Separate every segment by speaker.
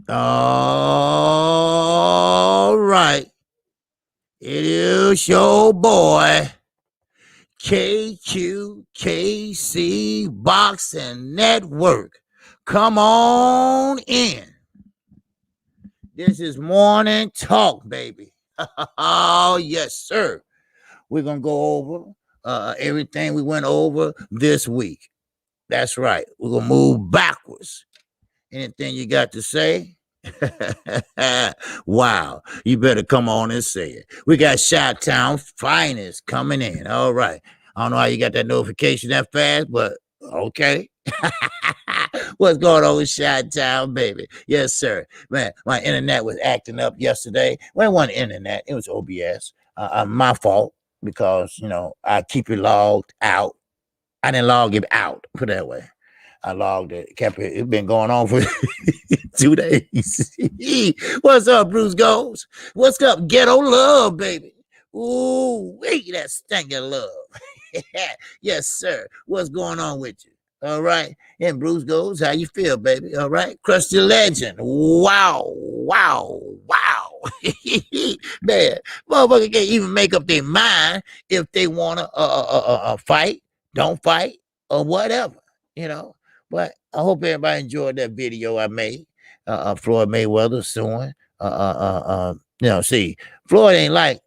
Speaker 1: All right. It is your boy, KQKC Boxing Network. Come on in. This is Morning Talk, baby. Oh, yes, sir. We're going to go over everything we went over this week. That's right. We're going to move backwards. Anything you got to say? Wow. You better come on and say it. We got Chi-Town Finest coming in. All right. I don't know how you got that notification that fast, but okay. What's going on with Chi-Town, baby? Yes, sir. Man, my internet was acting up yesterday. Well, it wasn't internet. It was OBS. My fault because, I keep it logged out. I didn't log it out. Put it that way. I logged it. Kept it. It's been going on for 2 days. What's up, Bruce Goes? What's up, Ghetto Love, baby? Ooh, wait, that stinking love. Yes, sir. What's going on with you? All right. And Bruce Goes, how you feel, baby? All right. Crusty Legend. Wow. Man, motherfucker can't even make up their mind if they want to fight, don't fight, or whatever, But I hope everybody enjoyed that video I made. Floyd Mayweather suing. See, Floyd ain't like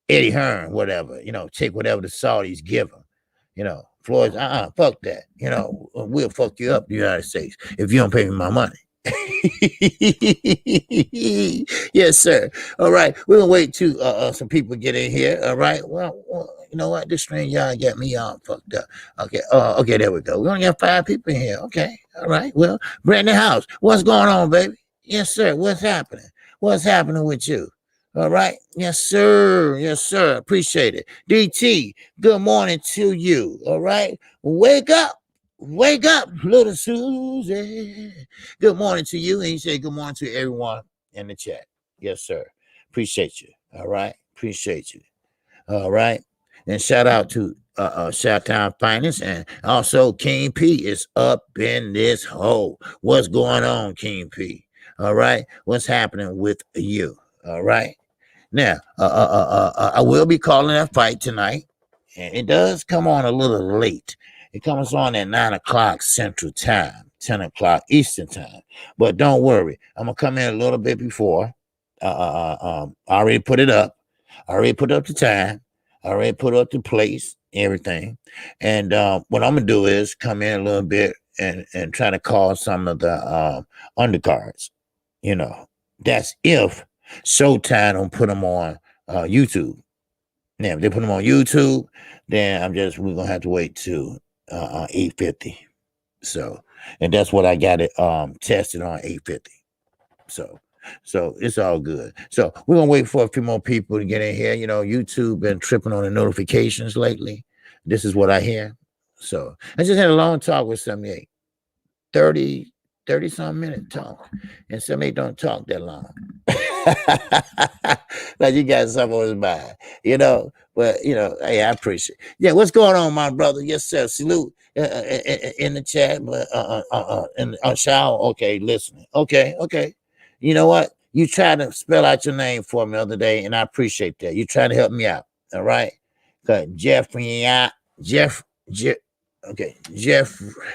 Speaker 1: Eddie Hearn, whatever. Take whatever the Saudis give him. Floyd's fuck that. We'll fuck you up, the United States, if you don't pay me my money. Yes, sir. All right, we're gonna wait till some people get in here. All right. Well, you know what? This string y'all got me all fucked up. Okay. Okay. There we go. We only got 5 people in here. Okay. All right. Well, Brandon House, what's going on, baby? Yes, sir. What's happening? What's happening with you? All right. Yes, sir. Yes, sir. Appreciate it. DT, good morning to you. All right. Wake up. Wake up, little Susie. Good morning to you. And you say good morning to everyone in the chat. Yes, sir. Appreciate you. All right. Appreciate you. All right. And shout out to Chi-Town Finest. And also King P is up in this hole. What's going on, King P? All right. What's happening with you? All right. Now, I will be calling that fight tonight. And it does come on a little late. It comes on at 9 o'clock Central Time, 10 o'clock Eastern Time. But don't worry. I'm going to come in a little bit before. I already put it up. I already put up the time. I already put up the place, everything. And what I'm going to do is come in a little bit and try to call some of the undercards. That's if Showtime don't put them on YouTube. Now, if they put them on YouTube, then we're going to have to wait till 8:50. So, and that's what I got it tested on 8:50. So it's all good. So we're going to wait for a few more people to get in here. YouTube been tripping on the notifications lately. This is what I hear. So I just had a long talk with 78. 30 some minute talk. And 78 don't talk that long. Like you got something on his mind, But hey, I appreciate it. Yeah, what's going on, my brother? Yes, sir. Salute in the chat, but in shower. Okay, listening. Okay. You know what? You tried to spell out your name for me the other day, and I appreciate that. You tried to help me out. All right. Jeff. Jeff.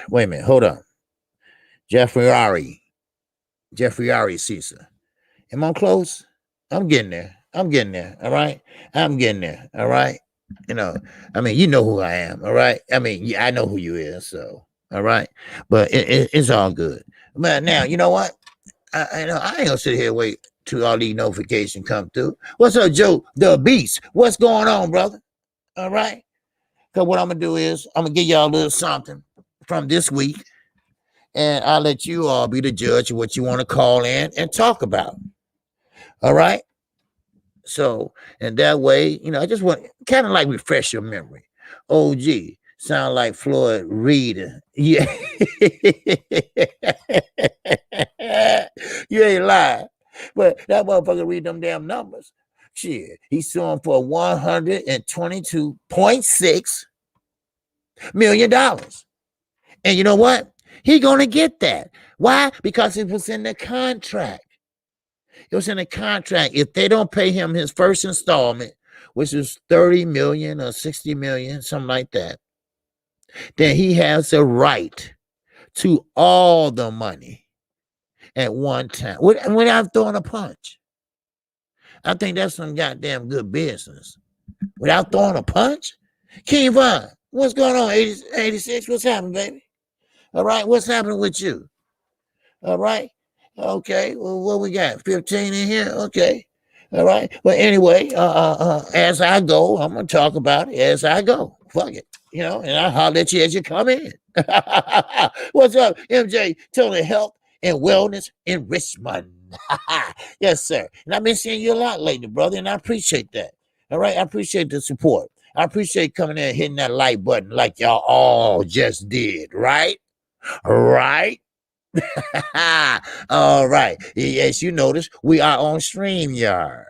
Speaker 1: Wait a minute. Hold on. Jeffrey Ari Caesar. Am I close? I'm getting there. All right. I'm getting there. All right. You know who I am. All right. I know who you is. So, all right. But it's all good. But now, you know what? I ain't gonna sit here and wait till all these notifications come through. What's up, Joe the Beast? What's going on, brother? All right. Because what I'm gonna do is I'm gonna give y'all a little something from this week. And I'll let you all be the judge of what you want to call in and talk about. All right. So, and that way, I just want kind of like refresh your memory. OG, sound like Floyd Reader. Yeah. You ain't lying. But that motherfucker read them damn numbers. Shit. He's suing for $122.6 million. And you know what? He gonna get that. Why? Because it was in the contract. It was in the contract. If they don't pay him his first installment, which is 30 million or 60 million, something like that, then he has a right to all the money at one time without throwing a punch. I think that's some goddamn good business. Without throwing a punch? King Von, what's going on, 86? What's happening, baby? All right, what's happening with you? All right. Okay. Well, what we got? 15 in here? Okay. All right. Well, anyway, as I go, I'm gonna talk about it as I go. Fuck it. And I'll holler at you as you come in. What's up, MJ? Total health and wellness in Richmond. Yes, sir. And I've been seeing you a lot lately, brother, and I appreciate that. All right. I appreciate the support. I appreciate coming in and hitting that like button like y'all all just did, right? Right? All right. As you notice, we are on StreamYard.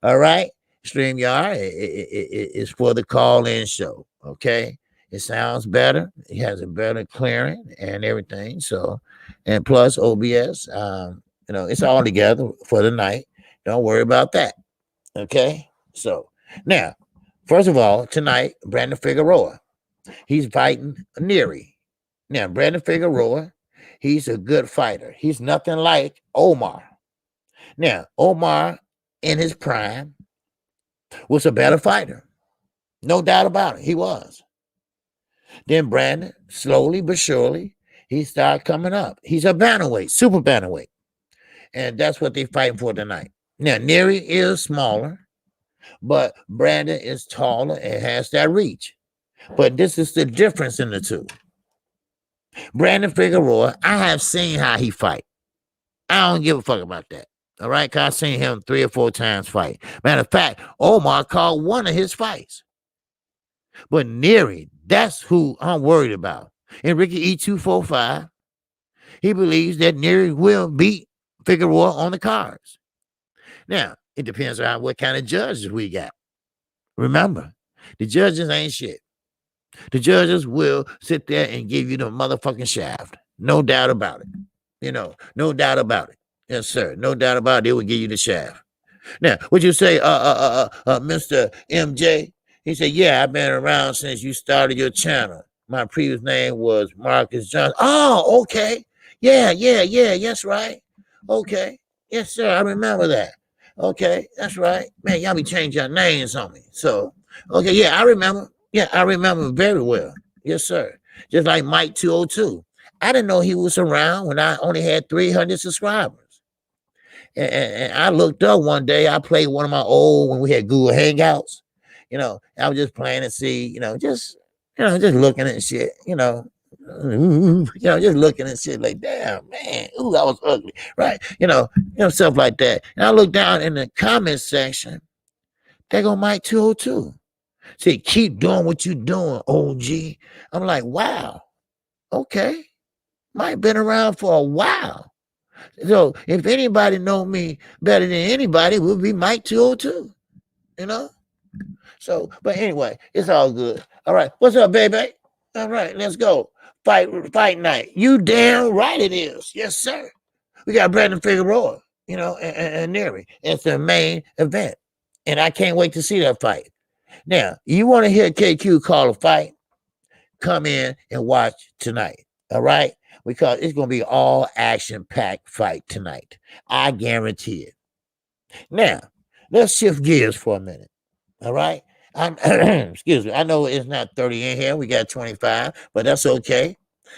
Speaker 1: All right. StreamYard is for the call-in show. Okay. It sounds better. It has a better clearing and everything. So, and plus OBS, it's all together for the night. Don't worry about that. Okay. So now, first of all, tonight, Brandon Figueroa, he's fighting Neri. Now, Brandon Figueroa, he's a good fighter. He's nothing like Omar. Now, Omar in his prime was a better fighter. No doubt about it. He was. Then Brandon, slowly but surely, he started coming up. He's a bantamweight, super bantamweight. And that's what they're fighting for tonight. Now, Neri is smaller, but Brandon is taller and has that reach. But this is the difference in the two. Brandon Figueroa, I have seen how he fight. I don't give a fuck about that. All right, because I've seen him 3 or 4 times fight. Matter of fact, Omar called one of his fights. But Neri, that's who I'm worried about. And Ricky E245, he believes that Neri will beat Figueroa on the cards. Now, it depends on what kind of judges we got. Remember, the judges ain't shit. The judges will sit there and give you the motherfucking shaft. No doubt about it. No doubt about it. Yes, sir. No doubt about it. They will give you the shaft. Now, would you say, Mr. MJ? He said, yeah, I've been around since you started your channel. My previous name was Marcus Johnson. Oh, okay. Yeah. Yes, right. Okay. Yes, sir. I remember that. Okay. That's right. Man, y'all be changing your names on me. So, okay. Yeah, I remember. Yeah, I remember very well. Yes, sir. Just like Mike 202. I didn't know he was around when I only had 300 subscribers. And I looked up one day. I played one of my old when we had Google Hangouts. I was just playing to see, just looking at shit, just looking at shit like, damn, man, ooh, I was ugly, right? Stuff like that. And I looked down in the comment section. There go Mike 202. Say, keep doing what you're doing, OG. I'm like, wow, okay. Mike been around for a while. So if anybody know me better than anybody, it would be Mike 202. So, but anyway, it's all good. All right, what's up, baby? All right, let's go. Fight night. You damn right it is. Yes, sir. We got Brandon Figueroa, and Neri. It's the main event. And I can't wait to see that fight. Now, you want to hear KQ call a fight? Come in and watch tonight. All right? Because it's going to be all action-packed fight tonight. I guarantee it. Now, let's shift gears for a minute. All right? Excuse me. I know it's not 30 in here. We got 25, but that's okay.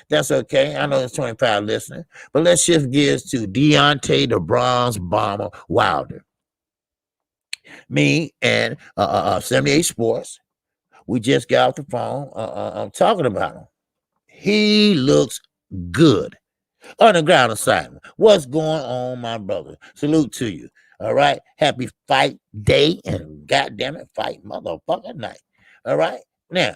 Speaker 1: That's okay. I know it's 25 listening. But let's shift gears to Deontay the Bronze Bomber Wilder. Me and 78 Sports, we just got off the phone. I'm talking about him. He looks good. Underground assignment. What's going on, my brother? Salute to you. All right. Happy fight day and goddamn it, fight motherfucking night. All right. Now,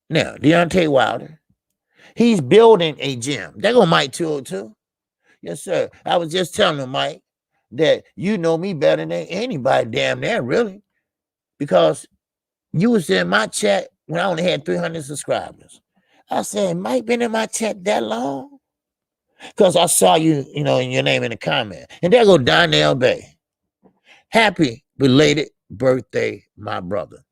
Speaker 1: Deontay Wilder, he's building a gym. There go Mike 202. Yes, sir. I was just telling him, Mike, that you know me better than anybody damn near, really. Because you was in my chat when I only had 300 subscribers. I said, it might been in my chat that long. Because I saw you, in your name in the comment. And there go Donnell Bay. Happy belated birthday, my brother.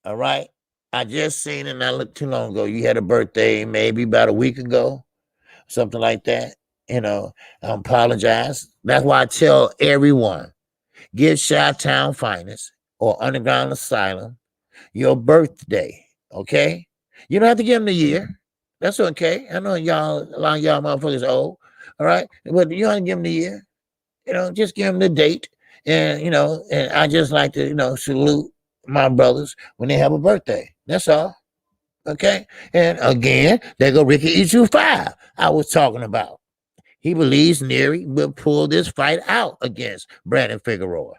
Speaker 1: All right. I just seen it not look too long ago. You had a birthday maybe about a week ago, something like that. I apologize. That's why I tell everyone, give Chi-Town Finest or Underground Asylum your birthday, okay? You don't have to give them the year. That's okay. I know a lot of y'all motherfuckers old, all right? But you don't have to give them the year. Just give them the date. And I just like to, salute my brothers when they have a birthday. That's all. Okay? And again, there go Ricky E25 I was talking about. He believes Neri will pull this fight out against Brandon Figueroa.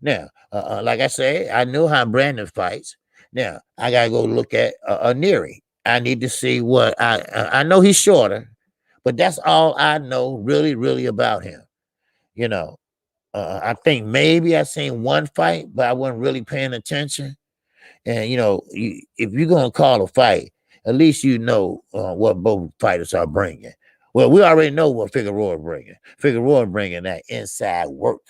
Speaker 1: Now, like I say, I know how Brandon fights. Now, I got to go look at Neri. I need to see what I know he's shorter, but that's all I know really, really about him. I think maybe I seen one fight, but I wasn't really paying attention. And if you're gonna call a fight, at least what both fighters are bringing. Well, we already know what Figueroa bringing. Figueroa bringing that inside work.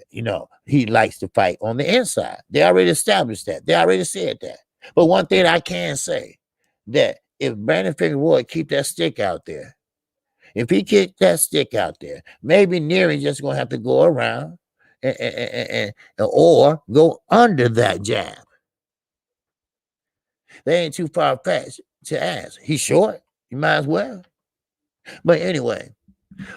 Speaker 1: He likes to fight on the inside. They already established that. They already said that. But one thing I can say, that if Brandon Figueroa keep that stick out there, if he kick that stick out there, maybe Neri just gonna have to go around or go under that jab. They ain't too far fetched to ask. He's short. You might as well. But anyway,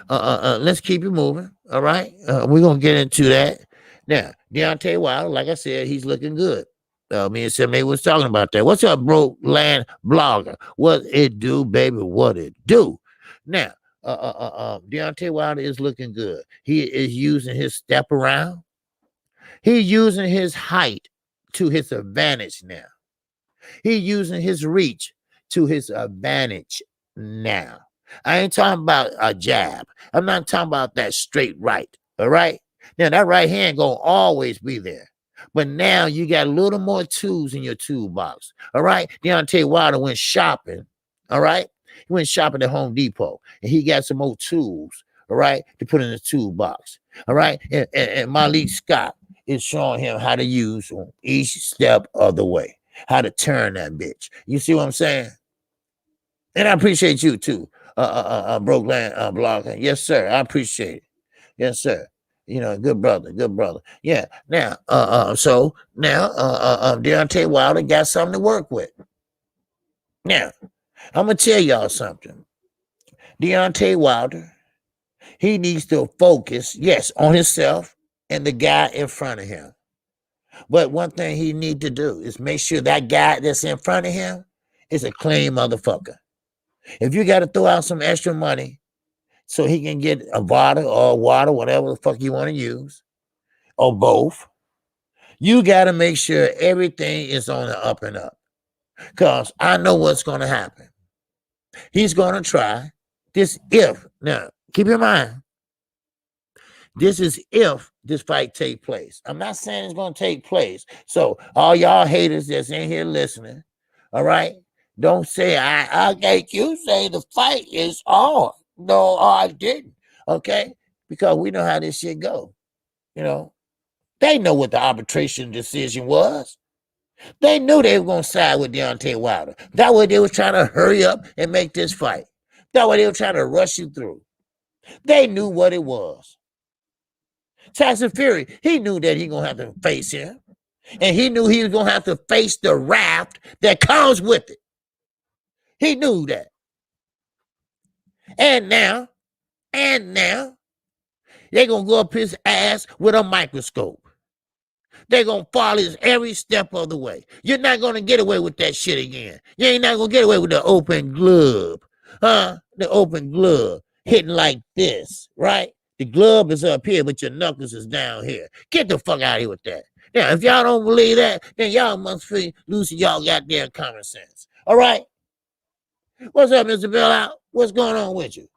Speaker 1: let's keep it moving. All right, we're gonna get into that now. Deontay Wilder, like I said, he's looking good. Me and Simone was talking about that. What's up, bro? Land blogger? What it do, baby? What it do? Now, Deontay Wilder is looking good. He is using his step around. He's using his height to his advantage now. He's using his reach to his advantage now. I ain't talking about a jab. I'm not talking about that straight right. All right. Now that right hand gonna always be there. But now you got a little more tools in your toolbox. All right. Deontay Wilder went shopping. All right. He went shopping at Home Depot and he got some more tools. All right. To put in the toolbox. All right. And Malik Scott is showing him how to use each step of the way, how to turn that bitch. You see what I'm saying? And I appreciate you too. Broke land blogger. Yes, sir. I appreciate it. Yes, sir. Good brother. Yeah. Now, so now, Deontay Wilder got something to work with. Now, I'm gonna tell y'all something. Deontay Wilder, he needs to focus, yes, on himself and the guy in front of him. But one thing he need to do is make sure that guy that's in front of him is a clean motherfucker. If you got to throw out some extra money so he can get a bottle or water, whatever the fuck you want to use, or both, you got to make sure everything is on the up and up. Because I know what's going to happen. He's going to try this if. Now, keep in mind, this is if this fight take place. I'm not saying it's going to take place. So all y'all haters that's in here listening, all right, don't say, I make you say the fight is on. No, I didn't. Okay? Because we know how this shit go. They know what the arbitration decision was. They knew they were going to side with Deontay Wilder. That way they were trying to hurry up and make this fight. That way they were trying to rush you through. They knew what it was. Tyson Fury, he knew that he going to have to face him. And he knew he was going to have to face the wrath that comes with it. He knew that. And now, they're going to go up his ass with a microscope. They're going to follow his every step of the way. You're not going to get away with that shit again. You ain't not going to get away with the open glove. The open glove hitting like this, right? The glove is up here, but your knuckles is down here. Get the fuck out of here with that. Now, if y'all don't believe that, then y'all must be losing y'all goddamn common sense. All right? What's up, Mr. Bailout? What's going on with you?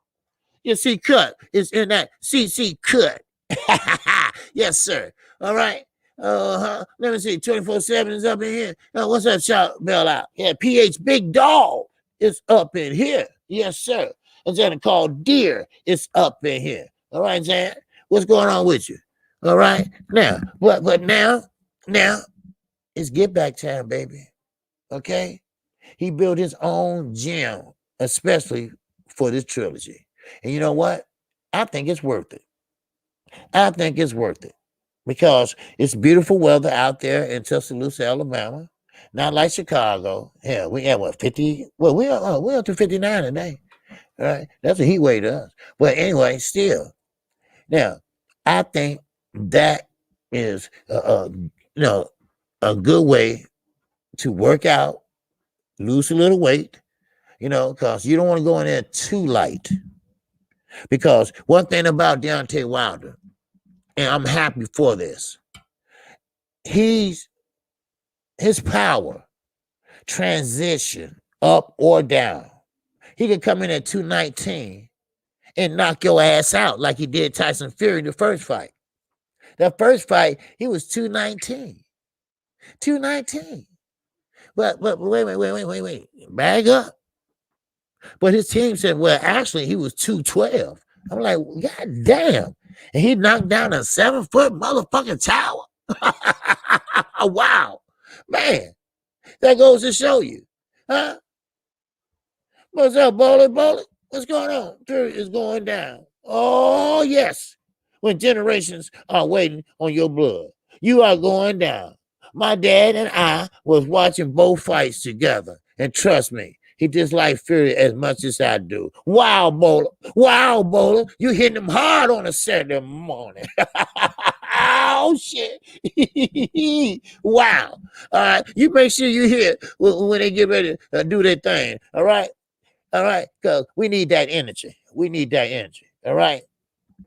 Speaker 1: Your C cut is in that CC cut. Yes, sir. All right. Let me see. 24/7 is up in here. What's up, Shop Bailout? Yeah, PH Big Dog. is up in here. Yes, sir. I'm saying called deer. It's up in here. All right, Jan. What's going on with you? All right. Now, but now it's get back time, baby. Okay. He built his own gym, especially for this trilogy. And you know what? I think it's worth it. I think it's worth it because it's beautiful weather out there in Tuscaloosa, Alabama. Not like Chicago. Hell, we have what 50? Well, we're up to 59 today. All right, that's a heat wave to us. But anyway, still, now I think that is a good way to work out, lose a little weight, because you don't want to go in there too light. Because one thing about Deontay Wilder, and I'm happy for this, his power transition up or down. He could come in at 219 and knock your ass out like he did Tyson Fury in the first fight. That first fight, he was 219. 219. But wait. Bag up. But his team said, well, actually, he was 212. I'm like, God damn. And he knocked down a 7-foot motherfucking tower. Wow. Man, that goes to show you. Huh? What's up, Bowling? What's going on? Fury is going down. Oh, yes. When generations are waiting on your blood, you are going down. My dad and I was watching both fights together. And trust me, he disliked Fury as much as I do. Wow, Bowler. You hitting him hard on a Saturday morning. Oh, shit. Wow. All right. You make sure you hear when they get ready to do their thing. All right. All right. Because we need that energy. All right.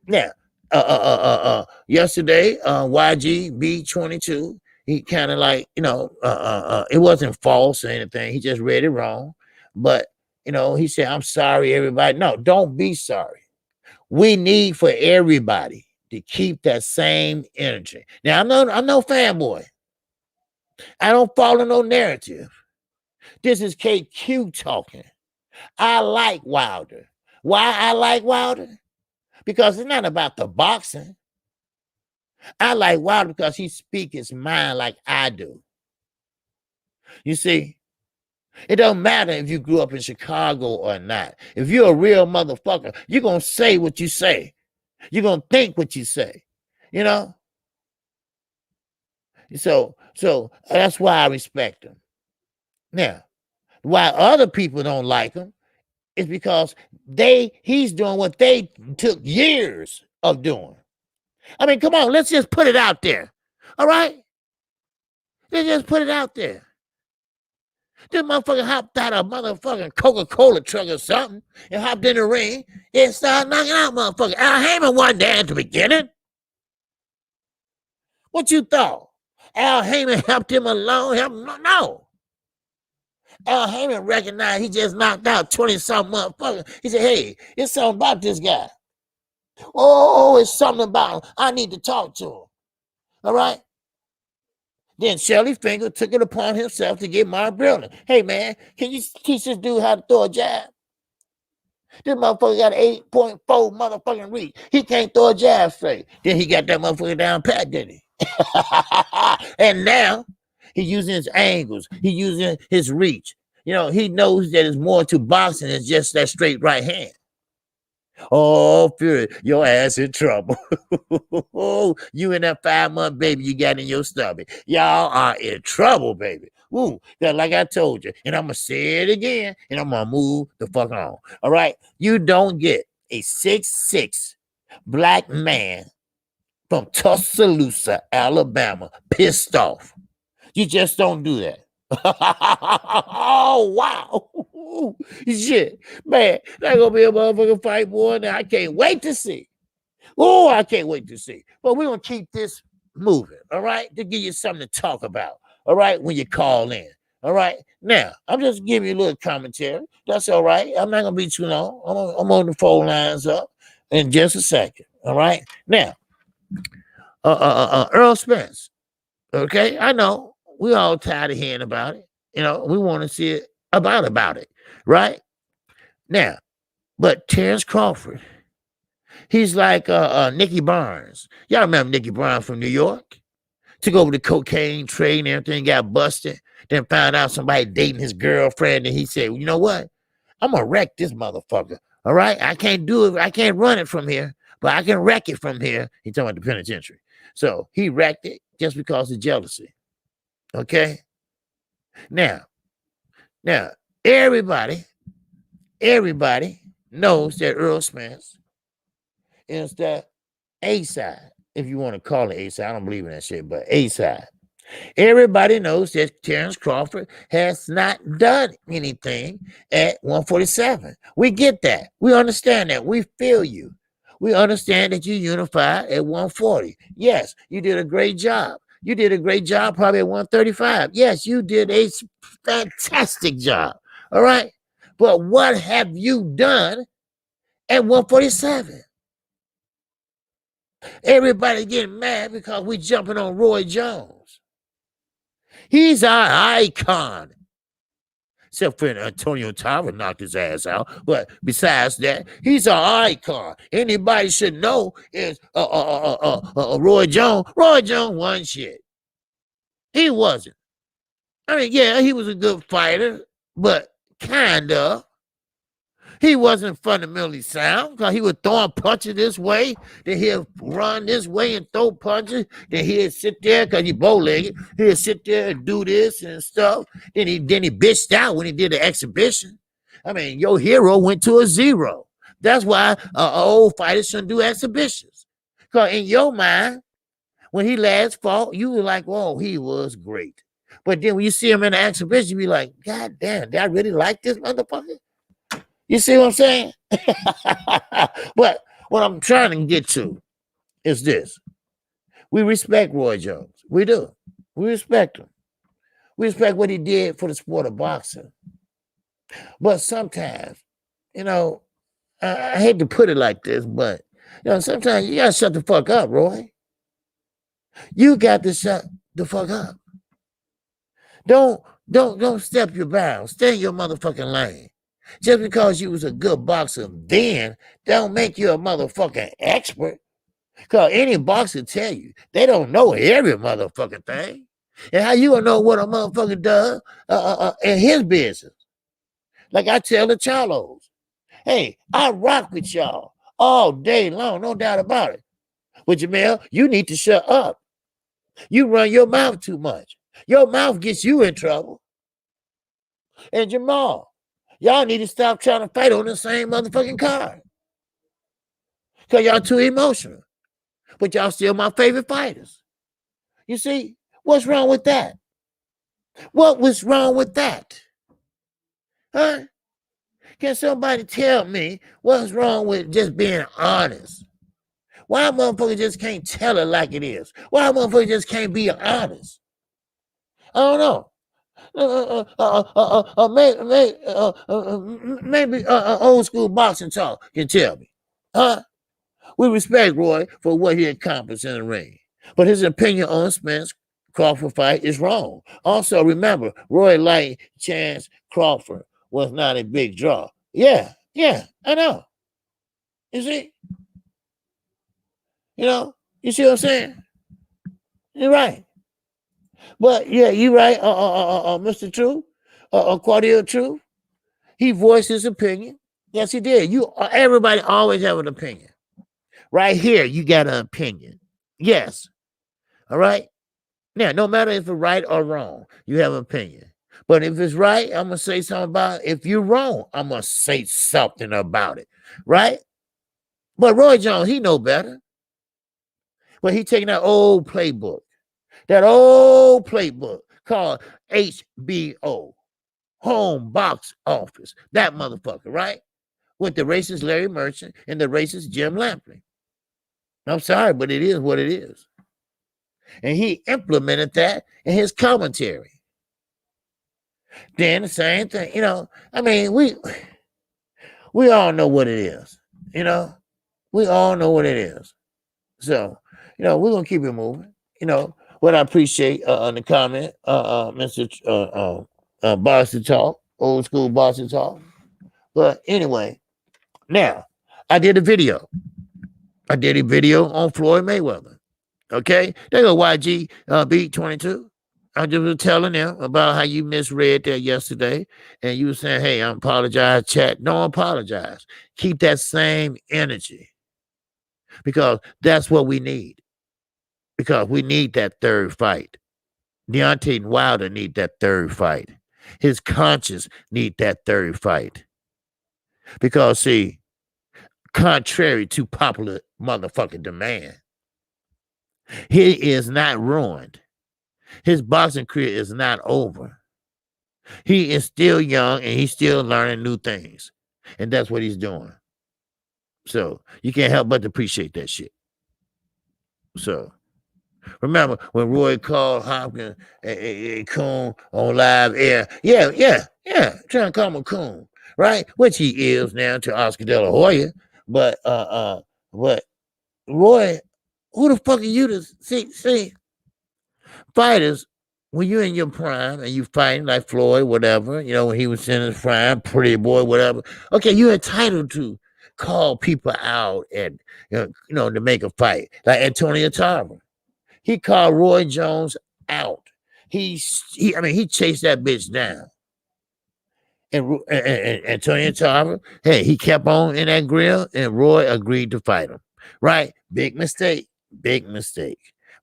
Speaker 1: Now, yesterday, YGB22, he kind of like, it wasn't false or anything. He just read it wrong. But, he said, I'm sorry, everybody. No, don't be sorry. We need for everybody to keep that same energy. Now, I'm no fanboy. I don't follow no narrative. This is KQ talking. I like Wilder. Why I like Wilder? Because it's not about the boxing. I like Wilder because he speaks his mind like I do. You see, it don't matter if you grew up in Chicago or not. If you're a real motherfucker, you're going to say what you say. You're going to think what you say. So that's why I respect him. Now, why other people don't like him is because he's doing what they took years of doing. I mean, come on, let's just put it out there. All right? Let's just put it out there. This motherfucker hopped out of a motherfucking Coca-Cola truck or something and hopped in the ring and started knocking out motherfucker. Al Heyman wasn't there at the beginning. What you thought? Al Heyman helped him along? No. Al Heyman recognized he just knocked out 20-something motherfucker. He said, hey, it's something about this guy. Oh, it's something about him. I need to talk to him. All right? Then Shelly Finger took it upon himself to get Mark Brilliant. Hey, man, can you teach this dude how to throw a jab? This motherfucker got an 8.4 motherfucking reach. He can't throw a jab straight. Then he got that motherfucker down pat, didn't he? And now he's using his angles. He's using his reach. He knows that there's more to boxing than just that straight right hand. Oh, Fury, your ass in trouble. You and that 5-month baby you got in your stomach. Y'all are in trouble, baby. Ooh, like I told you. And I'm going to say it again, and I'm going to move the fuck on. All right? You don't get a 6'6" black man from Tuscaloosa, Alabama, pissed off. You just don't do that. Oh, wow. Shit. Man, that's going to be a motherfucking fight, boy. Now, I can't wait to see. Oh, I can't wait to see. But we're going to keep this moving, all right? To give you something to talk about, all right, when you call in. All right? Now, I'm just giving you a little commentary. That's all right. I'm not going to be too long. I'm on the phone lines up in just a second, all right? Now, Earl Spence, okay? I know. We all tired of hearing about it. We want to see it about it. right? Now, but Terrence Crawford, he's like Nicky Barnes. Y'all remember Nicky Barnes from New York? Took over the cocaine trade and everything, got busted. Then found out somebody dating his girlfriend, and he said, well, you know what? I'm gonna wreck this motherfucker. All right, I can't do it. I can't run it from here, but I can wreck it from here. He talking about the penitentiary. So he wrecked it just because of jealousy. Okay. Now, everybody knows that Earl Spence is the A side, if you want to call it A side. I don't believe in that shit, but A side. Everybody knows that Terrence Crawford has not done anything at 147. We get that. We understand that. We feel you. We understand that you unified at 140. Yes, you did a great job. You did a great job probably at 135. Yes, you did a fantastic job. All right. But what have you done at 147? Everybody getting mad because we jumping on Roy Jones. He's our icon. Except for Antonio Tarver knocked his ass out. But besides that, he's our icon. Anybody should know is Roy Jones. Roy Jones won shit. He wasn't. I mean, yeah, he was a good fighter, but kind of. He wasn't fundamentally sound because he would throw a punches this way, then he'll run this way and throw punches. Then he'd sit there because he bow-legged. He'd sit there and do this and stuff. Then he bitched out when he did the exhibition. I mean, your hero went to a 0. That's why old fighters shouldn't do exhibitions. Because in your mind, when he last fought, you were like, "Oh, he was great." But then when you see him in the exhibition, you be like, "God damn, did I really like this motherfucker?" You see what I'm saying? But what I'm trying to get to is this. We respect Roy Jones. We do. We respect him. We respect what he did for the sport of boxing. But sometimes, I hate to put it like this, but, sometimes you got to shut the fuck up, Roy. You got to shut the fuck up. Don't step your bounds. Stay in your motherfucking lane. Just because you was a good boxer then, don't make you a motherfucking expert. Because any boxer tell you, they don't know every motherfucking thing. And how you gonna know what a motherfucker does in his business? Like I tell the Charlos, hey, I rock with y'all all day long, no doubt about it. But Jamel, you need to shut up. You run your mouth too much. Your mouth gets you in trouble. And Jamal, y'all need to stop trying to fight on the same motherfucking card. Because y'all too emotional. But y'all still my favorite fighters. You see, what's wrong with that? What was wrong with that? Huh? Can somebody tell me what's wrong with just being honest? Why motherfuckers just can't tell it like it is? Why motherfuckers just can't be honest? I don't know. Maybe old school boxing talk can tell me. Huh? We respect Roy for what he accomplished in the ring, but his opinion on Spence Crawford fight is wrong. Also, remember, Roy liked Chance Crawford was not a big draw. Yeah, I know. You see? You see what I'm saying? You're right. But yeah, you're right, Mr. True, Claudio True. He voiced his opinion. Yes, he did. Everybody always have an opinion. Right here, you got an opinion. Yes. All right. Now, no matter if it's right or wrong, you have an opinion. But if it's right, I'm gonna say something about it. If you're wrong, I'm gonna say something about it. Right? But Roy Jones, he know better. But he taking that old playbook called HBO, Home Box Office. That motherfucker, right? With the racist Larry Merchant and the racist Jim Lampley. I'm sorry, but it is what it is. And he implemented that in his commentary. Then the same thing, I mean, we all know what it is, we all know what it is. So, we're going to keep it moving. What I appreciate on the comment, Mr. Boston Talk, old school Boston Talk. But anyway, now I did a video. I did a video on Floyd Mayweather. Okay, they go YG beat 22. I just was telling them about how you misread that yesterday, and you were saying, "Hey, I apologize, chat." Don't apologize. Keep that same energy because that's what we need. Because we need that third fight. Deontay Wilder need that third fight. His conscience need that third fight. Because see, contrary to popular motherfucking demand, he is not ruined. His boxing career is not over. He is still young and he's still learning new things. And that's what he's doing. So you can't help but appreciate that shit. So remember when Roy called Hopkins a coon on live air? Yeah. Trying to call him a coon, right? Which he is now to Oscar De La Hoya. But Roy, who the fuck are you to see fighters when you're in your prime and you fighting like Floyd, whatever, when he was in his prime, Pretty Boy, whatever. Okay, you're entitled to call people out and to make a fight. Like Antonio Tarver. He called Roy Jones out. He chased that bitch down. And Antonio Tarver, hey, he kept on in that grill, and Roy agreed to fight him. Right? Big mistake.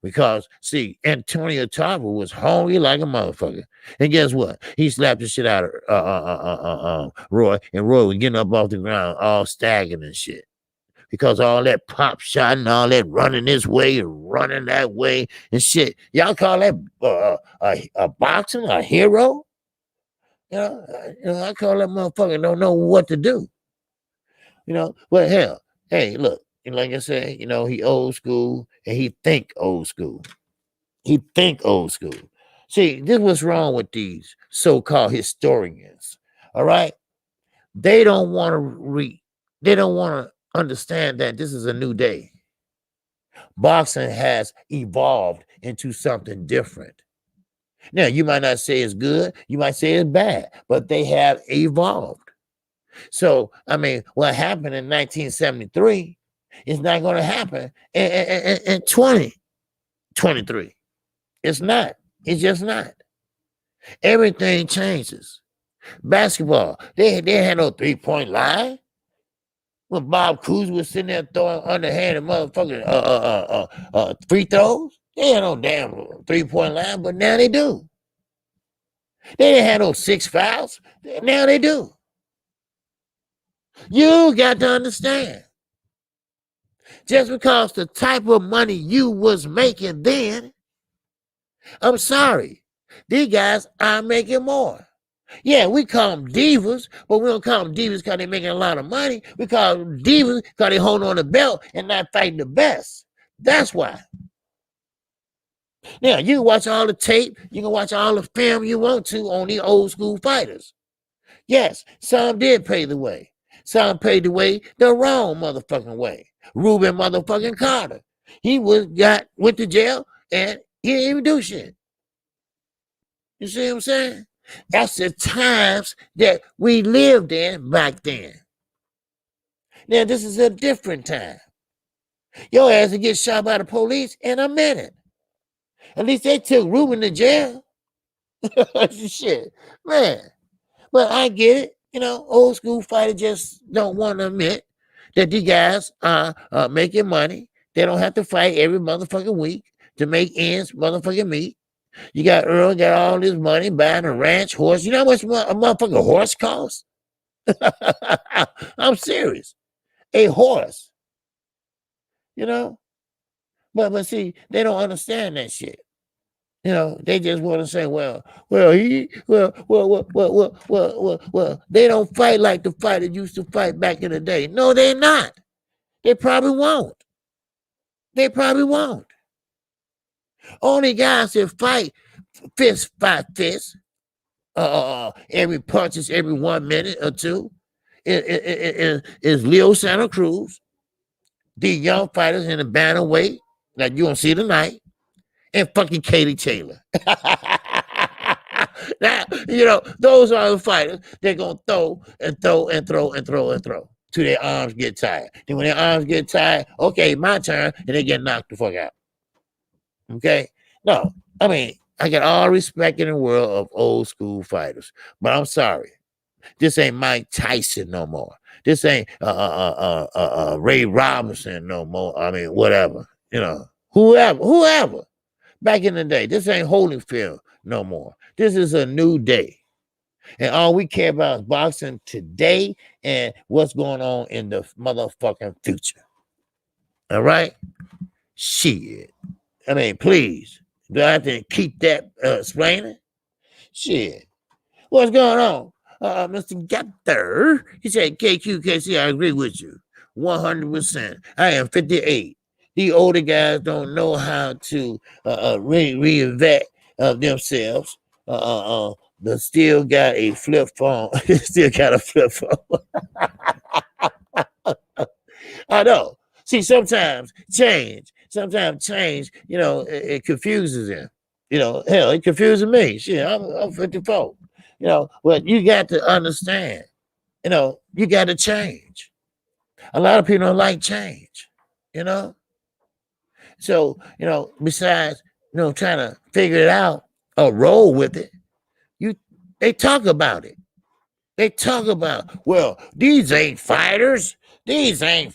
Speaker 1: Because, see, Antonio Tarver was hungry like a motherfucker. And guess what? He slapped the shit out of Roy, and Roy was getting up off the ground all staggered and shit. Because all that pop shot and all that running this way and running that way and shit. Y'all call that a boxing, a hero? I call that motherfucker don't know what to do. But hell, hey, look, like I said, he old school and he think old school. See, this what's wrong with these so-called historians. All right, they don't want to read. They don't want to understand that this is a new day. Boxing has evolved into something different. Now, you might not say it's good, you might say it's bad, but they have evolved. So, what happened in 1973 is not going to happen in 2023. It's not. It's just not. Everything changes. Basketball, they had no 3-point line. When Bob Cousy was sitting there throwing underhanded motherfucking free throws, they had no damn 3-point line, but now they do. They didn't have no 6 fouls. Now they do. You got to understand. Just because the type of money you was making then, I'm sorry, these guys are making more. Yeah, we call them divas, but we don't call them divas because they're making a lot of money. We call them divas because they hold on the belt and not fighting the best. That's why. Now, you can watch all the tape. You can watch all the film you want to on these old school fighters. Yes, some did pay the way. Some paid the way the wrong motherfucking way. Reuben motherfucking Carter. He went to jail and he didn't even do shit. You see what I'm saying? That's the times that we lived in back then. Now, this is a different time. Your ass will get shot by the police in a minute. At least they took Reuben to jail. Shit, man. But I get it. Old school fighters just don't want to admit that these guys are making money. They don't have to fight every motherfucking week to make ends motherfucking meet. You got Earl, got all this money buying a ranch horse. You know how much a motherfucking horse costs? I'm serious. A horse. But see, they don't understand that shit. They just want to say, well, they don't fight like the fighters used to fight back in the day. No, they're not. They probably won't. Only guys that fight fist by fist, every punches every 1 minute or two, is Leo Santa Cruz, the young fighters in the bantamweight that you don't see tonight, and fucking Katie Taylor. Now, those are the fighters. They're going to throw and throw and throw and throw and throw till their arms get tired. Then when their arms get tired, okay, my turn, and they get knocked the fuck out. Okay? No, I mean, I got all respect in the world of old school fighters, but I'm sorry. This ain't Mike Tyson no more. This ain't Ray Robinson no more. I mean, whatever. Whoever. Back in the day, this ain't Holyfield no more. This is a new day. And all we care about is boxing today and what's going on in the motherfucking future. All right? Shit. I mean, please. Do I have to keep that explaining? Shit. What's going on? Mr. Gator, he said, KQKC, I agree with you 100%. I am 58. These older guys don't know how to reinvent themselves. But still got a flip phone. Still got a flip phone. I know. See, sometimes change, it confuses them. Hell, it confuses me. Shit, I'm 54. But you got to understand, you got to change. A lot of people don't like change, So, besides, trying to figure it out or roll with it, they talk about it. They talk about, well, these ain't fighters. These ain't,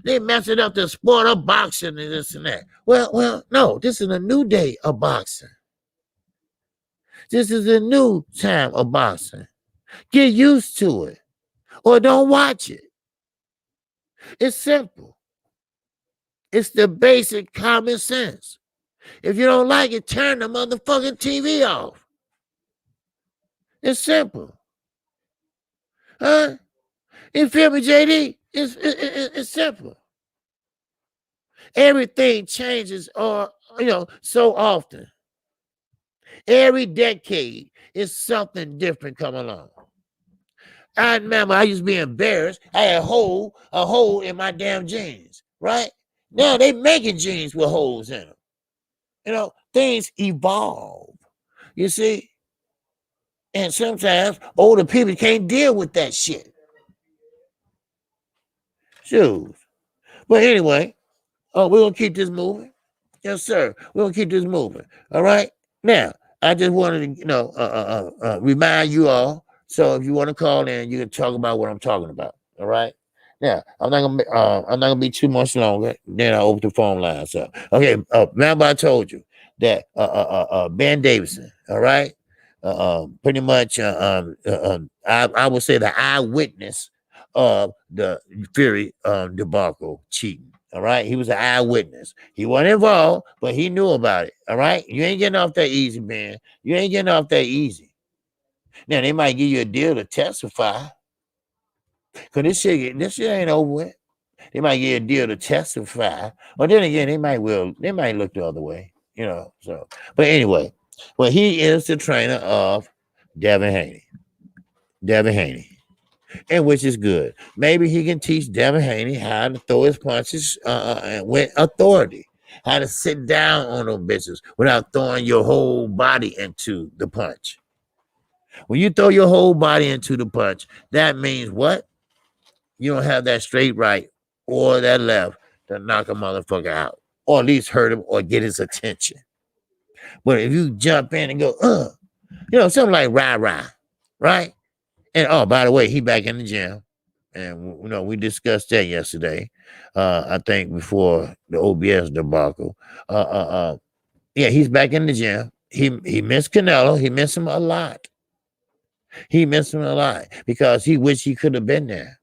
Speaker 1: they messing up the sport of boxing and this and that. Well, no, this is a new day of boxing. This is a new time of boxing. Get used to it or don't watch it. It's simple. It's the basic common sense. If you don't like it, turn the motherfucking TV off. It's simple. Huh? You feel me, JD? It's simple. Everything changes so often. Every decade is something different coming along. I remember I used to be embarrassed. I had a hole in my damn jeans, right? Now they making jeans with holes in them. Things evolve, you see? And sometimes older people can't deal with that shit. Shoes. But anyway, we're going to keep this moving. Yes, sir. We're going to keep this moving. All right? Now, I just wanted to, remind you all. So if you want to call in, you can talk about what I'm talking about. All right? Now, I'm not gonna be too much longer. Then I open the phone lines up. Okay, remember I told you that Ben Davison, all right? Pretty much I would say the eyewitness of the Fury debacle cheating. All right, he was an eyewitness. He wasn't involved, but he knew about it. All right, you ain't getting off that easy, man. You ain't getting off that easy. Now they might give you a deal to testify, cause this shit ain't over with. They might give you a deal to testify, but then again, they might look the other way, So, but anyway, well, he is the trainer of Devin Haney. And which is good. Maybe he can teach Devin Haney how to throw his punches with authority, how to sit down on those bitches without throwing your whole body into the punch. When you throw your whole body into the punch, that means what? You don't have that straight right or that left to knock a motherfucker out, or at least hurt him or get his attention. But if you jump in and go, something like rah-rah, right? And by the way, he back in the gym. And, we discussed that yesterday, I think before the OBS debacle. Yeah, he's back in the gym. He missed Canelo. He missed him a lot. Because he wished he could have been there.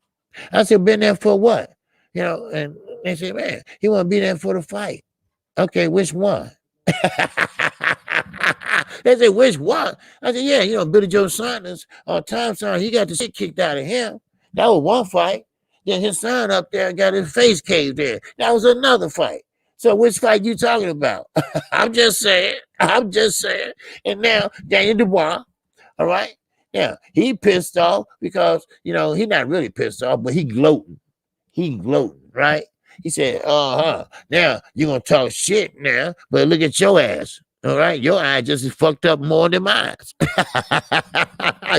Speaker 1: I said, been there for what? And they said, man, he want to be there for the fight. Okay, which one? They said, which one? I said, yeah, Billy Joe Saunders on Time Song, he got the shit kicked out of him. That was one fight. Then his son up there got his face caved in. That was another fight. So which fight you talking about? I'm just saying. And now Daniel Dubois, all right? Yeah, he pissed off because, he's not really pissed off, but he gloating. Right? He said, now you're going to talk shit now, but look at your ass. All right, your eye just is fucked up more than mine.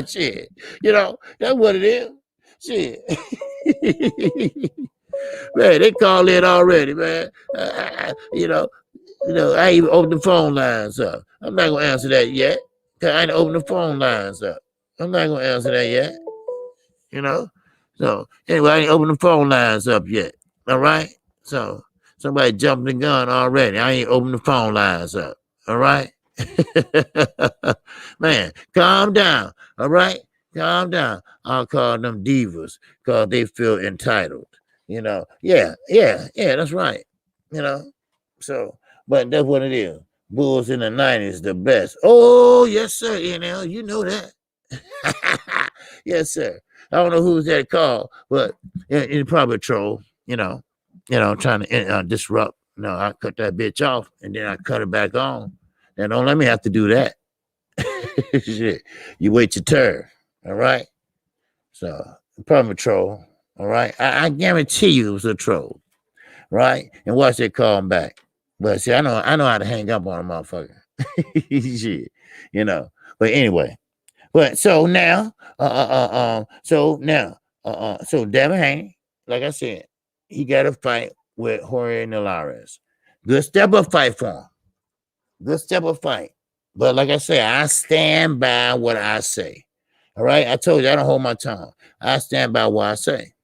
Speaker 1: Shit, that's what it is. Shit, man, they call in already, man. I ain't even opened the phone lines up. I'm not gonna answer that yet. Cause I ain't opened the phone lines up. I'm not gonna answer that yet. you know. So anyway, I ain't opened the phone lines up yet. All right. So somebody jumped the gun already. I ain't opened the phone lines up. All right. Man, calm down. All right. Calm down. I'll call them divas because they feel entitled. Yeah, that's right. You know. So, but that's what it is. Bulls in the 90s, the best. Oh, yes, sir, NL. You know that. Yes, sir. I don't know who's that call, but it's probably a troll, trying to disrupt. No, I cut that bitch off and then I cut it back on. Now, don't let me have to do that. Shit. You wait your turn. All right. So, probably a troll. All right. I guarantee you it was a troll. Right. And watch they call him back. But see, I know how to hang up on a motherfucker. Shit. But anyway. But so now, so Devin Haney, like I said, he got a fight with Jorge Nalares. Good step up fight for him. Good step up fight. But like I say, I stand by what I say. All right. I told you I don't hold my tongue. I stand by what I say.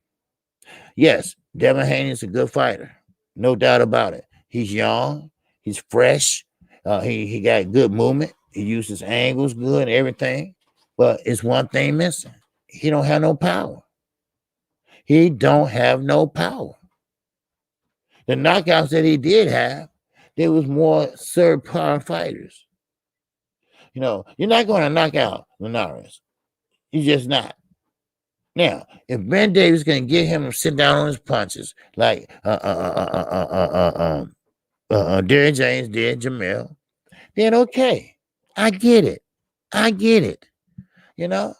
Speaker 1: Yes, Devin Haney is a good fighter. No doubt about it. He's young. He's fresh. He got good movement. He uses angles good and everything. But it's one thing missing. He don't have no power. He don't have no power. The knockouts that he did have, there was more subpar fighters. You're not going to knock out Linares. You're just not. Now, if Ben Davis can get him to sit down on his punches, like Derrick James did Jamel, then okay. I get it. But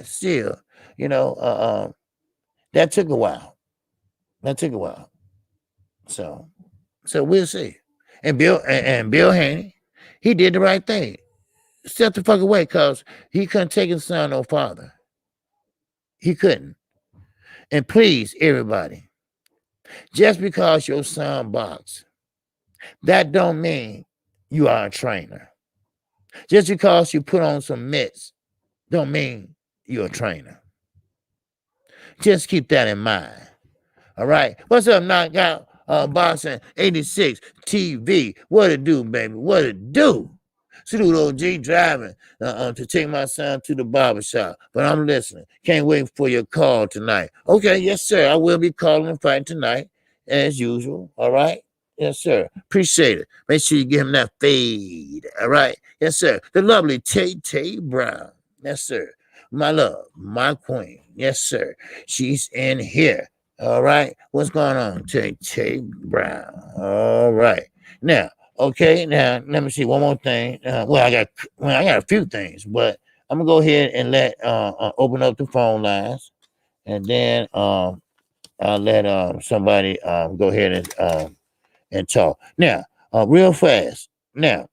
Speaker 1: still, that took a while. So we'll see. And Bill Haney, he did the right thing. Step the fuck away, cause he couldn't take his son no farther. He couldn't. And please, everybody, just because your son boxes, that don't mean you are a trainer. Just because you put on some mitts, don't mean you're a trainer. Just keep that in mind. All right. What's up, Knockout Boxing 86 TV? What it do, baby? What it do? Salute OG driving to take my son to the barbershop. But I'm listening. Can't wait for your call tonight. Okay, yes, sir. I will be calling and fighting tonight, as usual. All right? Yes, sir. Appreciate it. Make sure you give him that fade. All right? Yes, sir. The lovely Tay Brown. Yes, sir. My love, my queen. Yes, sir. She's in here. All right. What's going on? Tay Brown. All right. Now, okay. Now, let me see one more thing. I got a few things, but I'm gonna go ahead and let open up the phone lines, and then I'll let somebody go ahead and talk. Now, real fast. Now,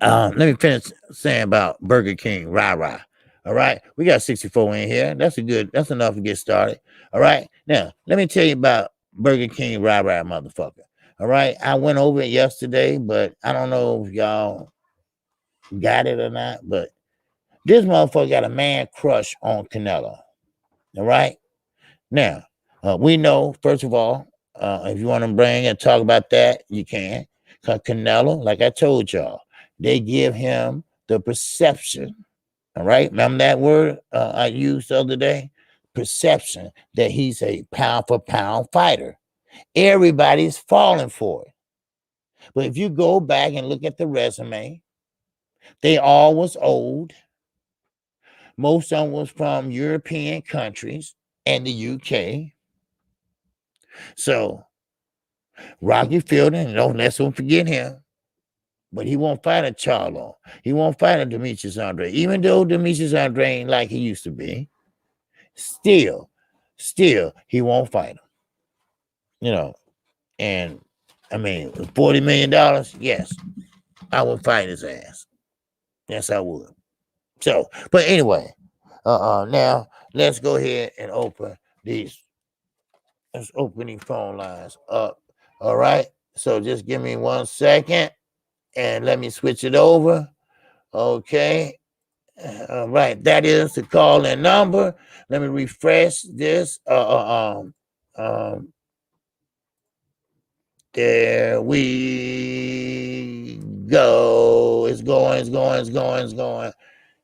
Speaker 1: let me finish saying about Burger King, rah. All right, we got 64 in here. That's enough to get started. All right, now let me tell you about Burger King, rah, motherfucker. All right, I went over it yesterday, but I don't know if y'all got it or not. But this motherfucker got a man crush on Canelo. All right, now we know, first of all, if you want to bring and talk about that, you can. Because Canelo, like I told y'all, they give him the perception. All right. Remember that word I used the other day? Perception that he's a pound for pound fighter. Everybody's falling for it. But if you go back and look at the resume, they all was old. Most of them was from European countries and the UK. So Rocky Fielding, let's don't forget him. But he won't fight a Charlo. He won't fight a Demetrius Andre. Even though Demetrius Andre ain't like he used to be, still, he won't fight him. And I mean, $40 million, yes, I would fight his ass. Yes, I would. So, but anyway, now let's go ahead and open these. Let's open these phone lines up. All right. So just give me 1 second and let me switch it over. Okay. All right. That is the call in number. Let me refresh this. There we go. It's going.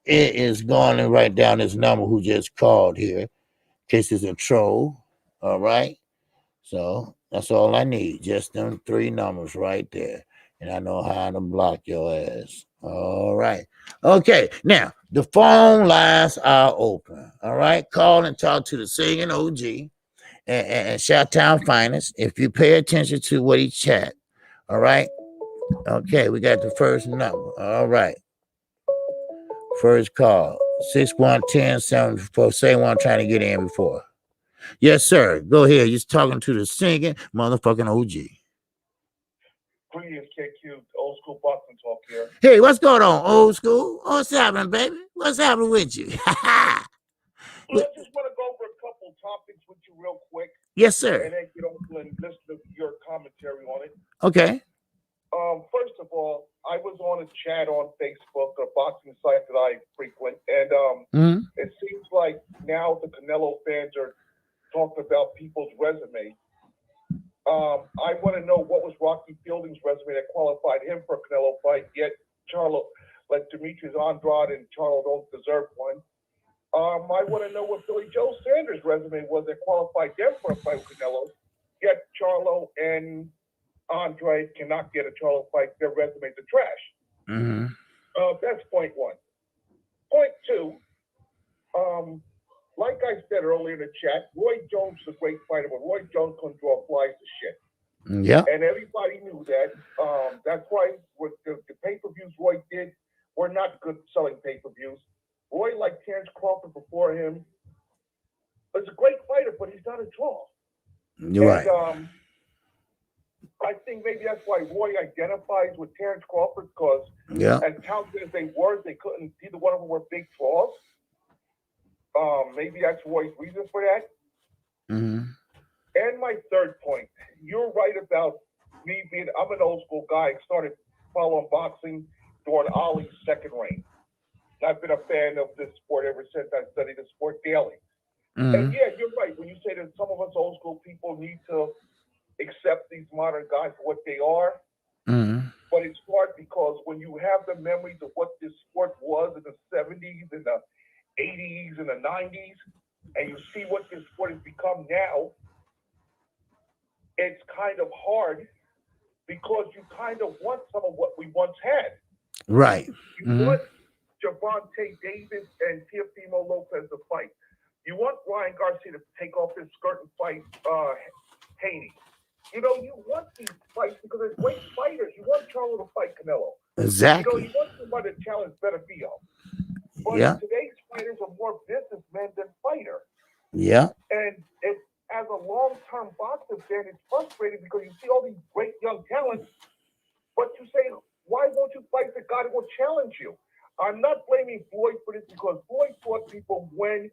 Speaker 1: It is going to write down this number who just called here. In case it's a troll. All right. So that's all I need. Just them 3 numbers right there. And I know how to block your ass. All right. Okay. Now, the phone lines are open. All right. Call and talk to the singing OG and Shout-Town Finest. If you pay attention to what he chat. All right. Okay. We got the first number. All right. First call. 611-74. Same one I'm trying to get in before. Yes, sir. Go ahead. You're talking to the singing motherfucking OG.
Speaker 2: Greetings, KQ. Old school boxing talk here.
Speaker 1: Hey, what's going on, old school? What's happening, baby? What's happening with you?
Speaker 2: I just want to go over a couple topics with you real quick.
Speaker 1: Yes, sir.
Speaker 2: And then get over and listen to your commentary on it.
Speaker 1: Okay.
Speaker 2: First of all, I was on a chat on Facebook, a boxing site that I frequent, and it seems like now the Canelo fans are talking about people's resume. I want to know what was Rocky Fielding's resume that qualified him for a Canelo fight, yet Charlo, like Demetrius Andrade and Charlo don't deserve one. I want to know what Billy Joe Sanders' resume was that qualified them for a fight with Canelo, yet Charlo and Andrade cannot get a Charlo fight. Their resumes are trash. That's point 1. Point 2, like I said earlier in the chat, Roy Jones is a great fighter, but Roy Jones couldn't draw flies to shit.
Speaker 1: Yeah.
Speaker 2: And everybody knew that. That's why with the pay-per-views Roy did were not good selling pay-per-views. Roy, like Terrence Crawford before him, is a great fighter, but he's not a draw.
Speaker 1: You're right.
Speaker 2: I think maybe that's why Roy identifies with Terrence Crawford, because as talented as they were, they couldn't, either one of them were big draws. Maybe that's Roy's reason for that. And my third point, you're right about me being, I'm an old school guy. I started following boxing during Ali's second reign. I've been a fan of this sport ever since. I studied the sport daily. And yeah, you're right. When you say that some of us old school people need to accept these modern guys for what they are. But it's hard because when you have the memories of what this sport was in the 70s and the 80s and the 90s, and you see what this sport has become now, it's kind of hard because you kind of want some of what we once had.
Speaker 1: Right.
Speaker 2: You want Gervonta Davis and Teofimo Lopez to fight. You want Ryan Garcia to take off his skirt and fight Haney. You know, you want these fights because they're great fighters. You want Charlo to fight Canelo.
Speaker 1: Exactly.
Speaker 2: You know, you want somebody to challenge Beterbiev. But today's fighters are more businessmen than fighter.
Speaker 1: Yeah.
Speaker 2: And it, as a long-term boxer fan, it's frustrating because you see all these great young talents, but you say, why won't you fight the guy that will challenge you? I'm not blaming Floyd for this because Floyd fought people when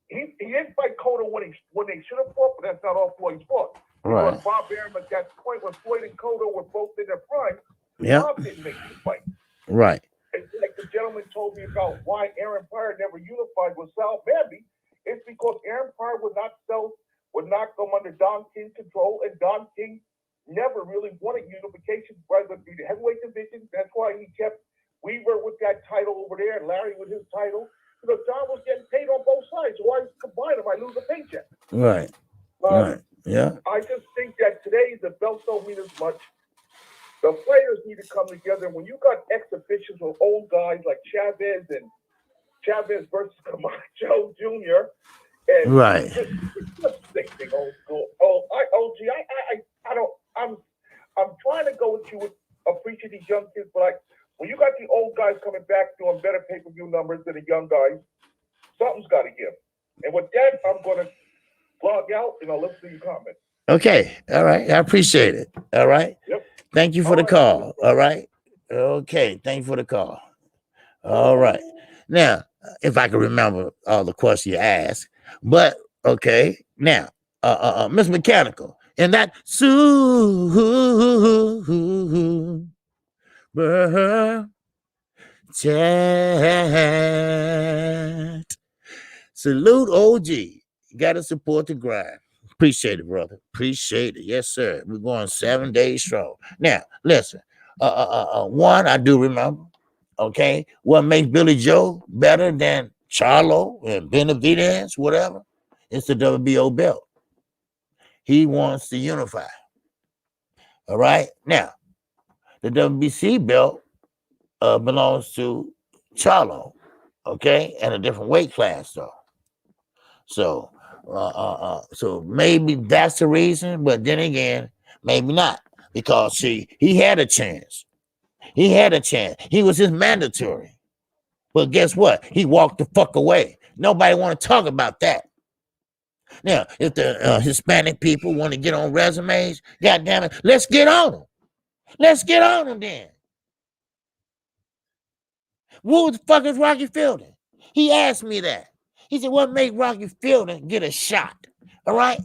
Speaker 2: he didn't fight Cotto when they should have fought, but that's not all Floyd's fault.
Speaker 1: Right.
Speaker 2: Because Bob Arum at that point when Floyd and Cotto were both in their prime, Bob didn't make the fight.
Speaker 1: Right.
Speaker 2: It's like the gentleman told me about why Aaron Pryor never unified with Sal Bambi. It's because Aaron Pryor would not come under Don King's control, and Don King never really wanted unification, rather than the heavyweight division. That's why he kept Weaver with that title over there and Larry with his title. Because John was getting paid on both sides. So why combine them? I lose a paycheck.
Speaker 1: Right. Right. Yeah.
Speaker 2: I just think that today the belts don't mean as much. The players need to come together. When you got exhibitions with old guys like Chavez versus Camacho Jr. And
Speaker 1: right.
Speaker 2: It's just sickening, old school. I'm trying to go with you with appreciate these young kids, but when you got the old guys coming back doing better pay-per-view numbers than the young guys, something's got to give. And with that, I'm going to log out and I'll listen to your comments.
Speaker 1: Okay. All right. I appreciate it. All right.
Speaker 2: Yep.
Speaker 1: Thank you for the call. All right. Okay. Thank you for the call. All right. Now, if I can remember all the questions you asked, but okay. Now, Miss Mechanical, and that chat. Salute OG. You gotta support the grind. Appreciate it, brother. Appreciate it. Yes, sir. We're going 7 days strong. Now, listen. One, I do remember. Okay, what makes Billy Joe better than Charlo and Benavidez, whatever? It's the WBO belt. He wants to unify. All right. Now, the WBC belt belongs to Charlo. Okay, and a different weight class though. So, so maybe that's the reason, but then again, maybe not, because see, he had a chance. He had a chance. He was his mandatory, but guess what? He walked the fuck away. Nobody want to talk about that. Now, if the Hispanic people want to get on resumes, God damn it, let's get on them. Let's get on them then. Who the fuck is Rocky Fielding? He asked me that. He said, what made Rocky Fielding get a shot? All right?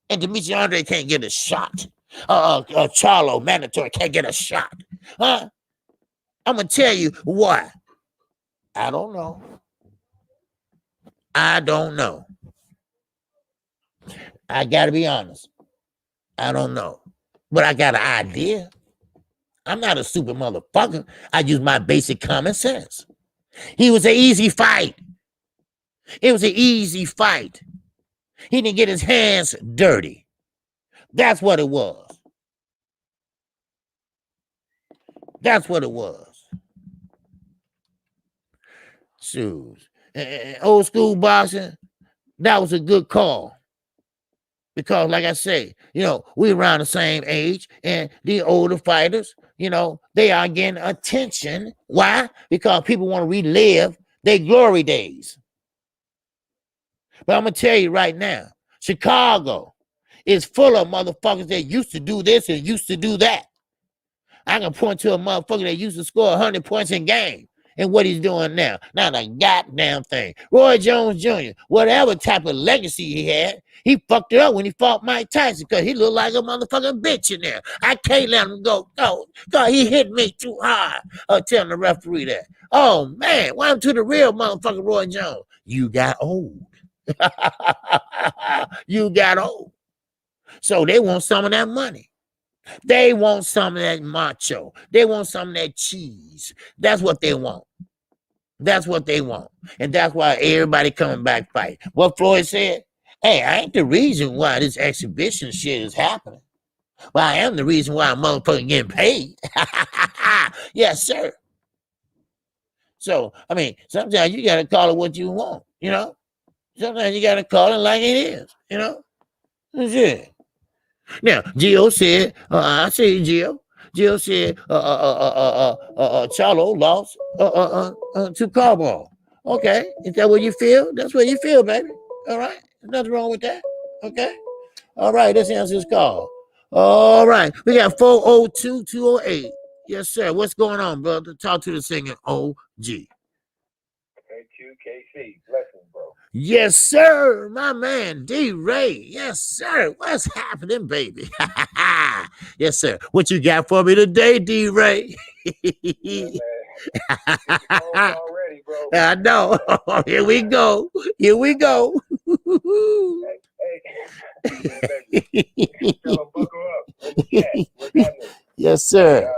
Speaker 1: And Demetri Andre can't get a shot. Charlo, mandatory, can't get a shot. Huh? I'm going to tell you why. I don't know. I don't know. I got to be honest. I don't know. But I got an idea. I'm not a stupid motherfucker. I use my basic common sense. He was an easy fight. It was an easy fight. He didn't get his hands dirty. That's what it was. That's what it was. Shoes. Old school boxing, that was a good call. Because, like I say, we around the same age, and the older fighters, they are getting attention. Why? Because people want to relive their glory days. But I'm going to tell you right now, Chicago is full of motherfuckers that used to do this and used to do that. I can point to a motherfucker that used to score 100 points in game. And what he's doing now. Not a goddamn thing. Roy Jones Jr., whatever type of legacy he had, he fucked it up when he fought Mike Tyson because he looked like a motherfucking bitch in there. I can't let him go. No, God, he hit me too hard. Telling the referee that. Oh, man, what happened to the real motherfucking Roy Jones? You got old. You got old. So they want some of that money. They want some of that macho. They want some of that cheese. That's what they want. That's what they want. And that's why everybody coming back fight. What Floyd said, hey, I ain't the reason why this exhibition shit is happening. But I am the reason why I'm motherfucking getting paid. Yes, sir. So, I mean, sometimes you got to call it what you want, Sometimes you got to call it like it is, That's it. Now, Gio said, I say Gio. Gio said, Charlo lost to Carball. Okay, is that what you feel? That's what you feel, baby. All right, nothing wrong with that. Okay, all right. Let's answer this call. All right, we got 402-208. Yes, sir. What's going on, brother? Talk to the singing OG.
Speaker 2: KC, blessings, bro.
Speaker 1: Yes, sir. My man, D-Ray. Yes, sir. What's happening, baby? Yes, sir. What you got for me today, D-Ray?
Speaker 2: Yeah, already, bro.
Speaker 1: I know. Here we go. Here we go.
Speaker 2: Buckle up. What's happening?
Speaker 1: Yes, sir.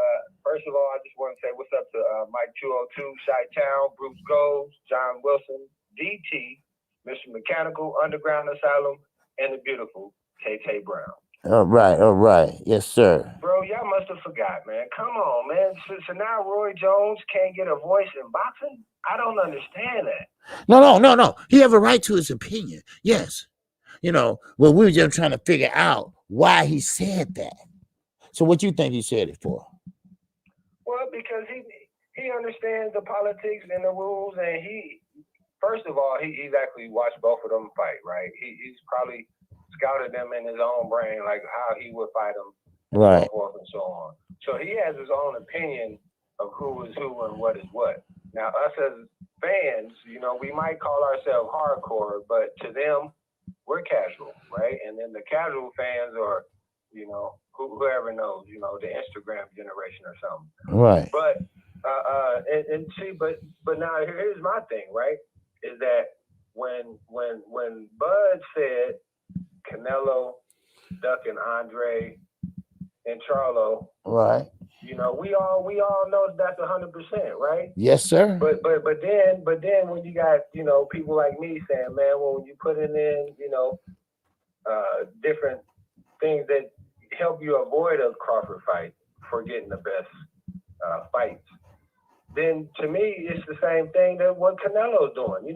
Speaker 2: First of all, I just want to say what's up to Mike 202, Chi-Town, Bruce Gold, John Wilson, DT, Mr. Mechanical, Underground Asylum, and the beautiful Tay Brown.
Speaker 1: All right. Yes, sir.
Speaker 2: Bro, y'all must have forgot, man. Come on, man. So now Roy Jones can't get a voice in boxing? I don't understand that.
Speaker 1: No. He have a right to his opinion. Yes. Well, we were just trying to figure out why he said that. So what you think he said it for?
Speaker 2: Well, because he understands the politics and the rules, and first of all, he's actually watched both of them fight, right? He's probably
Speaker 3: scouted them in his own brain, like how he would fight them,
Speaker 1: right,
Speaker 3: so forth and so on. So he has his own opinion of who is who and what is what. Now, us as fans, we might call ourselves hardcore, but to them, we're casual, right? And then the casual fans are, whoever knows, the Instagram generation or something.
Speaker 1: right.
Speaker 3: But and see, but now here's my thing, right? Is that when Bud said Canelo ducking Andre and Charlo,
Speaker 1: Right.
Speaker 3: we all know that's 100%, right?
Speaker 1: Yes, sir.
Speaker 3: But then when you got people like me saying, man, well, when you put it in, different things that help you avoid a Crawford fight for getting the best fights, then to me it's the same thing that what Canelo's doing. He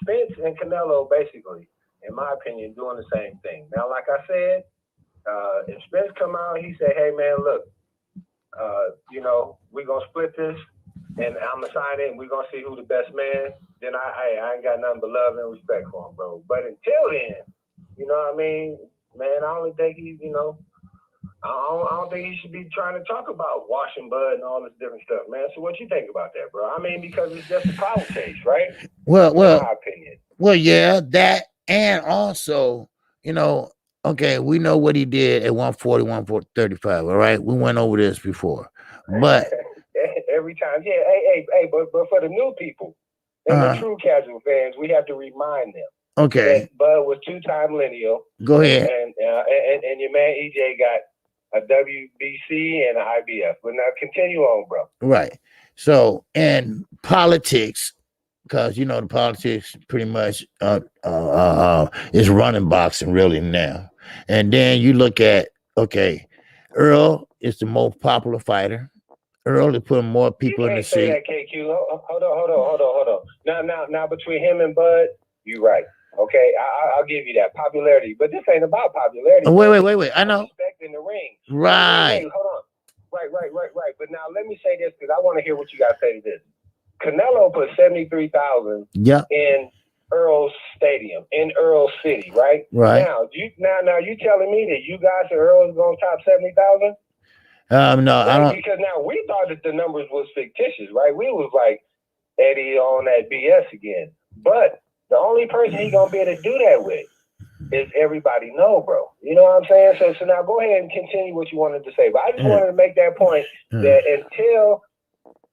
Speaker 3: Spence and Canelo basically, in my opinion, doing the same thing. Now, like I said, if Spence come out, he said, hey man, look, we're gonna split this and I'm gonna sign it and we're gonna see who the best man, then I ain't got nothing but love and respect for him, bro. But until then, you know what I mean, man, I don't think he's, I don't think he should be trying to talk about washing Bud and all this different stuff, man. So what you think about that, bro? I mean, because it's just a politics, right?
Speaker 1: Well,
Speaker 3: in my opinion.
Speaker 1: Well, yeah, that, and also, okay, we know what he did at 140, 135. All right, we went over this before, but
Speaker 3: every time, yeah. Hey, but for the new people and the true casual fans, we have to remind them.
Speaker 1: Okay.
Speaker 3: That Bud was 2-time lineal.
Speaker 1: Go ahead.
Speaker 3: And your man EJ got a WBC and an IBF. But now continue on, bro.
Speaker 1: Right. So, and politics, because the politics pretty much is running boxing really now. And then you look at, okay, Earl is the most popular fighter. Earl is putting more people in the seat.
Speaker 3: You can't say that, KQ. Hold on. Now between him and Bud, you're right. Okay, I'll give you that popularity, but this ain't about popularity.
Speaker 1: Wait. I know.
Speaker 3: Respect in the ring.
Speaker 1: Right.
Speaker 3: Wait, hold on. Right. But now let me say this because I want to hear what you got to say to this. Canelo put 73,000 in Earl's Stadium in Earl City, right?
Speaker 1: Right.
Speaker 3: Now you telling me that you guys at Earl's gonna top 70,000?
Speaker 1: No,
Speaker 3: right?
Speaker 1: I don't.
Speaker 3: Because now we thought that the numbers was fictitious, right? We was like Eddie on that BS again, but the only person he gonna be able to do that with is everybody know, bro. You know what I'm saying? So now go ahead and continue what you wanted to say. But I just wanted to make that point that until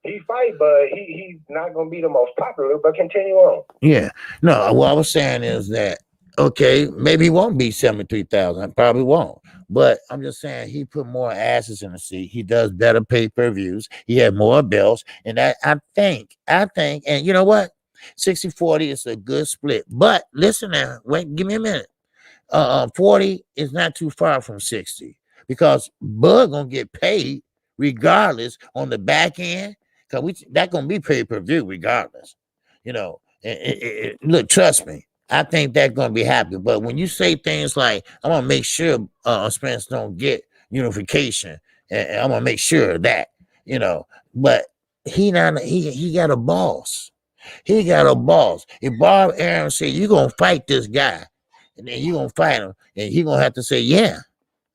Speaker 3: he fight, but he's not gonna be the most popular. But continue on.
Speaker 1: Yeah. No, what I was saying is that okay, maybe he won't be 73,000. I probably won't. But I'm just saying he put more asses in the seat. He does better pay-per-views. He had more belts. And that I think, and you know what? 60-40 is a good split. But listen now, wait, give me a minute. 40 is not too far from 60 because Bud gonna get paid regardless on the back end because that gonna be pay-per-view regardless. Look, trust me, I think that's gonna be happening. But when you say things like I'm gonna make sure Spence don't get unification, and I'm gonna make sure of that, but he got a boss. He got a boss. If Bob Arum said, you're going to fight this guy, and then you're going to fight him, and he's going to have to say, yeah.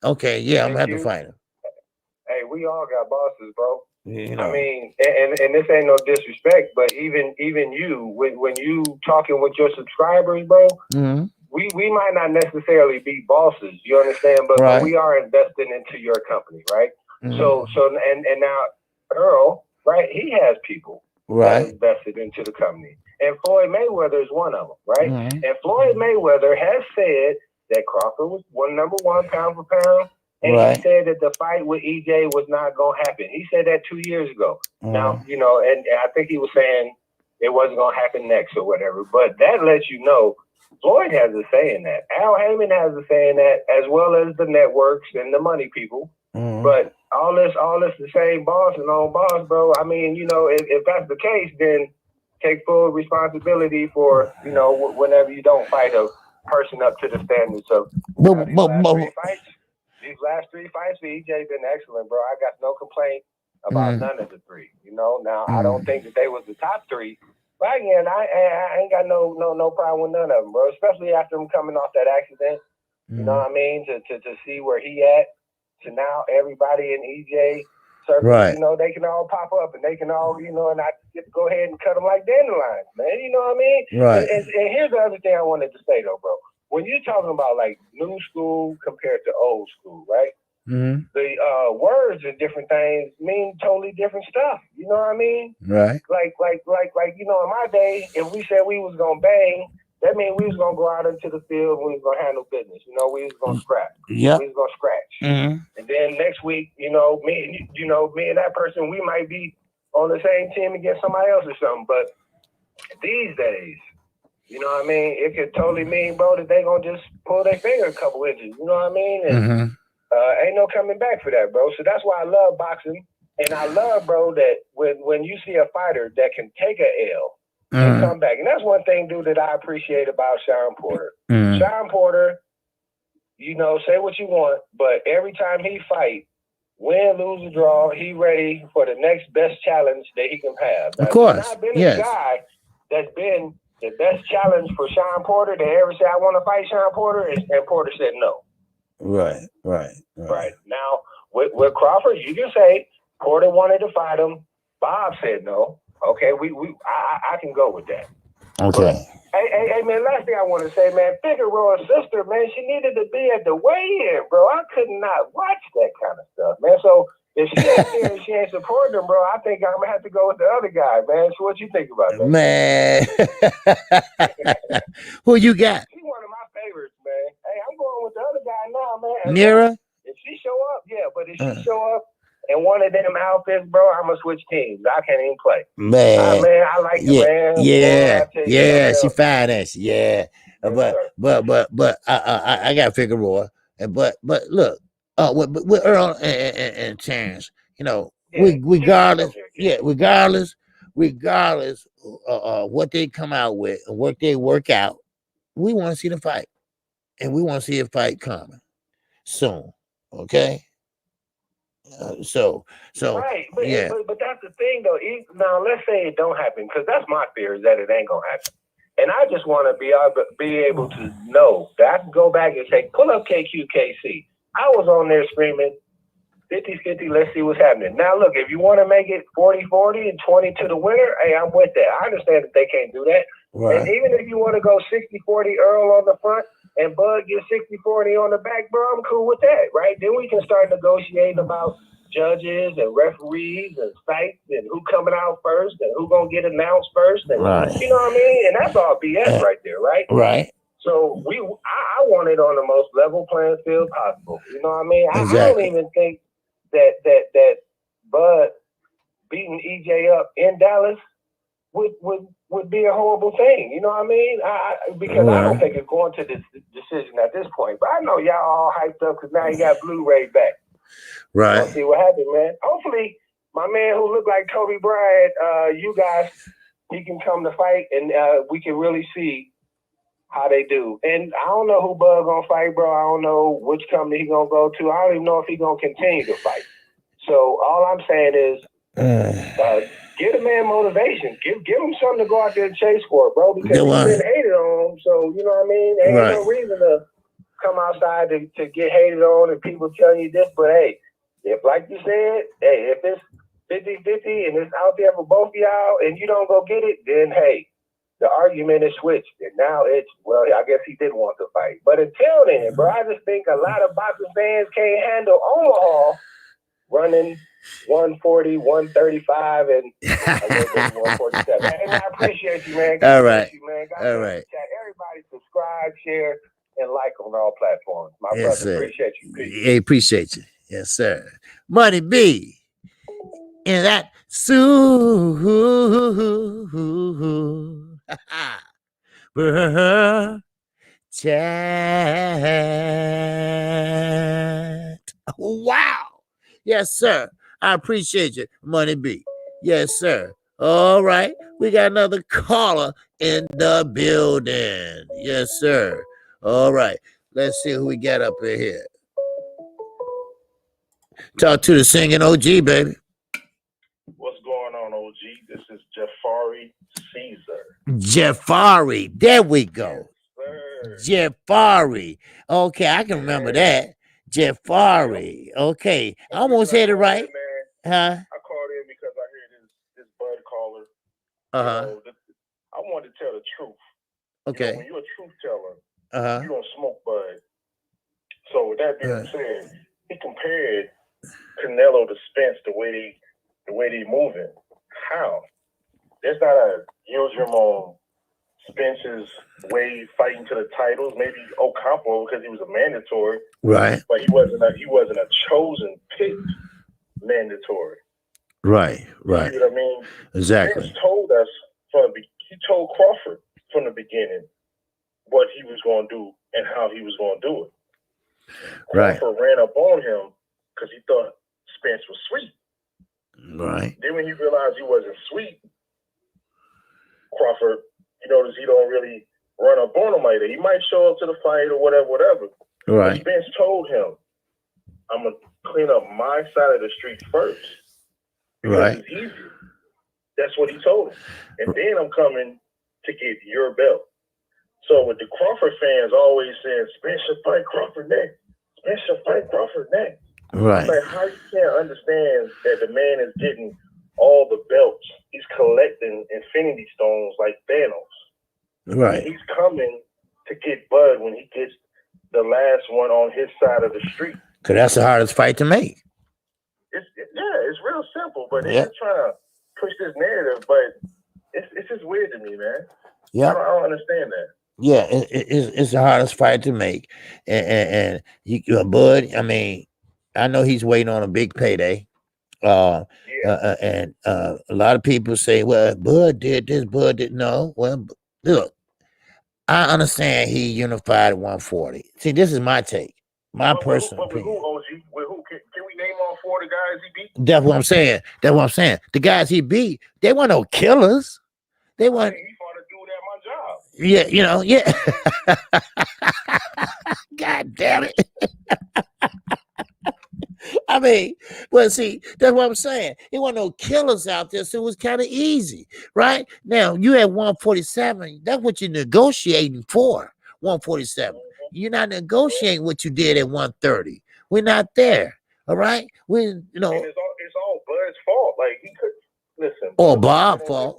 Speaker 1: Okay, yeah, I'm going to have to fight him.
Speaker 3: Hey, we all got bosses, bro. I mean, and this ain't no disrespect, but even you, when you talking with your subscribers, bro, we might not necessarily be bosses, you understand? But we are investing into your company, right? So now Earl, right, he has people. Invested into the company. And Floyd Mayweather is one of them, right? And Floyd Mayweather has said that Crawford was number one pound for pound. And he said that the fight with EJ was not going to happen. He said that 2 years ago. Now, and I think he was saying it wasn't going to happen next or whatever. But that lets you know Floyd has a say in that. Al Heyman has a say in that, as well as the networks and the money people. But all this the same boss and own boss, bro. I mean, if that's the case, then take full responsibility for, whenever you don't fight a person up to the standards of these last three fights for EJ been excellent, bro. I got no complaint about none of the three. Now I don't think that they was the top three. But again, I ain't got no problem with none of them, bro. Especially after them coming off that accident. You know what I mean? To see where he at. So now everybody in EJ circle,
Speaker 1: right.
Speaker 3: you know, they can all pop up and they can all, you know, and I get to go ahead and cut them like dandelions, man. You know what I mean?
Speaker 1: Right.
Speaker 3: And here's the other thing I wanted to say though, bro. When you're talking about like new school compared to old school, right?
Speaker 1: Mm-hmm.
Speaker 3: The words and different things mean totally different stuff. You know what I mean?
Speaker 1: Right.
Speaker 3: Like, you know, in my day, if we said we was gonna bang, that means we was gonna go out into the field and we was gonna handle business. You know, we was gonna scrap.
Speaker 1: Yeah.
Speaker 3: We was gonna scratch.
Speaker 1: Mm-hmm. And
Speaker 3: then next week, you know, me and that person, we might be on the same team against somebody else or something. But these days, you know what I mean? It could totally mean, bro, that they gonna just pull their finger a couple inches. You know what I mean? And ain't no coming back for that, bro. So that's why I love boxing. And I love, bro, that when you see a fighter that can take an L and come back. And that's one thing, dude, that I appreciate about Sean Porter. Sean Porter, you know, say what you want, but every time he fight, win, lose, or draw, he ready for the next best challenge that he can have. Now,
Speaker 1: of course.
Speaker 3: I've been a guy that's been the best challenge for Sean Porter that ever said, I want to fight Sean Porter, and Porter said no.
Speaker 1: Right.
Speaker 3: Now, with Crawford, you can say Porter wanted to fight him. Bob said no. Okay, I can go with that.
Speaker 1: Okay.
Speaker 3: But, hey, man, last thing I want to say, man, Figueroa's sister, man, she needed to be at the weigh-in, bro. I could not watch that kind of stuff, man. So if she ain't there and she ain't supporting him, bro, I think I'm going to have to go with the other guy, man. So what you think about that?
Speaker 1: Man. Who you got?
Speaker 3: She's one of my favorites, man. Hey, I'm going with the other guy now, man.
Speaker 1: Neri?
Speaker 3: If she show up, yeah, but if she show up in one of them outfits, bro, I'm going to switch teams. I can't even play.
Speaker 1: Man.
Speaker 3: Man, I like it, man.
Speaker 1: Yeah, she fine as yeah.
Speaker 3: Yes,
Speaker 1: but I got Figueroa. But look, with Earl and Terrence, you know, regardless what they come out with and what they work out, we want to see the fight, and we want to see a fight coming soon. Okay. So
Speaker 3: right, but,
Speaker 1: yeah.
Speaker 3: But that's the thing though. Now let's say it don't happen, because that's my fear, is that it ain't gonna happen. And I just want to be able to know that I can go back and say, pull up KQKC. I was on there screaming 50-50. Let's see what's happening. Now look, if you want to make it 40-40 and 20 to the winner, hey, I'm with that. I understand that they can't do that. Right. And even if you want to go 60-40 Earl on the front and Bud get 60-40 on the back, bro, I'm cool with that, right? Then we can start negotiating about judges and referees and sites and who coming out first and who gonna get announced first, and
Speaker 1: right.
Speaker 3: You know what I mean? And that's all BS right there, right?
Speaker 1: Right.
Speaker 3: So I want it on the most level playing field possible. You know what I mean?
Speaker 1: Exactly.
Speaker 3: I don't even think that Bud beating EJ up in Dallas would be a horrible thing. You know what I mean? Because I don't think it's going to this decision at this point. But I know y'all all hyped up because now you got Blu-ray back.
Speaker 1: Right.
Speaker 3: We'll see what happens, man. Hopefully, my man who looked like Kobe Bryant, you guys, he can come to fight, and we can really see how they do. And I don't know who Bud gonna fight, bro. I don't know which company he gonna go to. I don't even know if he gonna continue to fight. So all I'm saying is, give the man motivation. Give him something to go out there and chase for, bro. Because he's been hated on. So you know what I mean. There ain't no reason to come outside to get hated on and people telling you this. But hey, if like you said, hey, if it's 50-50 and it's out there for both of y'all and you don't go get it, then hey, the argument is switched. And now it's, well, I guess he did want to fight. But until then, bro, I just think a lot of boxing fans can't handle Omaha running 140, 135, and a little bit 147. And I appreciate you, man.
Speaker 1: All right.
Speaker 3: You, man.
Speaker 1: All right.
Speaker 3: Everybody subscribe, share, and like on all platforms. My brother,
Speaker 1: sir.
Speaker 3: Appreciate you. Peace.
Speaker 1: Yeah, appreciate you. Yes, sir. Money B. In that chat. Wow. Yes, sir. I appreciate you, Money B. Yes, sir. All right. We got another caller in the building. Yes, sir. All right. Let's see who we got up in here. Talk to the singing OG, baby.
Speaker 4: What's going on, OG? This is Jafari Caesar.
Speaker 1: Jafari. There we go.
Speaker 4: Yes, sir.
Speaker 1: Jafari. Okay, I can remember that. Jafari. Okay, I almost had it right.
Speaker 4: Man,
Speaker 1: huh?
Speaker 4: I called in because I heard this bud caller. I wanted to tell the truth.
Speaker 1: Okay.
Speaker 4: When you're a truth teller,
Speaker 1: Uh-huh.
Speaker 4: you don't smoke bud. So with that being said, he compared Canelo to Spence the way they moving. How? There's not a Yildirim on Spence's way fighting to the titles. Maybe Ocampo because he was a mandatory,
Speaker 1: right?
Speaker 4: But he wasn't a chosen picked mandatory.
Speaker 1: Right.
Speaker 4: You see what I mean?
Speaker 1: Exactly.
Speaker 4: Spence told us he told Crawford from the beginning what he was going to do and how he was going to do it. Crawford ran up on him because he thought Spence was sweet.
Speaker 1: Right.
Speaker 4: Then when he realized he wasn't sweet, Crawford, you notice he don't really run up on him like that. He might show up to the fight or whatever.
Speaker 1: Right.
Speaker 4: But Spence told him, I'm going to clean up my side of the street first. Because it's easier. That's what he told him. And then I'm coming to get your belt. So with the Crawford fans always saying, Spence should fight Crawford next. Spence should fight Crawford next.
Speaker 1: Right.
Speaker 4: Like, how you can't understand that the man is getting all the belts. He's collecting infinity stones like Thanos.
Speaker 1: Right.
Speaker 4: And he's coming to get Bud when he gets the last one on his side of the street.
Speaker 1: Because that's the hardest fight to make.
Speaker 4: It's real simple, but they're just trying to push this narrative, but it's just weird to me, man.
Speaker 1: Yeah.
Speaker 4: I don't understand that.
Speaker 1: Yeah, it's the hardest fight to make. And Bud, I mean, I know he's waiting on a big payday. And a lot of people say, well, Bud did this, Bud did no. Well, look, I understand he unified at 140. See, this is my take, my personal opinion.
Speaker 4: With who, OG? With who? Can we name all four of the guys he beat?
Speaker 1: That's what I'm saying. The guys he beat, they weren't no killers. They weren't.
Speaker 4: He fought a dude at my job.
Speaker 1: Yeah, God damn it. I mean, well, see, that's what I'm saying. There weren't no killers out there, so it was kind of easy, right? Now, you had 147. That's what you're negotiating for, 147. You're not negotiating what you did at 130. We're not there, all right?
Speaker 4: And it's all Bud's fault. Like, he could, listen.
Speaker 1: Or Bob's fault.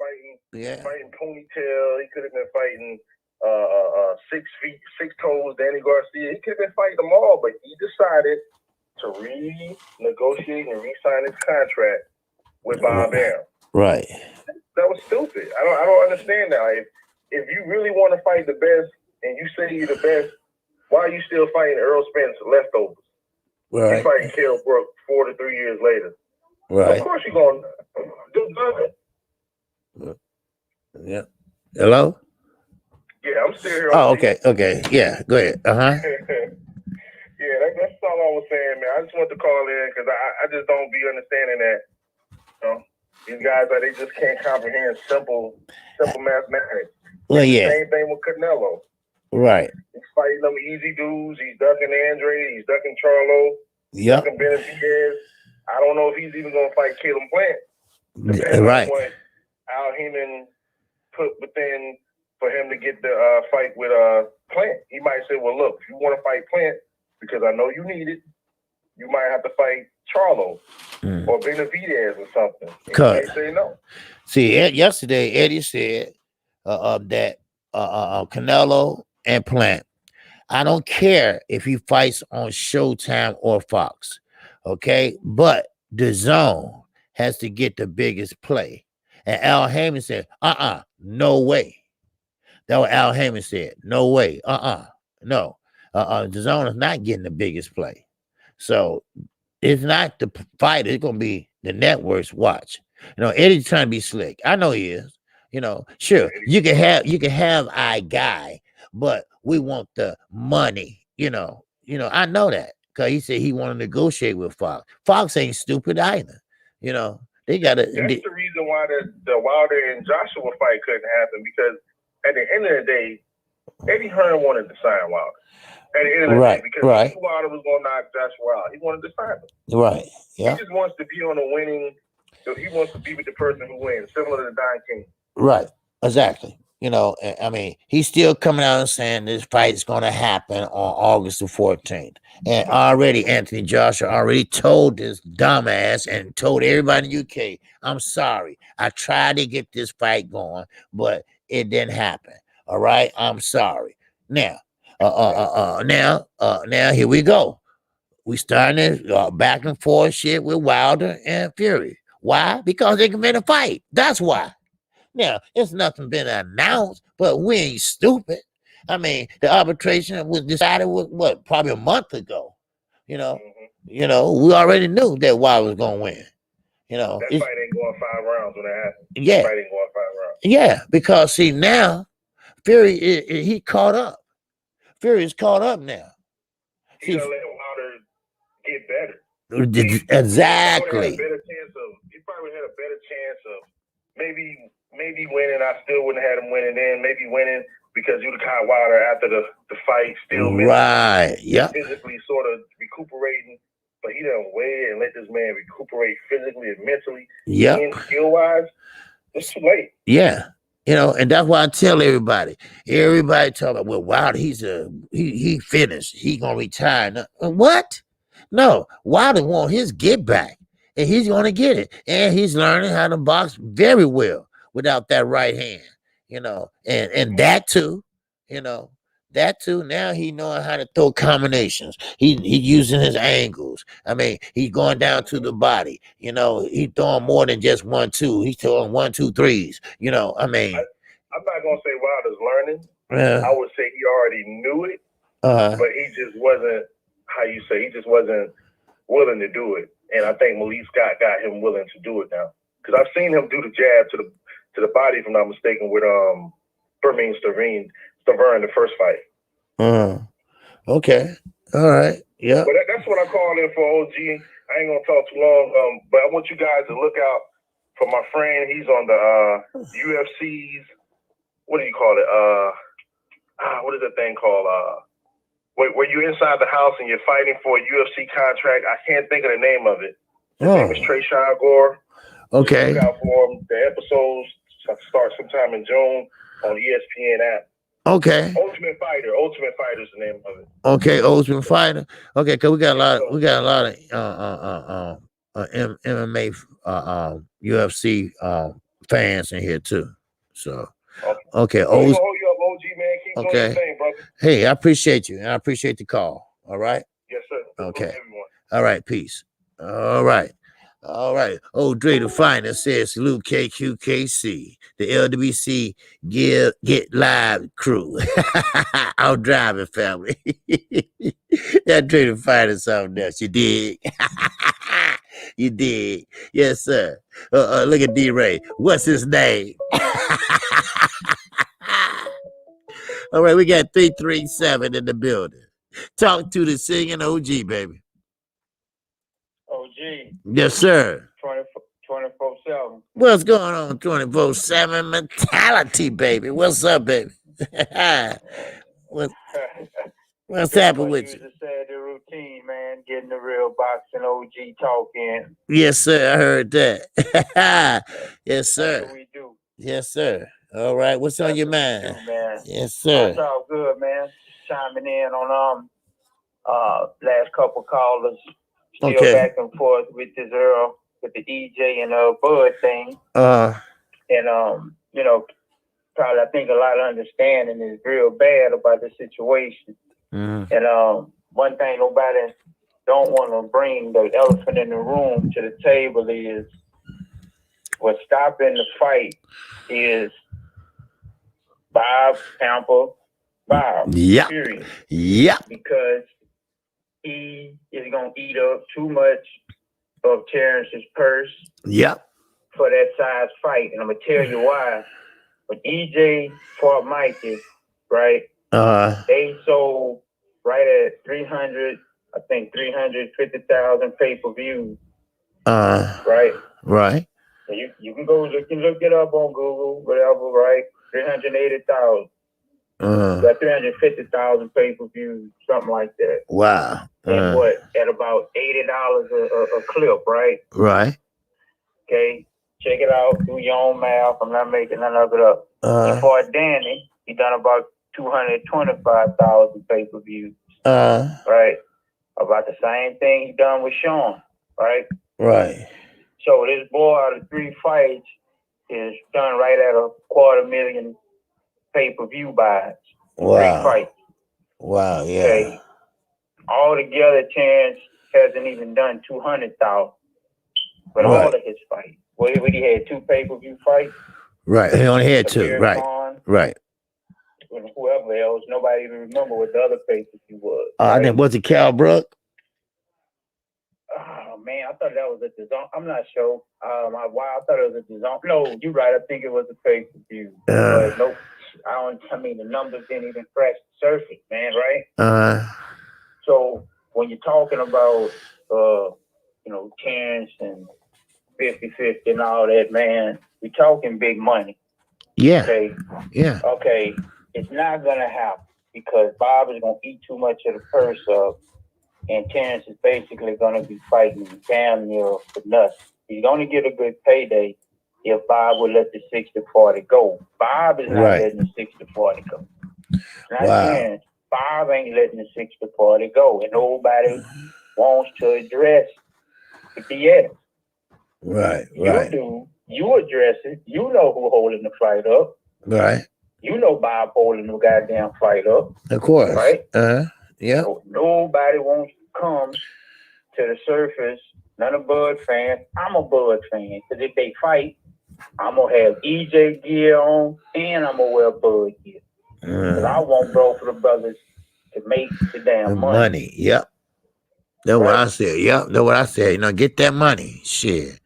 Speaker 4: Fighting Ponytail. He could have been fighting 6 feet, 6 toes, Danny Garcia. He could have been fighting them all, but he decided to renegotiate and re-sign his contract with Bob Arum.
Speaker 1: Right.
Speaker 4: That was stupid. I don't understand that. If you really want to fight the best and you say you're the best, why are you still fighting Earl Spence leftovers?
Speaker 1: Right.
Speaker 4: You're fighting Kell Brook 4 to 3 years later.
Speaker 1: Right.
Speaker 4: Of course you're going to do good.
Speaker 1: Yeah. Hello?
Speaker 4: Yeah, I'm still here.
Speaker 1: Oh, okay. Yeah, go ahead.
Speaker 4: Yeah, that's all I was saying, man. I just want to call in because I just don't be understanding that. These guys, they just can't comprehend simple mathematics.
Speaker 1: Well, yeah.
Speaker 4: Same thing with Canelo.
Speaker 1: Right.
Speaker 4: He's fighting them easy dudes. He's ducking Andre. He's ducking Charlo.
Speaker 1: Yep.
Speaker 4: Ducking Benavidez. I don't know if he's even going to fight Caleb Plant.
Speaker 1: Right.
Speaker 4: What Al Heyman put within for him to get the fight with Plant. He might say, well, look, if you want to fight Plant, because I know you need it, you might have to fight Charlo or Benavidez or something. He might say no.
Speaker 1: See, yesterday, Eddie said that Canelo and Plant, I don't care if he fights on Showtime or Fox, okay? But the zone has to get the biggest play. And Al Heyman said, no way. That's what Al Heyman said. No way. No. The zone is not getting the biggest play. So it's not the fight. It's going to be the network's watch. Eddie's trying to be slick. I know he is. Sure, you can have our guy, but we want the money. I know that because he said he want to negotiate with Fox. Fox ain't stupid either. They got to.
Speaker 4: That's the reason why the Wilder and Joshua fight couldn't happen, because at the end of the day, Eddie Hearn wanted to sign Wilder. At the end of the day, because he knew Wilder was going to knock Joshua out. He wanted to sign him.
Speaker 1: Right. Yeah.
Speaker 4: He just wants to be on a winning. So he wants to be with the person who wins, similar to Don King.
Speaker 1: Right. Exactly. You know, I mean, he's still coming out and saying this fight is going to happen on August the 14th. And already Anthony Joshua already told this dumbass and told everybody in the UK, I'm sorry. I tried to get this fight going, but it didn't happen. All right. I'm sorry. Now, now here we go. We starting back and forth shit with Wilder and Fury. Why? Because they can win a fight. That's why. Now, it's nothing been announced, but we ain't stupid. I mean, the arbitration was decided what probably a month ago. You know, we already knew that Wilder was gonna win. You know,
Speaker 4: that fight ain't going 5 rounds when it happened.
Speaker 1: Yeah,
Speaker 4: that fight ain't going 5 rounds.
Speaker 1: Yeah, because see now, Fury he caught up. Fury is caught up now.
Speaker 4: He gonna let Wilder get better.
Speaker 1: Exactly.
Speaker 4: He probably had a better chance of maybe winning. I still wouldn't have had him winning then. Maybe winning because you caught Wilder after the fight, still
Speaker 1: right. Yeah.
Speaker 4: Physically sort of recuperating, but he done wait and let this man recuperate physically and mentally.
Speaker 1: Yeah.
Speaker 4: And skill wise, it's too late.
Speaker 1: Yeah. You know, and that's why I tell everybody talk about, well, Wilder, he finished. He gonna retire. No, what? No, Wilder want his get back. And he's gonna get it. And he's learning how to box very well without that right hand. You know, and that too, now he knowing how to throw combinations. He using his angles. I mean, he's going down to the body. You know, he throwing more than just 1-2. He's throwing 1-2 threes. You know, I mean,
Speaker 4: I'm not gonna say Wilder's learning. I would say he already knew it, but he just wasn't. He just wasn't willing to do it. And I think Malik Scott got him willing to do it now. Because I've seen him do the jab to the body, if I'm not mistaken, with Stavern the first fight.
Speaker 1: Okay. All right. Yeah.
Speaker 4: But that's what I call in for OG. I ain't gonna talk too long. But I want you guys to look out for my friend. He's on the UFC's. What do you call it? What is that thing called? Where you're inside the house and you're fighting for a UFC contract. I can't think of the name of it. His name is Trayshawn Gore.
Speaker 1: Okay.
Speaker 4: Look out for him. The episodes start sometime in June on ESPN app.
Speaker 1: Okay.
Speaker 4: Ultimate Fighter is the name of it.
Speaker 1: Okay, Ultimate Fighter. Okay, because we got a lot of MMA UFC fans in here too. So okay,
Speaker 4: hold you up, OG man. Keep doing your thing, brother.
Speaker 1: Hey, I appreciate you, and I appreciate the call. All right.
Speaker 4: Yes, sir.
Speaker 1: Okay. All right. Peace. All right. Old Dre the Finest says salute KQKC, the LWC get live crew. I'm driving, family. That Dre the Finest something else. You dig? You dig? Yes, sir. Look at D-Ray. What's his name? All right, we got 337 in the building. Talk to the singing OG, baby.
Speaker 5: OG.
Speaker 1: Yes, sir.
Speaker 5: 24/7.
Speaker 1: What's going on? 24/7 mentality, baby. What's up, baby? What's happening with you?
Speaker 5: Just said the routine, man. Getting the real boxing OG talk in.
Speaker 1: Yes, sir. I heard that. Yes, sir.
Speaker 5: That's what we do.
Speaker 1: Yes, sir. All right. What's on your mind?
Speaker 5: Do, man.
Speaker 1: Yes, sir.
Speaker 5: It's all good, man. Just chiming in on last couple callers. Still back and forth with this Earl, with the EJ and Bud thing. And you know, probably I think a lot of understanding is real bad about the situation. And one thing nobody don't want to bring the elephant in the room to the table is what's stopping the fight is Bob Tampa Bob.
Speaker 1: Yeah.
Speaker 5: Period.
Speaker 1: Yeah.
Speaker 5: Because he is gonna eat up too much of Terrence's purse.
Speaker 1: Yep.
Speaker 5: For that size fight, and I'm gonna tell you why. When EJ fought Mikey, right? They sold right at 350,000 pay-per-views. Right.
Speaker 1: Right.
Speaker 5: So you can go look it up on Google, whatever. Right. 380,000. Got 350,000 pay-per-views, something like that.
Speaker 1: Wow.
Speaker 5: And at about $80 a clip, right?
Speaker 1: Right.
Speaker 5: Okay. Check it out. Do your own math. I'm not making none of it up. Before Danny, he done about 225,000 pay-per-views. Right? About the same thing he done with Sean. Right?
Speaker 1: Right.
Speaker 5: So this boy out of 3 fights is done right at a 250,000 pay-per-view buys.
Speaker 1: Wow.
Speaker 5: 3 fights.
Speaker 1: Wow, yeah.
Speaker 5: Okay. Altogether, Terrence hasn't even done 200,000. But all of his fights. Well, he had 2 pay-per-view fights.
Speaker 1: Right. He only had 2. Right. Right.
Speaker 5: And whoever else, nobody even remember what the other pay-per-view was.
Speaker 1: I think was it Cal Brook?
Speaker 5: Oh man, I thought that was a design. I'm not sure. I thought it was a design. No, you're right. I think it was a pay-per-view. But nope. I mean, the numbers didn't even scratch the surface, man. Right? So when you're talking about, Terrence and 50-50 and all that, man, we're talking big money.
Speaker 1: Yeah.
Speaker 5: Okay.
Speaker 1: Yeah.
Speaker 5: Okay. It's not gonna happen because Bob is gonna eat too much of the purse up, and Terrence is basically gonna be fighting damn near for nothing. He's gonna get a good payday if Bob would let the 60-40 go. Bob is not letting the 60-40 go. Not Terrence. Bob ain't letting the 60-40 go, and nobody wants to address the BS.
Speaker 1: Right.
Speaker 5: You do. You address it. You know who holding the fight up.
Speaker 1: Right.
Speaker 5: You know Bob holding the goddamn fight up.
Speaker 1: Of course.
Speaker 5: Right?
Speaker 1: Yeah.
Speaker 5: So nobody wants to come to the surface. None of Bud fans. I'm a Bud fan. Because if they fight, I'm going to have EJ gear on and I'm going to wear Bud gear. Because I want both of the brothers to make the damn money.
Speaker 1: Yep. That's what I said. Yep. That's what I said. Get that money. Shit.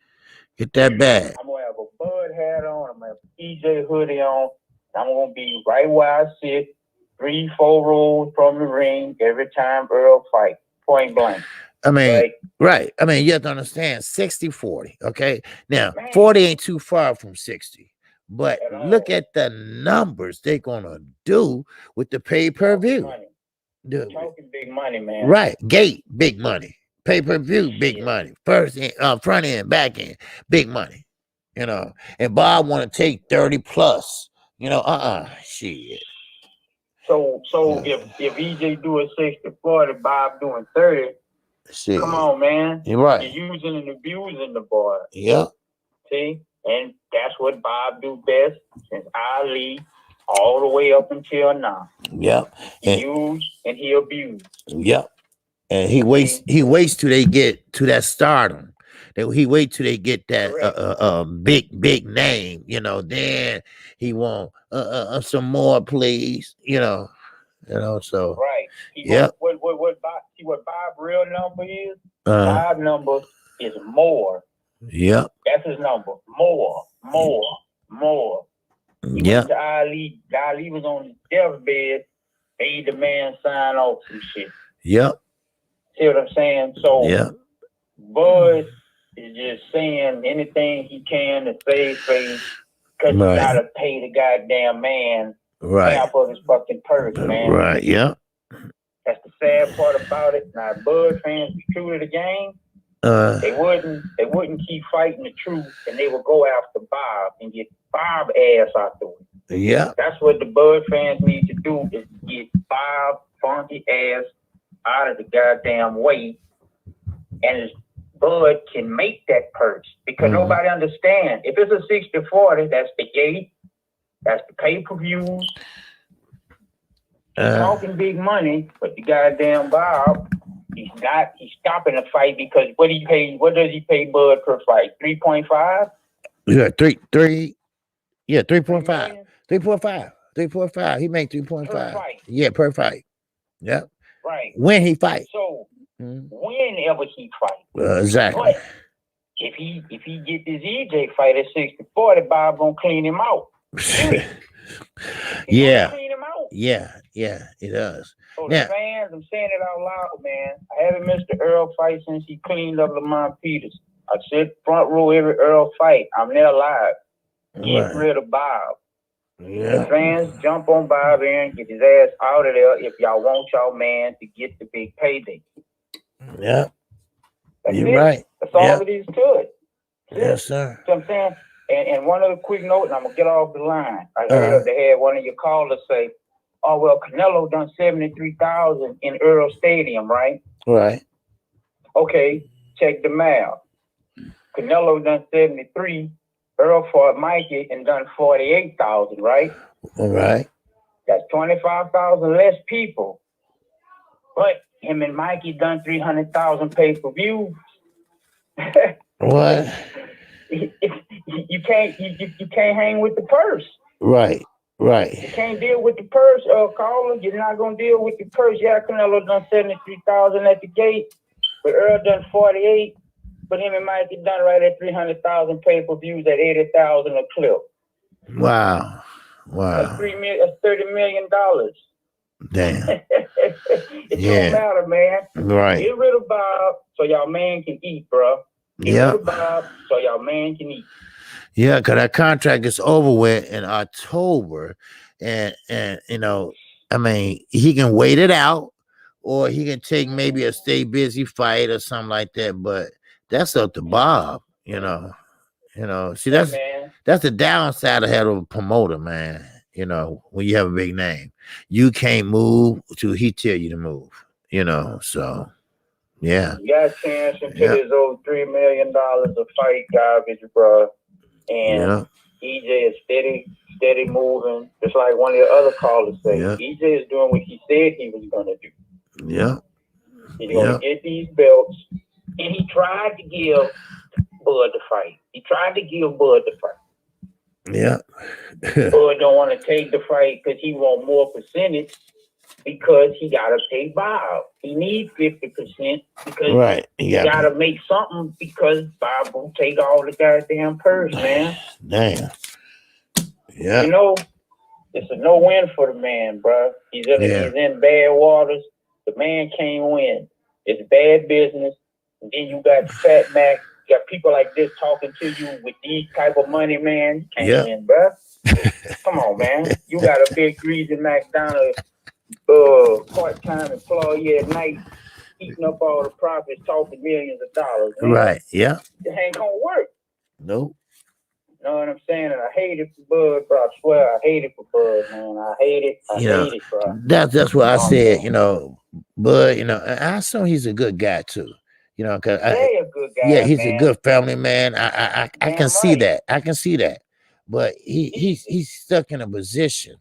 Speaker 1: Get that bag.
Speaker 5: I'm going to have a Bud hat on. I'm going to have an EJ hoodie on. I'm going to be right where I sit, 3-4 rows from the ring every time Earl fight, point blank.
Speaker 1: I mean, right. I mean, you have to understand 60-40. Okay. Now, 40 ain't too far from 60. But look at the numbers they're going to do with the pay-per-view.
Speaker 5: Talking big money, man.
Speaker 1: Right. Gate, big money. Pay-per-view, big money. First end, front end, back end, big money. And Bob want to take 30 plus. Shit.
Speaker 5: So if EJ doing 60-40, Bob doing 30,
Speaker 1: shit.
Speaker 5: Come on, man.
Speaker 1: You're right.
Speaker 5: You're using and abusing the boy.
Speaker 1: Yep.
Speaker 5: See? And that's what Bob do best since Ali all the way up until now.
Speaker 1: Yep.
Speaker 5: He used and he abused.
Speaker 1: Yep. And he waits till they get to that stardom. He wait till they get that big name, then he want some more, please, so
Speaker 5: right. What Bob's real number is? Bob's number is more.
Speaker 1: Yep.
Speaker 5: That's his number. More. He went to Ali. Ali was on his deathbed. Made the man sign off some shit.
Speaker 1: Yep.
Speaker 5: See what I'm saying? So Bud is just saying anything he can to save face because he gotta pay the goddamn man half of his fucking purse, man.
Speaker 1: Right, yeah.
Speaker 5: That's the sad part about it. Now, Bud fans be true to the game. They wouldn't keep fighting the truth, and they would go after Bob and get Bob ass out the way.
Speaker 1: Yeah.
Speaker 5: That's what the Bud fans need to do is get Bob funky ass out of the goddamn way, and Bud can make that purse because nobody understands. If it's a 60-40, that's the gate, that's the pay-per-views. He's talking big money, but the goddamn Bob, he's stopping the fight because what does he pay Bud per fight? 3.5?
Speaker 1: Yeah, 3.5. 3.5. He made 3.5. Yeah, per fight. Yep.
Speaker 5: Right.
Speaker 1: When he fight.
Speaker 5: So whenever he fight.
Speaker 1: Exactly.
Speaker 5: But if he get this EJ fight at 60-40, Bob gonna clean him out.
Speaker 1: Yeah.
Speaker 5: Clean him out.
Speaker 1: Yeah, it does.
Speaker 5: So the fans, I'm saying it out loud, man. I haven't missed the Earl fight since he cleaned up Lamont Peters. I sit front row every Earl fight. I'm there live. Get rid of Bob.
Speaker 1: Yeah.
Speaker 5: The fans jump on Bob and get his ass out of there if y'all want y'all man to get the big payday.
Speaker 1: Yeah.
Speaker 5: That's
Speaker 1: You're
Speaker 5: it.
Speaker 1: right.
Speaker 5: That's all it is to it.
Speaker 1: Yes, sir.
Speaker 5: You know what I'm saying? And one other quick note, and I'm gonna get off the line. I heard they had one of your callers say, "Oh well, Canelo done 73,000 in Earl Stadium, right?"
Speaker 1: Right.
Speaker 5: Okay, check the math. Canelo done 73. Earl fought Mikey and done 48,000, right?
Speaker 1: All right.
Speaker 5: That's 25,000 less people. But him and Mikey done 300,000 pay-per-views.
Speaker 1: What?
Speaker 5: You can't hang with the purse.
Speaker 1: Right. Right.
Speaker 5: You can't deal with the purse, caller. You're not gonna deal with the purse. Yeah, Canelo done 73,000 at the gate, but Earl done 48. But him and Mikey done right at 300,000 pay-per-views at 80,000 a clip.
Speaker 1: Wow. Wow.
Speaker 5: That's $30 million.
Speaker 1: Damn.
Speaker 5: It don't matter, man.
Speaker 1: Right.
Speaker 5: Get rid of Bob so y'all man can eat, bro. Get rid of Bob so y'all man can eat.
Speaker 1: Yeah, because that contract is over with in October. And you know, I mean, he can wait it out, or he can take maybe a stay busy fight or something like that. But that's up to Bob, you know. See, that's the downside of having a promoter, man. You know, when you have a big name, you can't move till he tell you to move. You know, so yeah.
Speaker 5: You got a chance into this old $3 million of fight garbage, bro. And EJ is steady moving, just like one of the other callers said. EJ is doing what he said he was gonna do.
Speaker 1: Yeah.
Speaker 5: He's gonna get these belts, and he tried to give Bud the fight. He tried to give Bud the fight.
Speaker 1: Yeah.
Speaker 5: Bud don't want to take the fight because he want more percentage, because he gotta pay Bob. He needs 50% because he gotta make something, because Bob will take all the goddamn purse, man.
Speaker 1: Damn. Yeah.
Speaker 5: You know, it's a no-win for the man, bro. He's in bad waters. The man can't win. It's bad business. And then you got Fat Mac. You got people like this talking to you with these type of money, man. You can't win, bro. Come on, man. You got a big greasy McDonald's part-time employee at night, eating up all the profits, talking millions of dollars. Man.
Speaker 1: Right. Yeah.
Speaker 5: It ain't gonna work.
Speaker 1: Nope.
Speaker 5: You know what I'm saying? And I hate it for Bud, bro. I swear I hate it for Bud, man. I hate it. I hate it, bro.
Speaker 1: That's what I said, you know, Bud, you know, I assume he's a good guy too. You know, because
Speaker 5: a good guy,
Speaker 1: he's a good family man. I can see that. I can see that. But he's stuck in a position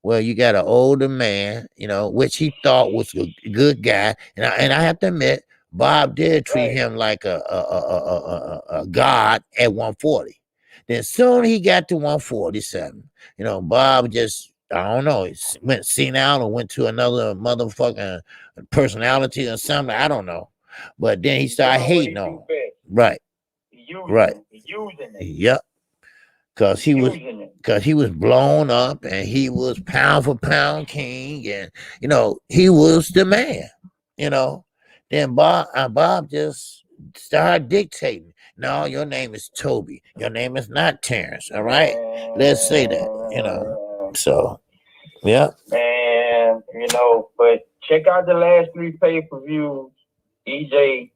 Speaker 1: where you got an older man, you know, which he thought was a good guy. And I have to admit, Bob did treat him like a god at 140. Then soon he got to 147. You know, Bob just, I don't know, he went senile or went to another motherfucking personality or something. I don't know. But then he started hating on him. Right. Using it. Yep. Because he was blown up, and he was pound for pound king, and you know, he was the man, you know. Then Bob just started dictating. No, your name is Toby. Your name is not Terrence. All right. Let's say that, you know. So yeah.
Speaker 5: And you know, but check out the last 3 pay-per-views. EJ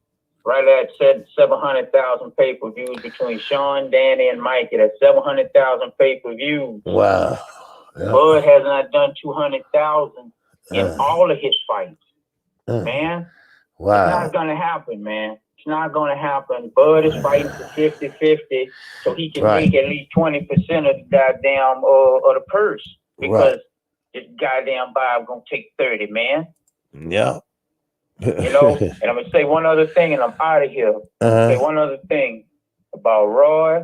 Speaker 5: right at 700,000 pay-per-views between Sean, Danny, and Mikey. That's 700,000 pay-per-views.
Speaker 1: Wow. Yeah.
Speaker 5: Bud has not done 200,000 in all of his fights. Man.
Speaker 1: Wow.
Speaker 5: It's not gonna happen, man. It's not gonna happen. Bud is fighting for 50-50, so he can make at least 20% of the goddamn of the purse, because this goddamn Bob gonna take 30, man.
Speaker 1: Yeah.
Speaker 5: You know, and I'm gonna say one other thing, and I'm out of here. Say one other thing about Roy,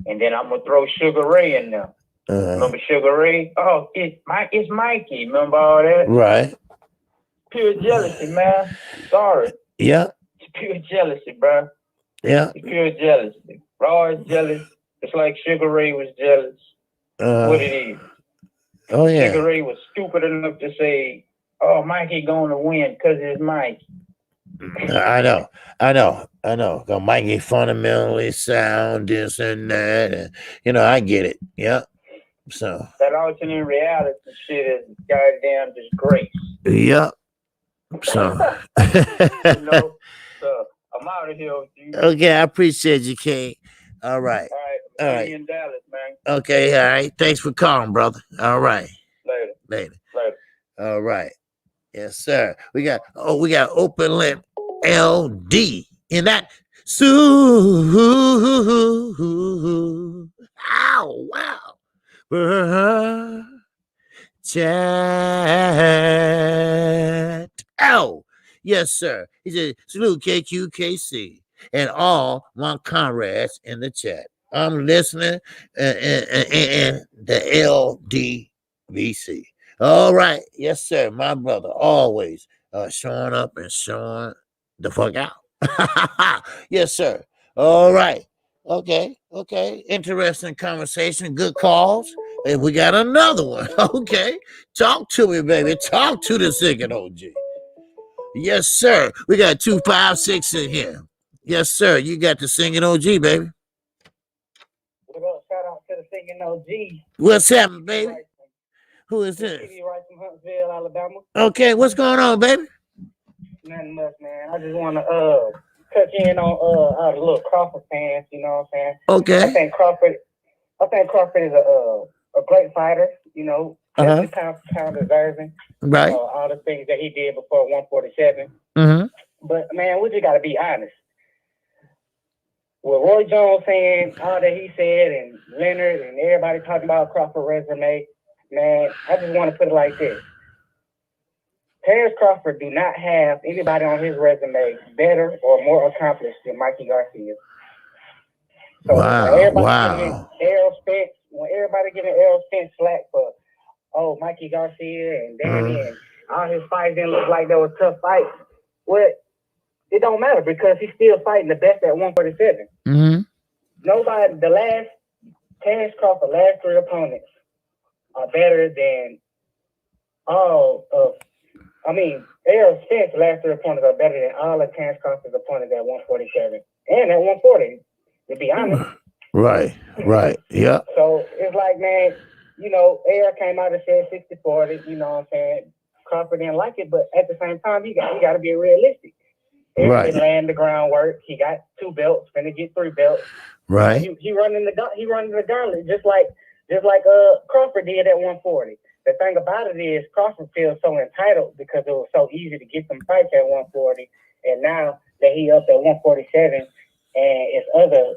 Speaker 5: and then I'm gonna throw Sugar Ray in there. Remember Sugar Ray? Oh, it's Mikey. Remember all that?
Speaker 1: Right.
Speaker 5: Pure jealousy, man. Sorry.
Speaker 1: Yeah.
Speaker 5: It's pure jealousy, bro.
Speaker 1: Yeah.
Speaker 5: It's pure jealousy. Roy is jealous, just like Sugar Ray was jealous. What it is.
Speaker 1: Oh yeah.
Speaker 5: Sugar Ray was stupid enough to say, "Oh, Mikey going to win because it's Mike."
Speaker 1: I know. Cause Mikey fundamentally sound, this and that, and you know, I get it. Yeah. So
Speaker 5: that alternate reality shit is goddamn disgrace.
Speaker 1: Yeah. So
Speaker 5: you know, so I'm I'm out of here with you.
Speaker 1: Okay, I appreciate you, King. All right.
Speaker 5: All right. In Dallas, man.
Speaker 1: Okay, all right. Thanks for calling, brother. All right.
Speaker 5: Later.
Speaker 1: All right. Yes, sir. We got open lip LD in that. Ow, wow. Chat. Oh, yes, sir. He said, salute KQKC and all my comrades in the chat. I'm listening and the LDVC. All right. Yes, sir. My brother always showing up and showing the fuck out. Yes, sir. All right. Okay. Interesting conversation. Good calls. And we got another one. Okay. Talk to me, baby. Talk to the singing OG. Yes, sir. We got 256 in here. Yes, sir. You got the singing OG, baby.
Speaker 6: What up? Shout out to the singing OG.
Speaker 1: What's happening, baby? Who is this?
Speaker 6: Right from Huntsville, Alabama.
Speaker 1: Okay, what's going on, baby?
Speaker 6: Nothing much, man. I just want to touch in on all the little Crawford fans. You know what I'm saying?
Speaker 1: Okay.
Speaker 6: I think Crawford is a great fighter. You know, pound for pound deserving.
Speaker 1: Right.
Speaker 6: All the things that he did before 147.
Speaker 1: Mm-hmm.
Speaker 6: But man, we just got to be honest. With Roy Jones saying all that he said, and Leonard and everybody talking about Crawford resume, man, I just want to put it like this. Terrence Crawford do not have anybody on his resume better or more accomplished than Mikey Garcia. So
Speaker 1: wow.
Speaker 6: When everybody giving Errol Spence slack for, Mikey Garcia and Danny and all his fights didn't look like they were tough fights, well, it don't matter because he's still fighting the best at 147.
Speaker 1: Mm-hmm.
Speaker 6: Terrence Crawford's last three opponents are better than Errol Spence's last three opponents are better than all of Terrence Crawford's opponents at 147 and at 140, to be honest.
Speaker 1: Right. Yeah.
Speaker 6: So it's like, man, you know, Errol came out and said 60-40, you know what I'm saying? Crawford didn't like it, but at the same time, he got to be realistic. Errol been laying the groundwork. He got 2 belts, finna get 3 belts.
Speaker 1: Right.
Speaker 6: He running the gauntlet just like Crawford did at 140. The thing about it is Crawford feels so entitled because it was so easy to get some fights at 140, and now that he up at 147, and it's other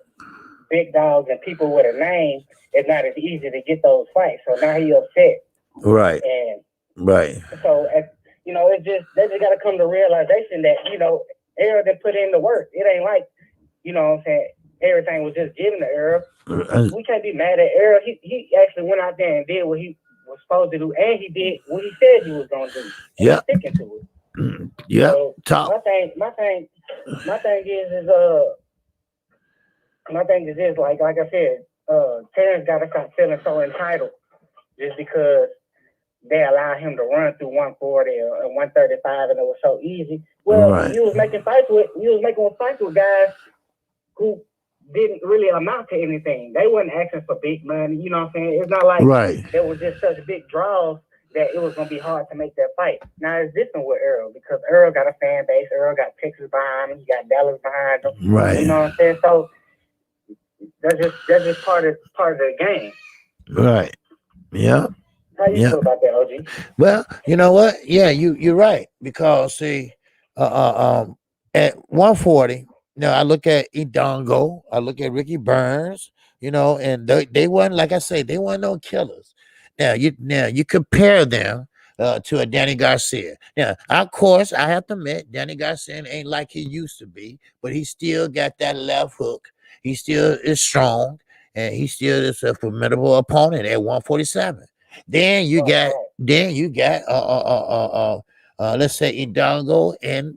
Speaker 6: big dogs and people with a name, it's not as easy to get those fights. So now he upset.
Speaker 1: Right.
Speaker 6: And
Speaker 1: right.
Speaker 6: So you know, they just got to come to realization that, you know, Errol didn't put in the work. It ain't like, you know what I'm saying, everything was just given to Errol. We can't be mad at Errol. He actually went out there and did what he was supposed to do, and he did what he said he was going to do.
Speaker 1: Yeah.
Speaker 6: Sticking to it.
Speaker 1: Yeah.
Speaker 6: So my thing is this, like I said, Terrence got to stop feeling so entitled just because they allow him to run through 140 or 135 and it was so easy. Well, you was making fights with guys who didn't really amount to anything. They wasn't asking for big money, you know what I'm saying? It's not like there was just such big draws that it was gonna be hard to make that fight. Now it's different with Errol because Errol got a fan base, Errol got Texas behind him, he got Dallas behind him.
Speaker 1: Right.
Speaker 6: You know what I'm saying? So that's just part of the game.
Speaker 1: Right. Yeah.
Speaker 6: How you feel about that, OG?
Speaker 1: Well, you know what? Yeah, you're right. Because see, at 140, I look at Idongo, I look at Ricky Burns, and they weren't, like I say, they weren't no killers. Now you compare them to a Danny Garcia. Now, of course, I have to admit, Danny Garcia ain't like he used to be, but he still got that left hook. He still is strong, and he still is a formidable opponent at 147. Then you got let's say Idongo and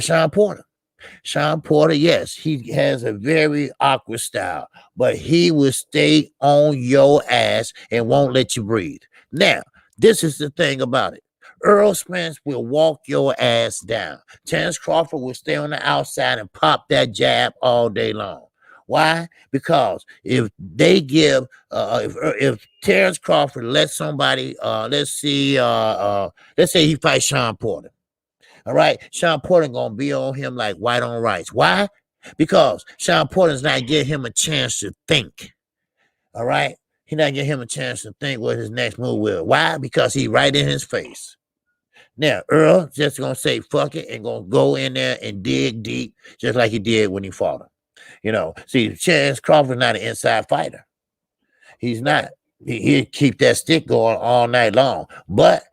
Speaker 1: Sean Porter. Sean Porter, yes, he has a very awkward style, but he will stay on your ass and won't let you breathe. Now, this is the thing about it. Errol Spence will walk your ass down. Terrence Crawford will stay on the outside and pop that jab all day long. Why? Because if they give, if Terrence Crawford lets somebody, let's say he fights Sean Porter. All right, Sean Porter gonna be on him like white on rice. Why? Because Sean Porter's not giving him a chance to think. All right, he not giving him a chance to think what his next move will. Why? Because he right in his face. Now Earl just gonna say fuck it and gonna go in there and dig deep, just like he did when he fought him. You know, see, Chance Crawford's not an inside fighter. He's not. He'll keep that stick going all night long. But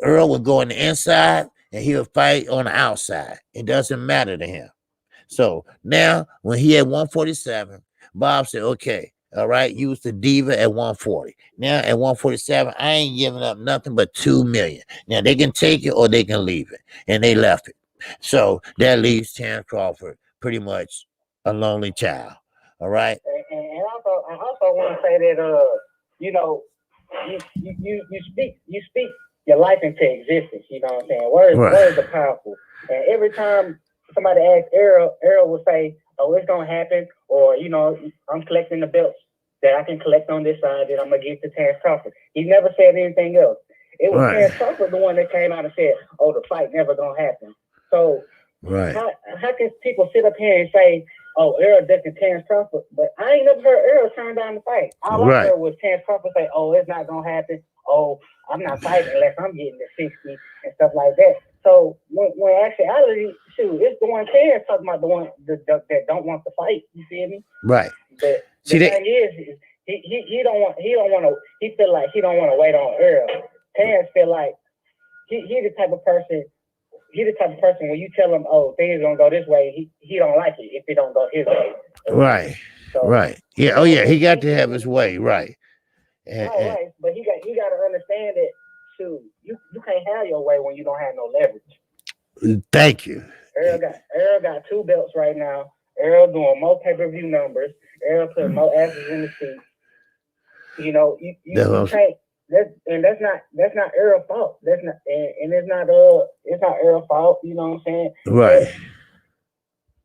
Speaker 1: Earl will go on the inside and he'll fight on the outside. It doesn't matter to him. So now, when he had 147, Bob said, okay, all right, use the diva at 140. Now at 147, I ain't giving up nothing but $2 million. Now they can take it or they can leave it. And they left it. So that leaves Terrence Crawford pretty much a lonely child. All right.
Speaker 6: And I also want to say that you know, you speak your life into existence. You know what I'm saying? Words are powerful. And every time somebody asks Earl will say, "Oh, it's gonna happen," or you know, "I'm collecting the belts that I can collect on this side that I'm gonna give to Terrence Crawford." He never said anything else. It was Terrence Crawford the one that came out and said, "Oh, the fight never gonna happen." So how can people sit up here and say, "Oh, Earl dissing Terrence Crawford," but I ain't never heard Earl turn down the fight. All I heard was Terrence Crawford say, "Oh, it's not gonna happen. Oh, I'm not fighting unless I'm getting to 60 and stuff like that." So when actuality, shoot, it's the one Terrence talking about, the one that don't want to fight. You feel me?
Speaker 1: Right.
Speaker 6: But the thing is he don't want to. He feel like he don't want to wait on Earl. Terrence feel like he the type of person. He's the type of person when you tell him, "Oh, things gonna go this way," he don't like it if it don't go his way.
Speaker 1: Right. So, right. Yeah. Oh yeah. He got to have his way. Right.
Speaker 6: Right. But he got to understand that. Shoot, you can't have your way when you don't have no leverage.
Speaker 1: Thank you.
Speaker 6: Earl got 2 belts right now. Earl doing more pay-per-view numbers. Earl putting more asses in the seat. You know, you can't. That's not Earl's fault. That's not, and it's not Earl's fault. You know what I'm saying?
Speaker 1: Right.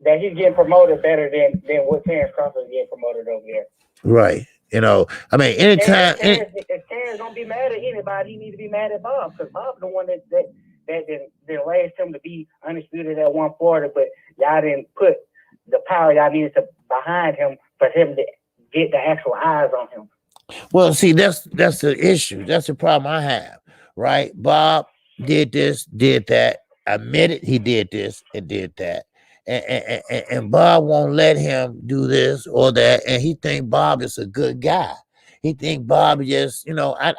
Speaker 6: That he's getting promoted better than what Terrence Crawford is getting promoted over there.
Speaker 1: Right. You know, I mean, anytime.
Speaker 6: If Terrence don't be mad at anybody, he need to be mad at Bob, because Bob's the one that raised him to be undisputed at 140, but y'all didn't put the power y'all needed behind him for him to get the actual eyes on him.
Speaker 1: Well, see, that's the issue. That's the problem I have, right? Bob did this, did that, admitted he did this and did that. And Bob won't let him do this or that, and he think Bob is a good guy. He think Bob just, you know, I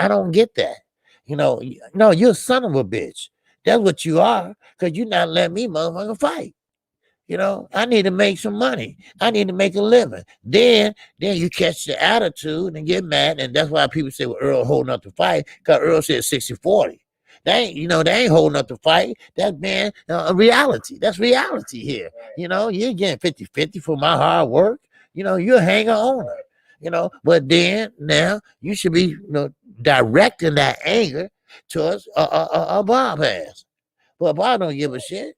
Speaker 1: don't get that. You know, no, you're a son of a bitch. That's what you are, because you're not letting me motherfucker fight. You know, I need to make some money. I need to make a living. Then you catch the attitude and get mad, and that's why people say, well, Earl holding up the fight, because Earl said 60-40. They ain't holding up the fight. That's reality. That's reality here. You know, you're getting 50-50 for my hard work. You know, you're a hanger owner. You know, but then now you should be, you know, directing that anger towards Bob has. But Bob don't give a shit.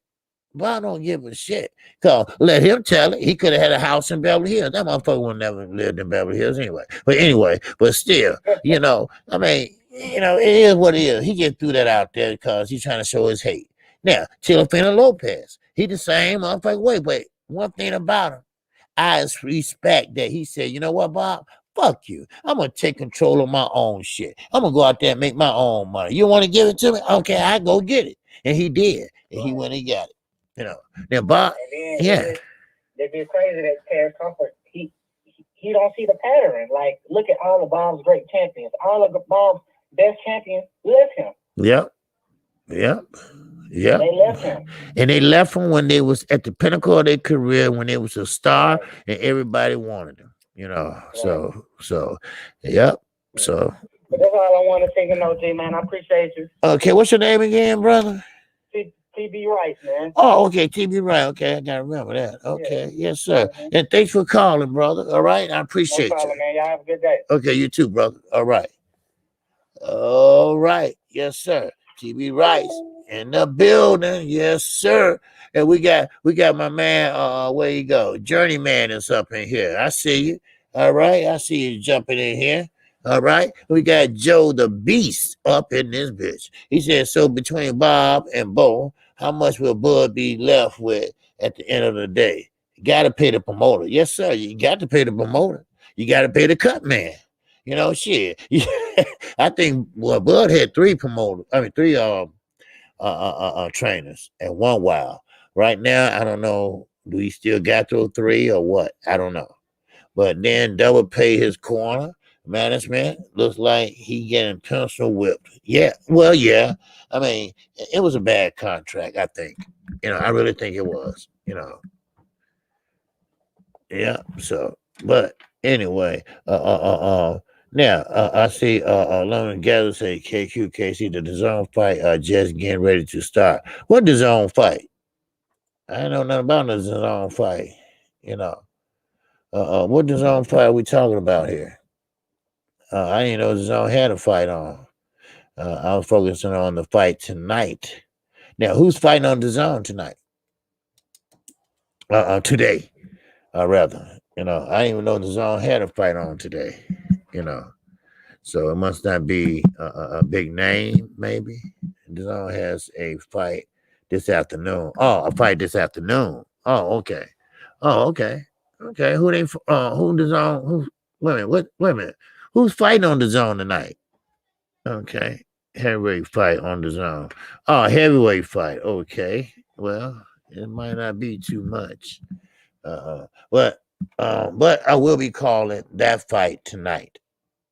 Speaker 1: Bob don't give a shit. Cause let him tell it. He could have had a house in Beverly Hills. That motherfucker would never lived in Beverly Hills anyway. But still, you know, I mean, you know, it is what it is. He just threw that out there because he's trying to show his hate. Now, Teofimo Lopez, he the same motherfucker. Wait. One thing about him, I respect that he said, you know what, Bob? Fuck you. I'm going to take control of my own shit. I'm going to go out there and make my own money. You want to give it to me? Okay, I go get it. And he did. And he went and got it. You know. Now, Bob,
Speaker 6: It'd be crazy that Terrence Crawford, he don't see the pattern. Like, look at all of Bob's great champions. All of Bob's best champions left him.
Speaker 1: Yep.
Speaker 6: They left him.
Speaker 1: And they left him when they was at the pinnacle of their career, when they was a star and everybody wanted them. You know. So yep. So.
Speaker 6: But that's all I want to say, G, man. I appreciate you.
Speaker 1: Okay, what's your name again, brother?
Speaker 6: TB Rice, man.
Speaker 1: Oh, okay, TB Rice. Okay, I gotta remember that. Okay, yes, sir. And thanks for calling, brother. All right, I appreciate
Speaker 6: you. Man. Y'all have a good day.
Speaker 1: Okay, you too, brother. All right. Yes, sir. TB Rice in the building. Yes, sir. And we got my man. Where you go? Journeyman is up in here. I see you. All right, I see you jumping in here. All right. We got Joe the Beast up in this bitch. He said, so between Bob and Bo, how much will Bud be left with at the end of the day? You got to pay the promoter. Yes, sir. You got to pay the promoter. You got to pay the cut man. You know, shit. I think Bud had three trainers and one while. Right now, I don't know. Do he still got those three or what? I don't know. But then double pay his corner management. Looks like he getting pencil whipped. Yeah. Well, yeah. I mean, it was a bad contract, I think. I really think it was, Yeah. So, but anyway, now I see London Gather say KQKC the DAZN fight just getting ready to start. What DAZN fight? I don't know nothing about the DAZN fight. What DAZN fight are we talking about here? I didn't know DAZN had a fight on. I was focusing on the fight tonight. Now, who's fighting on DAZN tonight? Today, rather. I didn't even know DAZN had a fight on today. So it must not be a big name, maybe. DAZN has a fight this afternoon. Oh, a fight this afternoon. Oh, okay. Oh, okay. Okay. Who DAZN? Wait a minute. Who's fighting on DAZN tonight? Okay. Heavyweight fight on DAZN. Oh, heavyweight fight. Okay. Well, it might not be too much. But I will be calling that fight tonight.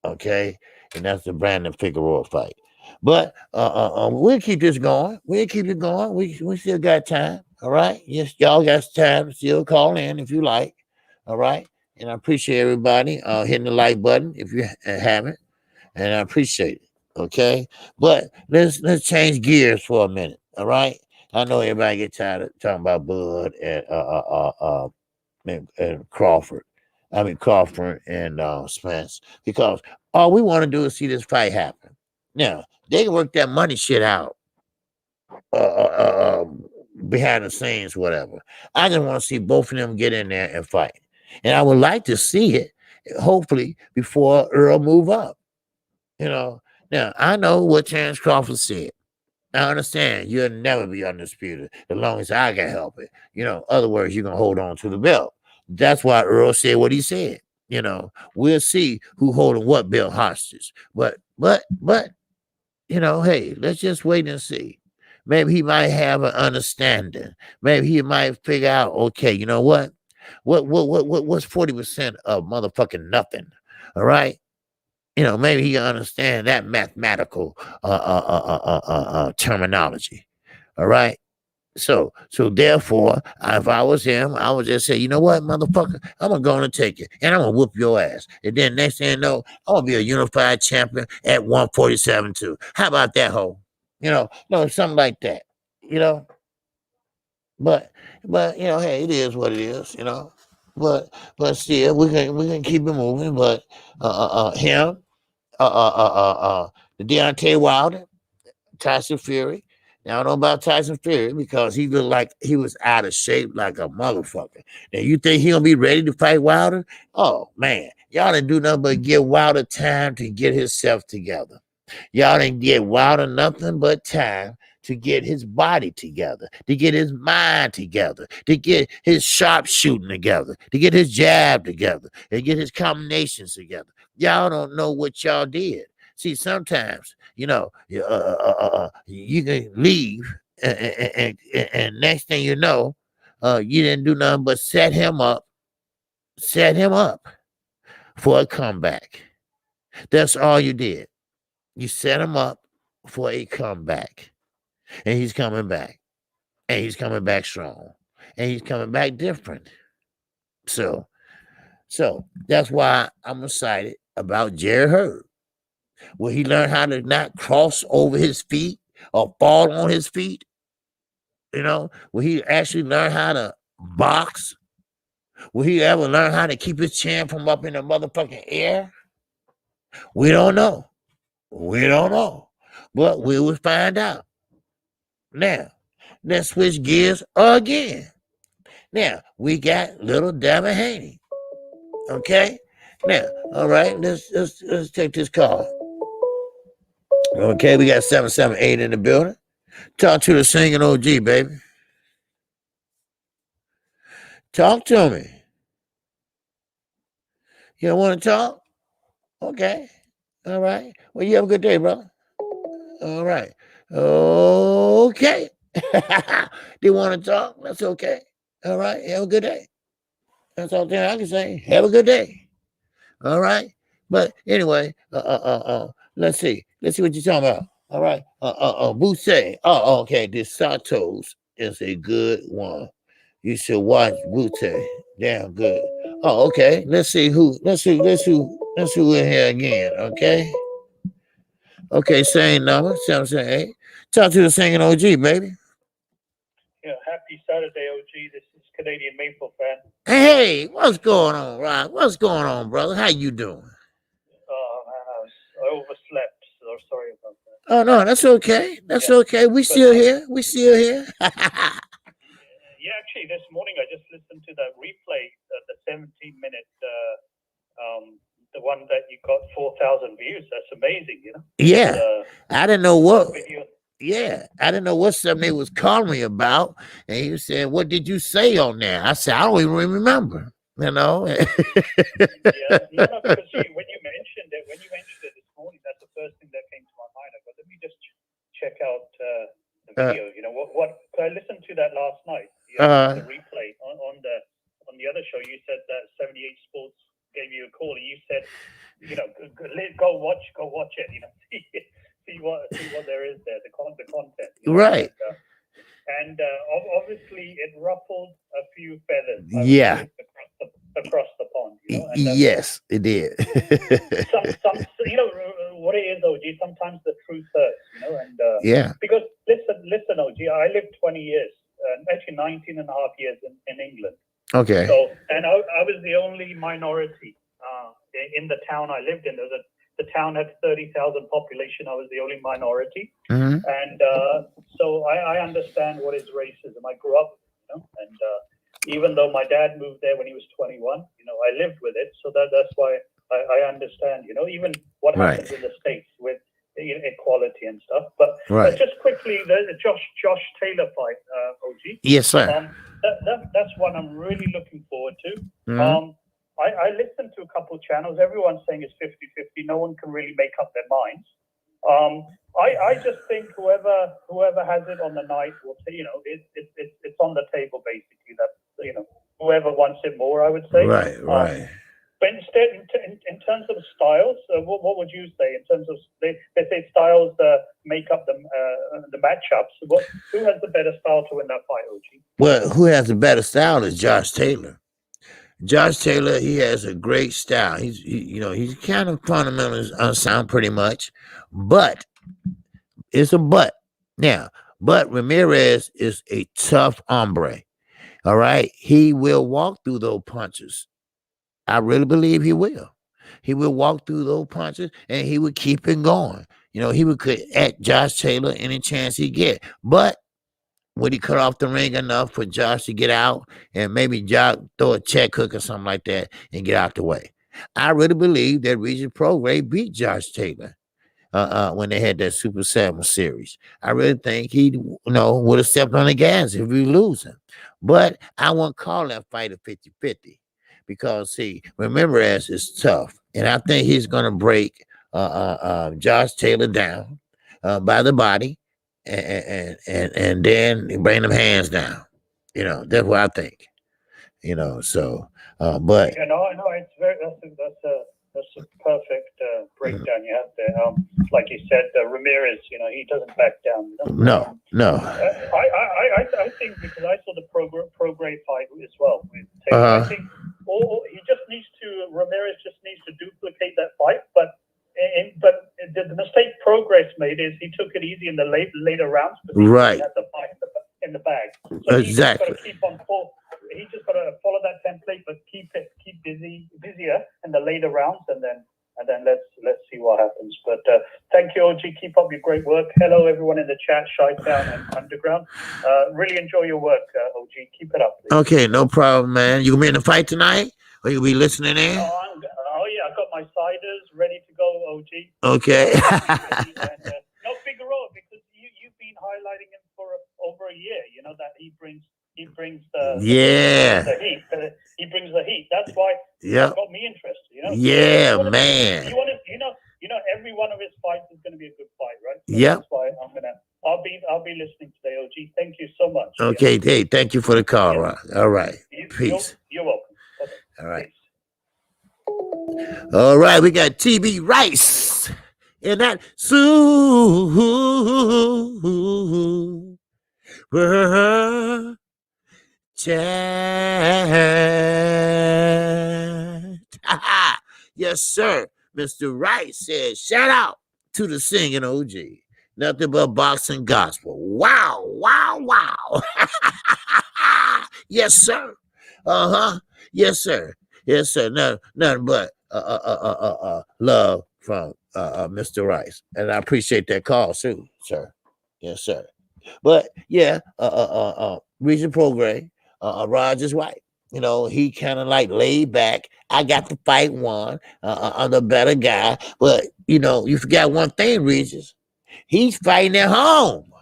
Speaker 1: Okay. And that's the Brandon Figueroa fight. But we'll keep this going. We'll keep it going. We still got time. All right. Yes, y'all got time to still call in if you like. All right. And I appreciate everybody hitting the like button if you haven't. And I appreciate it. Okay. But let's change gears for a minute. All right. I know everybody get tired of talking about Bud and Crawford. Crawford and Spence, because all we want to do is see this fight happen. Now, they can work that money shit out behind the scenes, whatever. I just want to see both of them get in there and fight. And I would like to see it, hopefully, before Earl move up. Now, I know what Terrence Crawford said. I understand you'll never be undisputed as long as I can help it. Other words, you're going to hold on to the belt. That's why Earl said what he said. We'll see who holding what belt hostage. But, hey, let's just wait and see. Maybe he might have an understanding. Maybe he might figure out, okay, you know what? What's 40% of motherfucking nothing? All right. Maybe he can understand that mathematical terminology. All right. So therefore, if I was him, I would just say, you know what, motherfucker, I'm gonna go and take it, and I'm gonna whoop your ass. And then next thing you know, I'm gonna be a unified champion at 147 too. How about that, hoe? Something like that. But hey, it is what it is. But still, we can keep it moving. But him. The Deontay Wilder, Tyson Fury. Now, I don't know about Tyson Fury because he looked like he was out of shape like a motherfucker. Now, you think he'll be ready to fight Wilder? Oh, man. Y'all didn't do nothing but give Wilder time to get himself together. Y'all didn't give Wilder nothing but time to get his body together, to get his mind together, to get his sharp shooting together, to get his jab together, to get his combinations together. Y'all don't know what y'all did. See, sometimes, you can leave and next thing you know, you didn't do nothing but set him up for a comeback. That's all you did. You set him up for a comeback. And he's coming back. And he's coming back strong. And he's coming back different. So that's why I'm excited about Jerry Hurd. Will he learn how to not cross over his feet or fall on his feet? Will he actually learn how to box? Will he ever learn how to keep his chin from up in the motherfucking air? We don't know. But we will find out. Now, let's switch gears again. Now, we got little Devin Haney. Okay? Now, all right, let's take this call. Okay, we got 778 in the building. Talk to the singing OG, baby. Talk to me. You don't want to talk? Okay. All right. Well, you have a good day, brother. All right. Okay. They want to talk? That's okay. All right. Have a good day. That's all I can say. Have a good day. All right. But anyway, let's see. Let's see what you're talking about. All right. Bousse. Oh, okay. This Santos is a good one. You should watch Boutte. Damn good. Oh, okay. Let's see who in here again. Okay. Okay, same number, 778. Talk to the singing OG, baby.
Speaker 7: Yeah, happy Saturday, OG. This is Canadian Maple fan.
Speaker 1: Hey, what's going on, Rod? What's going on, brother? How you doing?
Speaker 7: I overslept, so sorry about that.
Speaker 1: Oh no, that's okay. That's okay. We still here.
Speaker 7: Yeah, actually, this morning I just listened to the replay, the 17-minute, the one that you got 4,000 views. That's amazing, you know.
Speaker 1: Yeah, I didn't know what. Yeah, I didn't know what something they was calling me about, and he said, "What did you say on there?" I said, "I don't even remember." You know.
Speaker 7: Yeah, no, because when you mentioned it this morning, that's the first thing that came to my mind. I thought, let me just check out the video. You know what? I listened to that last night. The replay on the other show. You said that 78 Sports gave you a call, and you said, you know, go watch it. You know, see what there is there, the content. You know?
Speaker 1: Right.
Speaker 7: And obviously, it ruffled a few feathers.
Speaker 1: Yeah.
Speaker 7: Across the pond. You know?
Speaker 1: Yes, it did.
Speaker 7: some, you know, what it is, OG. Sometimes the truth hurts, you know, and
Speaker 1: yeah.
Speaker 7: Because listen, OG. I lived 20 years, actually 19 and a half years in England.
Speaker 1: Okay.
Speaker 7: So, and I was the only minority in the town I lived in. The town had 30,000 population. I was the only minority, and so I understand what is racism. I grew up, you know, and even though my dad moved there when he was 21, you know, I lived with it. So that's why I understand, you know, even what happens in the States with equality and stuff. But just quickly, the Josh Taylor fight, OG.
Speaker 1: Yes, sir.
Speaker 7: That's one I'm really looking forward to. I listened to a couple of channels. Everyone's saying it's 50-50. No one can really make up their minds. I just think whoever has it on the night will say, you know, it's on the table basically. That, you know, whoever wants it more, I would say. Right. But instead, in terms of styles, what would you say in terms of they say styles make up the matchups? Who has the better style to win that fight, OG?
Speaker 1: Well, who has the better style is Josh Taylor. Josh Taylor, he has a great style. He's kind of fundamentally unsound pretty much, but it's a but. Now, but Ramirez is a tough hombre. All right. He will walk through those punches. I really believe he will. He will walk through those punches and he would keep it going. You know, he would at Josh Taylor any chance he get. But would he cut off the ring enough for Josh to get out and maybe Josh throw a check hook or something like that and get out the way? I really believe that Regis Prograis beat Josh Taylor when they had that Super 7 series. I really think he would have stepped on the gas if we lose him. But I won't call that fight a 50-50 because, see, Ramirez is tough. And I think he's going to break Josh Taylor down by the body. And then bring them hands down. You know, that's what I think. You know, so but
Speaker 7: I know it's that's a perfect breakdown you have there. Like you said, Ramirez, you know, he doesn't back down.
Speaker 1: No.
Speaker 7: I think because I saw the Prograis fight as well. I think Ramirez just needs to duplicate that fight, but the mistake Prograis made is he took it easy in the later rounds, but he had the fight in the bag. So
Speaker 1: exactly.
Speaker 7: He just got to follow that template, but keep busier in the later rounds, and then let's see what happens. But thank you, OG. Keep up your great work. Hello, everyone in the chat, Chi-Town and Underground. Really enjoy your work, OG. Keep it up, please.
Speaker 1: Okay, no problem, man. You gonna be in the fight tonight, or you be listening in?
Speaker 7: Oh yeah, my ciders ready to go, OG.
Speaker 1: Okay.
Speaker 7: No, Figueroa, because you've been highlighting him for over a year. You know that he brings the heat. He brings the heat. That's why that got me interested. You know.
Speaker 1: Yeah,
Speaker 7: man. You know, every one of his fights is going to be a good fight, right? So that's why I'll be listening today, OG. Thank you so much.
Speaker 1: Okay, hey, thank you for the call, Ron. All right. Peace.
Speaker 7: You're welcome. Okay.
Speaker 1: All right. Peace. All right, we got TB Rice in that chat. Yes, sir. Mr. Rice says, shout out to the singing OG. Nothing but boxing gospel. Wow, wow, wow. Yes, sir. Yes, sir. Yes, sir. Nothing but love from Mr. Rice. And I appreciate that call too, sir. Yes, sir. But yeah, Region Prograde, Roger's right. You know, he kind of like laid back. I got the fight won. I'm the better guy. But, you know, you forgot one thing, Regis. He's fighting at home.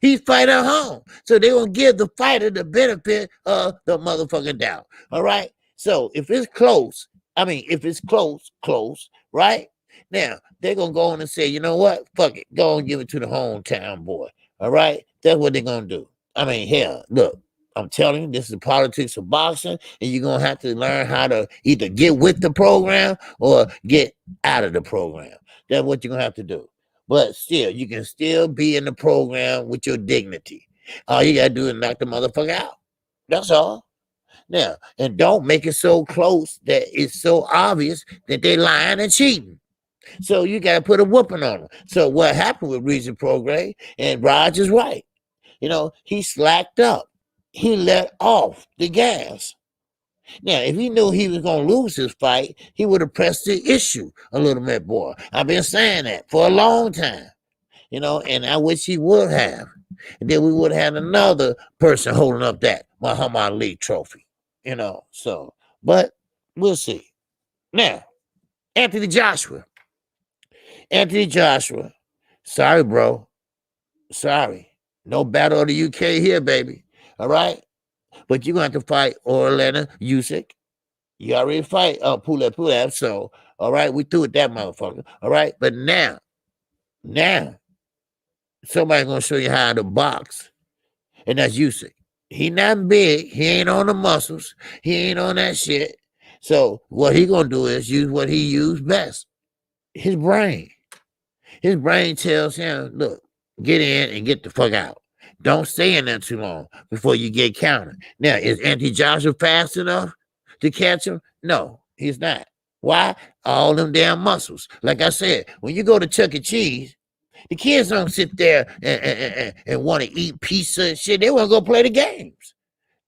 Speaker 1: He's fighting at home. So they're going to give the fighter the benefit of the motherfucking doubt. All right? So if it's close, close, right? Now, they're going to go on and say, you know what? Fuck it. Go and give it to the hometown boy. All right? That's what they're going to do. I mean, hell, look. I'm telling you, this is the politics of boxing, and you're going to have to learn how to either get with the program or get out of the program. That's what you're going to have to do. But still, you can still be in the program with your dignity. All you got to do is knock the motherfucker out. That's all. Now, and don't make it so close that it's so obvious that they're lying and cheating. So you got to put a whooping on them. So what happened with Region Prograde, and Roger's right. You know, he slacked up. He let off the gas. Now, if he knew he was going to lose his fight, he would have pressed the issue a little bit more. I've been saying that for a long time, you know, and I wish he would have. And then we would have had another person holding up that Muhammad Ali trophy, you know. So, but we'll see. Now, Anthony Joshua. Sorry, bro. Sorry. No battle of the UK here, baby. All right? But you're going to have to fight Orlando Usyk. You already fight Pulev. So, all right, we threw with that motherfucker. All right? But now, somebody's going to show you how to box. And that's Usyk. He not big. He ain't on the muscles. He ain't on that shit. So what he going to do is use what he used best. His brain. His brain tells him, look, get in and get the fuck out. Don't stay in there too long before you get countered. Now, is Anthony Joshua fast enough to catch him? No, he's not. Why? All them damn muscles. Like I said, when you go to Chuck E. Cheese, the kids don't sit there and want to eat pizza and shit. They want to go play the games.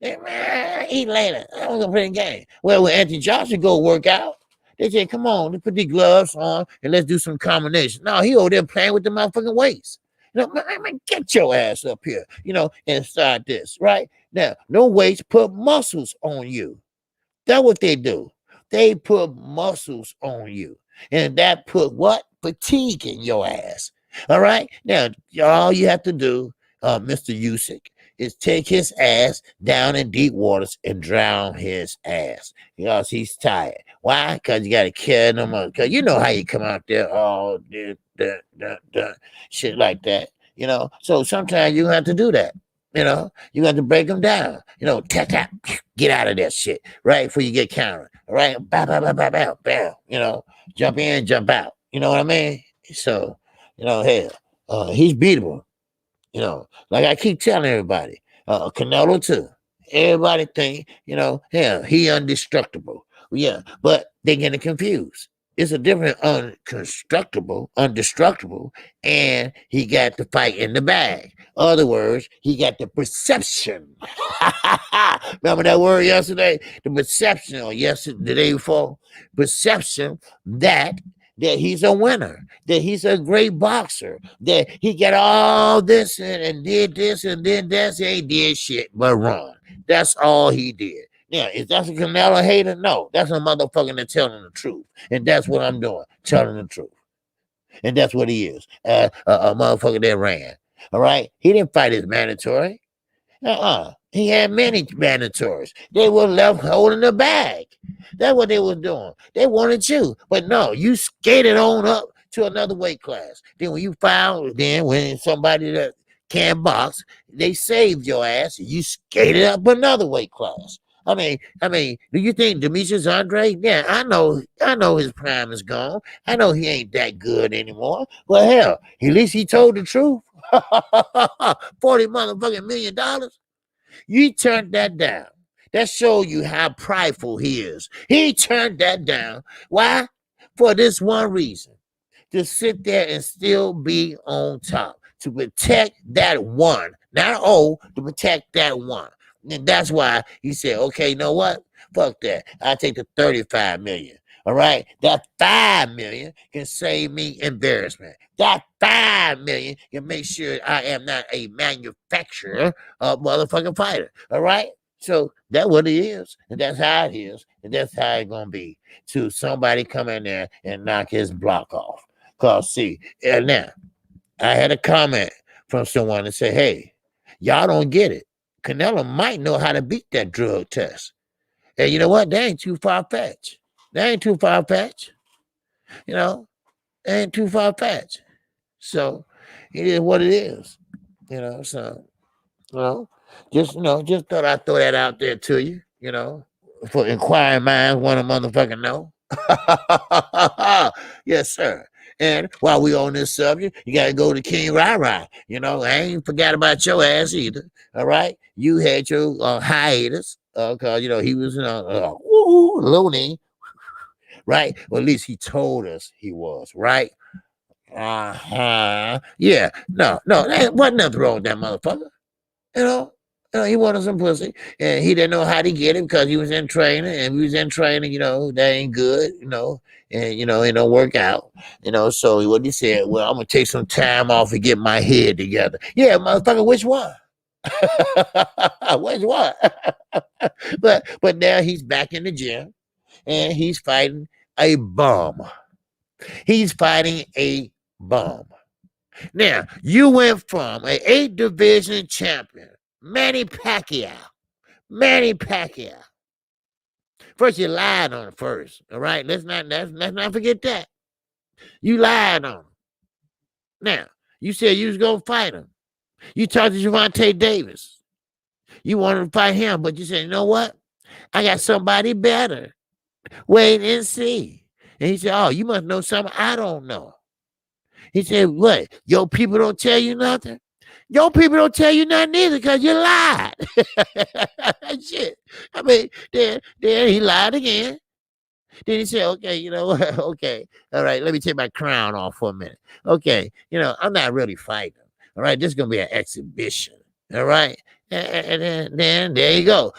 Speaker 1: Man, eat later. I want to go play the game. Well, when Anthony Joshua go work out, they say, come on, let's put the gloves on and let's do some combination. No, he over there playing with the motherfucking weights. You know, man, get your ass up here, you know, and start this, right? Now, no weights, put muscles on you. That's what they do. They put muscles on you. And that put what? Fatigue in your ass. All right? Now, all you have to do, Mr. Usyk, is take his ass down in deep waters and drown his ass because he's tired. Why? Because you got to carry them on. Because you know how you come out there, all shit like that, you know. So sometimes you have to do that, you know. You have to break them down, you know. Tap, get out of that shit, right? Before you get countered, all right? Bam, you know. Jump in, jump out. You know what I mean? So, you know, hell, he's beatable. You know, like I keep telling everybody, Canelo too. Everybody think, you know, hell, he indestructible. Yeah, but they getting confused. It's a different indestructible, and he got the fight in the bag. Other words, he got the perception. Remember that word yesterday? The perception, or yesterday, the day before, perception that he's a winner, that he's a great boxer, that he got all this and did this and did that. He ain't did shit but run. That's all he did. Yeah, is that a Canelo hater? No, that's a motherfucker that's telling the truth. And that's what I'm doing, telling the truth. And that's what he is, a motherfucker that ran. All right? He didn't fight his mandatory. He had many mandatories. They were left holding the bag. That's what they were doing. They wanted you. But no, you skated on up to another weight class. Then when you found, when somebody that can box, they saved your ass. You skated up another weight class. I mean, do you think Demetrius Andre? Yeah, I know his prime is gone. I know he ain't that good anymore. Well, hell, at least he told the truth. $40 motherfucking million. You turned that down. That shows you how prideful he is. He turned that down. Why? For this one reason. To sit there and still be on top. To protect that one. Not all, to protect that one. And that's why he said, okay, you know what? Fuck that. I'll take the 35 million. All right? That 5 million can save me embarrassment. That 5 million can make sure I am not a manufacturer of motherfucking fighter. All right? So that's what it is. And that's how it is. And that's how it's going to be. To somebody come in there and knock his block off. Because, see, and now, I had a comment from someone that said, hey, y'all don't get it. Canelo might know how to beat that drug test. And you know what? They ain't too far-fetched. They ain't too far-fetched. You know, they ain't too far-fetched. So it is what it is. You know, so, just thought I'd throw that out there to you, for inquiring minds want to motherfucking know. Yes, sir. And while we on this subject, you got to go to King Rai. I ain't forgot about your ass either. All right? You had your hiatus because, he was loony. Right? Well, at least he told us he was, right? Yeah. No, there wasn't nothing wrong with that motherfucker. He wanted some pussy, and he didn't know how to get it because he was in training, and we was in training, that ain't good, and, it don't work out, so what he said, well, I'm going to take some time off and get my head together. Yeah, motherfucker, which one? Which one? But now he's back in the gym, and he's fighting a bum. He's fighting a bum. Now, you went from an 8 division champion, Manny Pacquiao. First, you lied on him first. All right, let's not forget that. You lied on him. Now, you said you was gonna fight him. You talked to Deontay Davis. You wanted to fight him, but you said, you know what? I got somebody better. Wait and see. And he said, oh, you must know something I don't know. He said, what? Your people don't tell you nothing? Your people don't tell you nothing either because you lied. Shit. I mean, then he lied again. Then he said, okay, you know what? Okay. All right, let me take my crown off for a minute. Okay, I'm not really fighting. All right, this is going to be an exhibition. All right? And then there you go.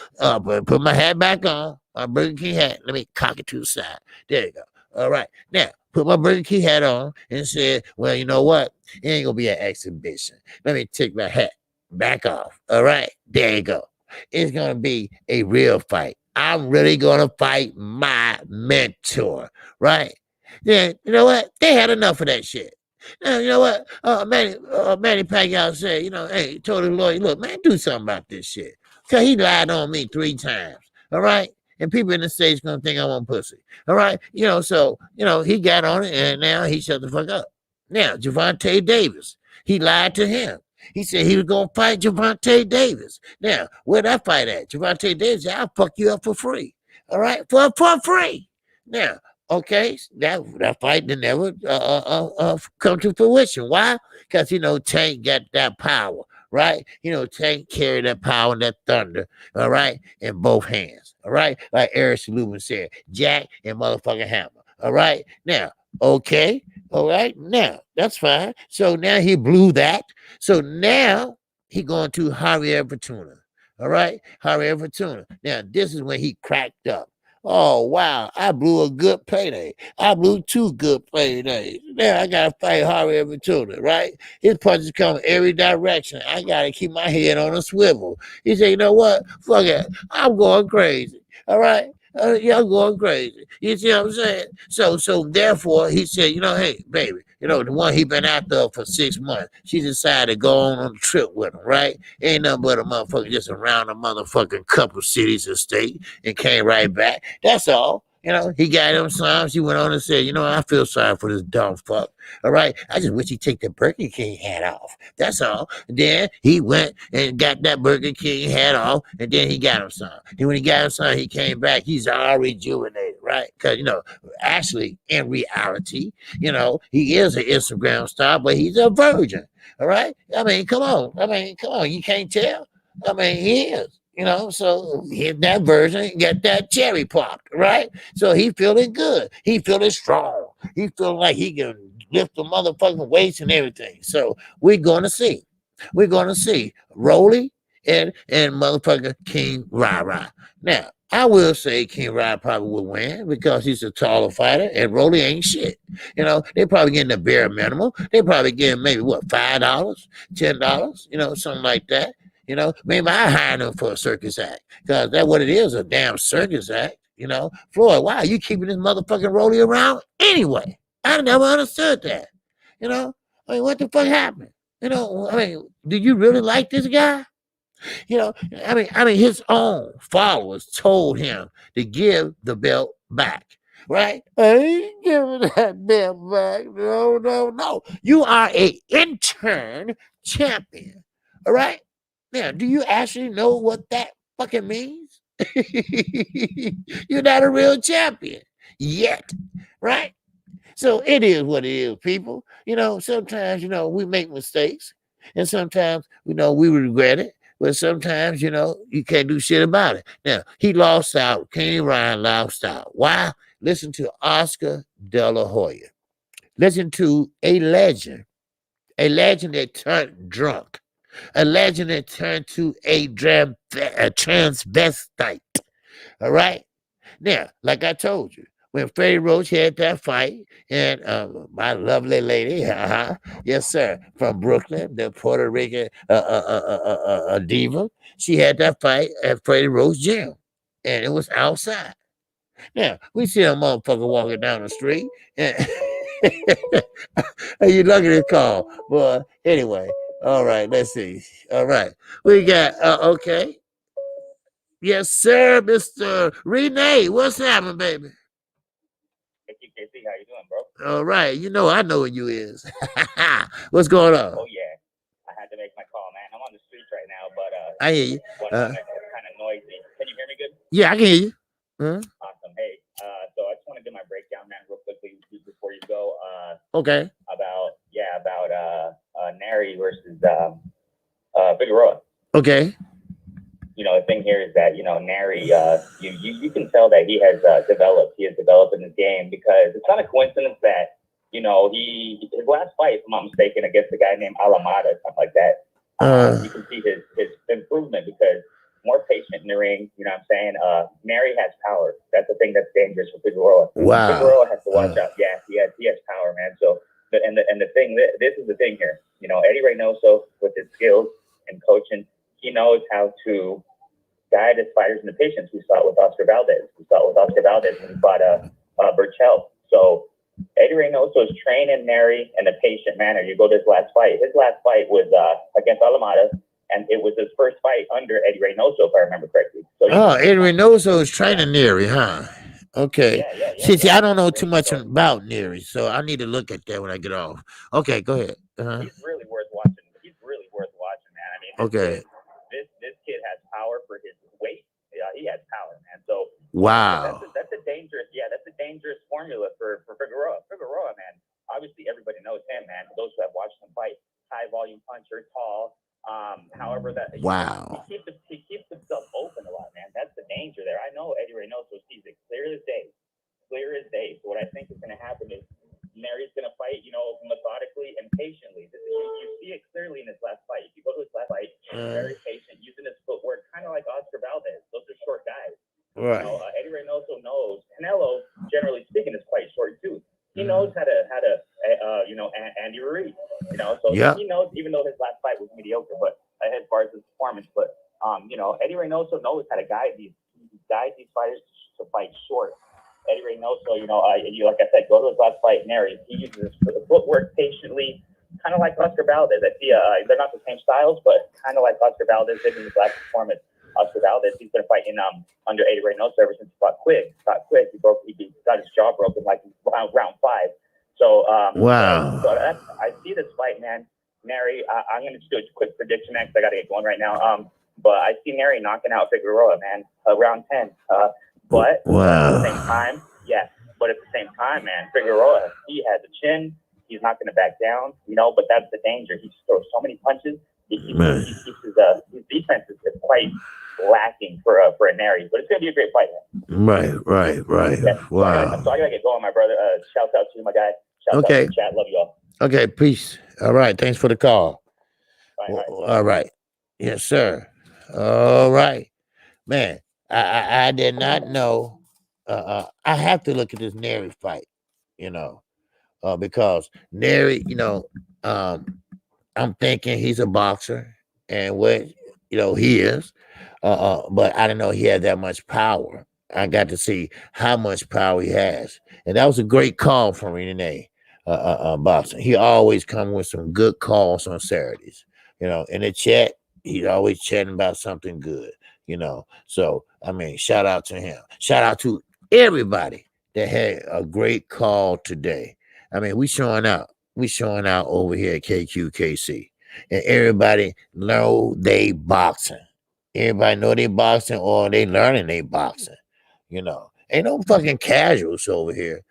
Speaker 1: Put my hat back on. My Burger King hat. Let me cock it to the side. There you go. All right. Now, put my Burger King hat on and said, well, you know what? It ain't going to be an exhibition. Let me take my hat back off. All right. There you go. It's going to be a real fight. I'm really going to fight my mentor. Right? Then, you know what? They had enough of that shit. Now, you know what? Manny Pacquiao said, hey, told the lawyer, look, man, do something about this shit. Because he lied on me 3 times. All right? And people in the States going to think I want pussy. All right? So, he got on it, and now he shut the fuck up. Now, Deontay Davis, he lied to him. He said he was going to fight Deontay Davis. Now, where'd I fight at? Deontay Davis said, I'll fuck you up for free. All right? For free. Now, okay, that fight didn't ever come to fruition. Why? Because, Tank got that power, right? Tank carried that power and that thunder, all right, in both hands, all right? Like Eric Lubin said, Jack and motherfucking Hammer, all right? Now, okay, all right, now, that's fine. So now he blew that. So now he going to Javier Fortuna, all right? Javier Fortuna. Now, this is when he cracked up. Oh, wow, I blew a good payday. I blew 2 good paydays. Now I got to fight Javier Fortuna, right? His punches come every direction. I got to keep my head on a swivel. He said, you know what? Fuck it. I'm going crazy. All right. Y'all going crazy. You see what I'm saying? So therefore, he said, hey, baby, the one he been after for 6 months, she decided to go on a trip with him, right? Ain't nothing but a motherfucker just around a motherfucking couple cities and state and came right back. That's all. He got them some. She went on and said, I feel sorry for this dumb fuck. All right. I just wish he'd take the Burger King hat off. That's all. And then he went and got that Burger King hat off, and then he got him some. Then when he got him some, he came back. He's all rejuvenated, right? Because, actually, in reality, he is an Instagram star, but he's a virgin. All right. I mean, come on. You can't tell. I mean, he is. So hit that version, get that cherry popped, right? So he feeling good. He feeling strong. He feeling like he can lift the motherfucking weights and everything. So we're going to see. We're going to see Rolly and motherfucker King Rara. Now, I will say King Rara probably will win because he's a taller fighter and Rolly ain't shit. They probably getting the bare minimum. They probably getting maybe $5, $10, something like that. Maybe I hire them for a circus act because that's what it is, a damn circus act. Floyd, why are you keeping this motherfucking Rolly around anyway? I never understood that. What the fuck happened? Do you really like this guy? His own followers told him to give the belt back. Right? I ain't giving that belt back. No. You are a intern champion. All right? Now, do you actually know what that fucking means? You're not a real champion yet, right? So it is what it is, people. Sometimes, we make mistakes, and sometimes, we regret it, but sometimes, you can't do shit about it. Now, he lost out. King Ryan lost out. Why? Listen to Oscar De La Hoya. Listen to a legend that turned drunk. A legend that turned to a transvestite. All right? Now, like I told you, when Freddie Roach had that fight, and my lovely lady, yes, sir, from Brooklyn, the Puerto Rican diva, she had that fight at Freddie Roach gym, and it was outside. Now, we see a motherfucker walking down the street, and you lucky to call. But anyway, all right, let's see. All right, we got, okay. Yes, sir, Mr. Renee. What's happening, baby?
Speaker 8: KC, how you doing, bro?
Speaker 1: All right, I know who you is. What's going on?
Speaker 8: Oh yeah, I had to make my call, man. I'm on the streets right now, but
Speaker 1: I hear you.
Speaker 8: One moment, it's kind of noisy. Can you hear me good?
Speaker 1: Yeah, I can hear you.
Speaker 8: Awesome. Hey, so I just want to do my breakdown, man, real quickly before you go.
Speaker 1: Okay.
Speaker 8: About Neri versus Figueroa.
Speaker 1: Okay.
Speaker 8: The thing here is that, Neri, you can tell that he has developed. He has developed in this game because it's not a coincidence that, his last fight, if I'm not mistaken, against a guy named Alamada, something like that. You can see his improvement because more patient in the ring. You know what I'm saying? Neri has power. That's the thing that's dangerous for Figueroa.
Speaker 1: Wow.
Speaker 8: Figueroa has to watch out. Yeah, he has power, man. So, and the thing, this is the thing here. Eddie Reynoso, with his skills and coaching, he knows how to guide his fighters into patience. We saw it with Oscar Valdez. When he fought Burchell. So Eddie Reynoso is training Neri in a patient manner. You go to his last fight. His last fight was against Alamada, and it was his first fight under Eddie Reynoso, if I remember correctly. So
Speaker 1: Eddie Reynoso is training Neri, huh? Okay. See, I don't know too much about Neri, so I need to look at that when I get off. Okay, go ahead.
Speaker 8: He's really worth watching. Man. I mean, this kid has power for his weight. Yeah, he has power, man. So
Speaker 1: wow,
Speaker 8: that's a dangerous formula for Figueroa. Figueroa, man. Obviously, everybody knows him, man. Those who have watched him fight, high volume puncher, tall. However, that
Speaker 1: wow,
Speaker 8: he keeps himself open a lot, man. That's the danger there. I know Eddie Reynoso sees it clear as day. So what I think is going to happen is Neri's going to fight, methodically and patiently. You see it clearly in his last fight. If you go to his last fight, very patient, using his footwork, kind of like Oscar Valdez. Those are short guys.
Speaker 1: Right.
Speaker 8: Eddie Reynoso knows. Canelo, generally speaking, is quite short too. He knows how to Andy Ruiz. So he knows, even though his last fight was mediocre, but as far as his performance, but Eddie Reynoso knows how to guide these guide these fighters to fight short. Eddie Reynoso, like I said, go to his last fight, Neri. He uses his footwork patiently, kind of like Oscar Valdez. I see they're not the same styles, but kind of like Oscar Valdez did in his last performance. Oscar Valdez, he's been fighting under Eddie Reynoso ever since he fought quick. He got his jaw broken like round 5. So
Speaker 1: wow.
Speaker 8: So I see this fight, man. Neri, I'm going to just do a quick prediction, man, because I got to get going right now. But I see Neri knocking out Figueroa, man, round 10. But
Speaker 1: wow.
Speaker 8: At the same time, but at the same time, man, Figueroa, he has a chin. He's not going to back down, but that's the danger. He just throws so many punches. His defense is quite lacking for a Neri, but it's going to be a great fight, man.
Speaker 1: Right.
Speaker 8: Yeah.
Speaker 1: Wow.
Speaker 8: So I got to get going, my brother. Shout out to you, my guy. Shout out to the chat. Love you all.
Speaker 1: Okay, peace. All right. Thanks for the call. All right. Yes, sir. All right. Man, I did not know. I have to look at this Neri fight, because Neri, I'm thinking he's a boxer, and what he is, but I didn't know he had that much power. I got to see how much power he has, and that was a great call from Renee. Boxing. He always come with some good calls on Saturdays. In the chat, he's always chatting about something good. So I mean, shout out to him. Shout out to everybody that had a great call today. I mean, we showing out over here at KQKC, and everybody know they boxing. Everybody know they boxing, or they learning they boxing. Ain't no fucking casuals over here.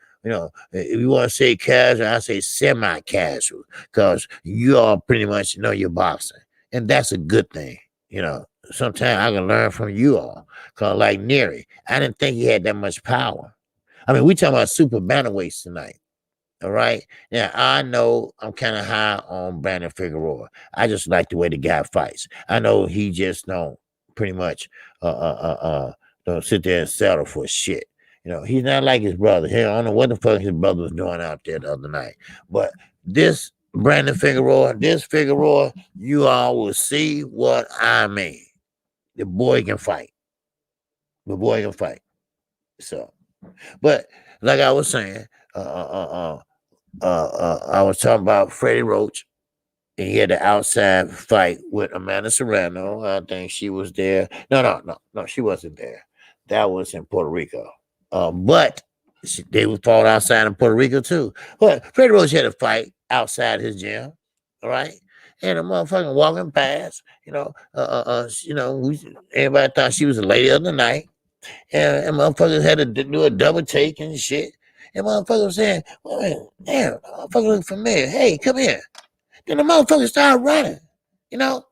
Speaker 1: If you want to say casual, I say semi-casual, because you all pretty much know you're boxing, and that's a good thing. Sometimes I can learn from you all, because like Neri, I didn't think he had that much power. I mean, we talking about super bantamweights tonight. All right. Now, I know I'm kind of high on Brandon Figueroa. I just like the way the guy fights. I know he just don't pretty much don't sit there and settle for shit. He's not like his brother. I don't know what the fuck his brother was doing out there the other night. But this Brandon Figueroa, you all will see what I mean. The boy can fight. So, but like I was saying, I was talking about Freddie Roach, and he had the outside fight with Amanda Serrano. I think she was there. No, she wasn't there. That was in Puerto Rico. But they were fought outside in Puerto Rico too. But Freddie Roach had a fight outside his gym, all right? And a motherfucking walking past, everybody thought she was the lady of the night. And motherfuckers had to do a double take and shit. And motherfuckers was saying, well, damn, motherfucker look familiar. Hey, come here. Then the motherfucker started running, and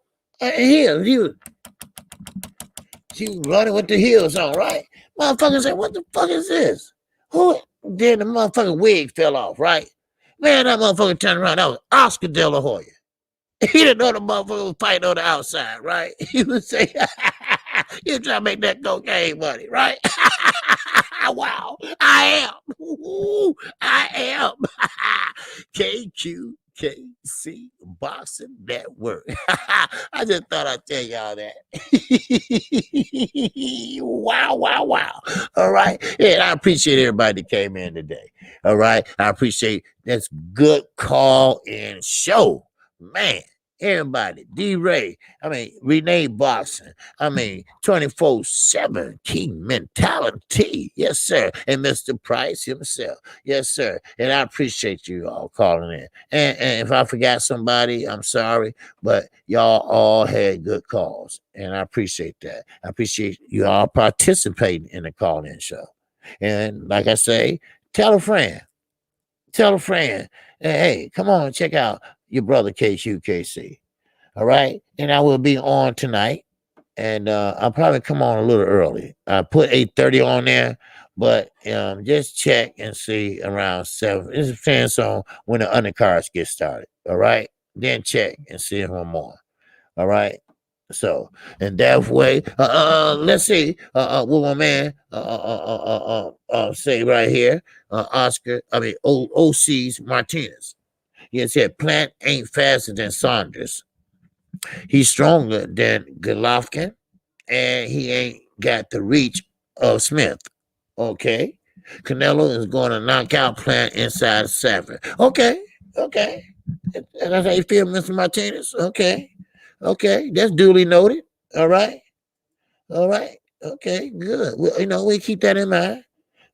Speaker 1: she was running with the heels on, right? Motherfucker said, what the fuck is this? Who? Then the motherfucking wig fell off, right? Man, that motherfucker turned around. That was Oscar De La Hoya. He didn't know the motherfucker was fighting on the outside, right? He was saying, you're trying to make that cocaine money, right? Wow, I am. Ooh, I am. KQKC Boxing Network. I just thought I'd tell y'all that. Wow. All right. And I appreciate everybody that came in today. All right. I appreciate that's good call and show. Man. Everybody, D-Ray, Renee Boxing, 24/7 King Mentality. Yes, sir. And Mr. Price himself. Yes, sir. And I appreciate you all calling in. And if I forgot somebody, I'm sorry, but y'all all had good calls. And I appreciate that. I appreciate you all participating in the call-in show. And like I say, tell a friend. And, hey, come on, check out your brother KQKC. All right. And I will be on tonight. And I'll probably come on a little early. I put 8:30 on there, but just check and see around 7. It depends on when the undercards get started. All right. Then check and see if I'm on. All right. So, and that way, let's see what my man say right here. OC's Martinez. He said, Plant ain't faster than Saunders. He's stronger than Golovkin, and he ain't got the reach Smith. Okay. Canelo is going to knock out Plant inside 7. Okay. That's how you feel, Mr. Martinez? Okay. That's duly noted. All right. Okay, good. Well, we keep that in mind.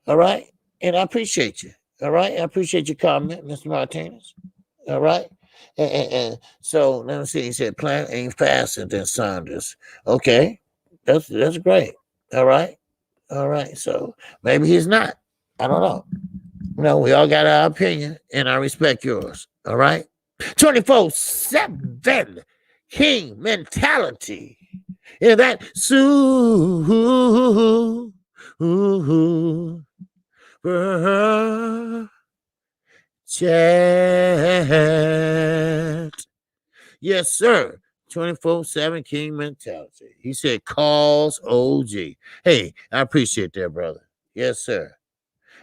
Speaker 1: All right. And I appreciate you. All right. I appreciate your comment, Mr. Martinez. All right. And so let me see. He said Plant ain't faster than Saunders. Okay. That's great. All right. So maybe he's not. I don't know. We all got our opinion, and I respect yours. All right. 24/7 King mentality. And that chat. Yes, sir. 24/7 King mentality. He said calls OG. Hey, I appreciate that, brother. Yes, sir.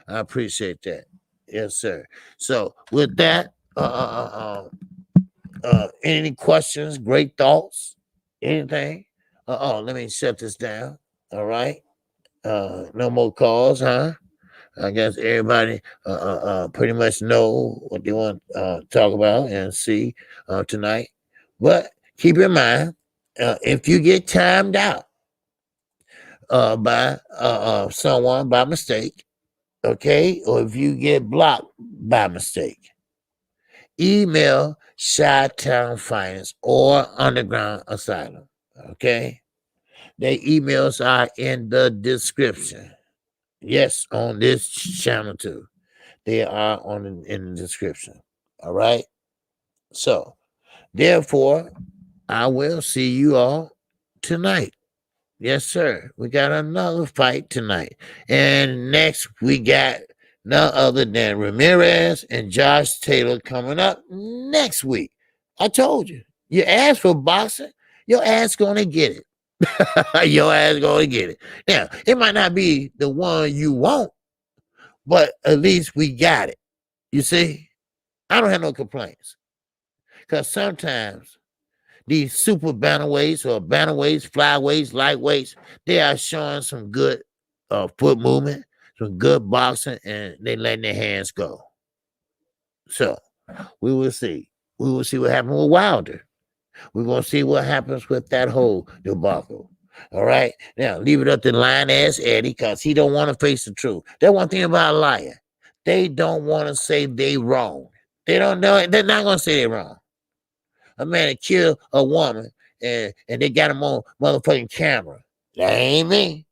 Speaker 1: I appreciate that. Yes, sir. So with that, any questions, great thoughts, anything? Let me shut this down. All right. No more calls, huh? I guess everybody pretty much know what they want to talk about and see tonight. But keep in mind, if you get timed out by someone by mistake, okay, or if you get blocked by mistake, email Chi-Town Finance or Underground Asylum. Okay, their emails are in the description. Yes, on this channel too. They are in the description. All right. So, therefore, I will see you all tonight. Yes, sir. We got another fight tonight. And next, we got none other than Ramirez and Josh Taylor coming up next week. I told you. You asked for boxing, your ass going to get it. Your ass going to get it. Now, it might not be the one you want, but at least we got it. You see? I don't have no complaints. Because sometimes these super bantamweights or bantamweights, flyweights, lightweights, they are showing some good foot movement, some good boxing, and they letting their hands go. So we will see. We will see what happens with Wilder. We're going to see what happens with that whole debacle. All right? Now, leave it up to lying-ass Eddie because he don't want to face the truth. That's one thing about a liar. They don't want to say they wrong. They don't know. They're not going to say they're wrong. A man that killed a woman and they got him on motherfucking camera. That ain't me.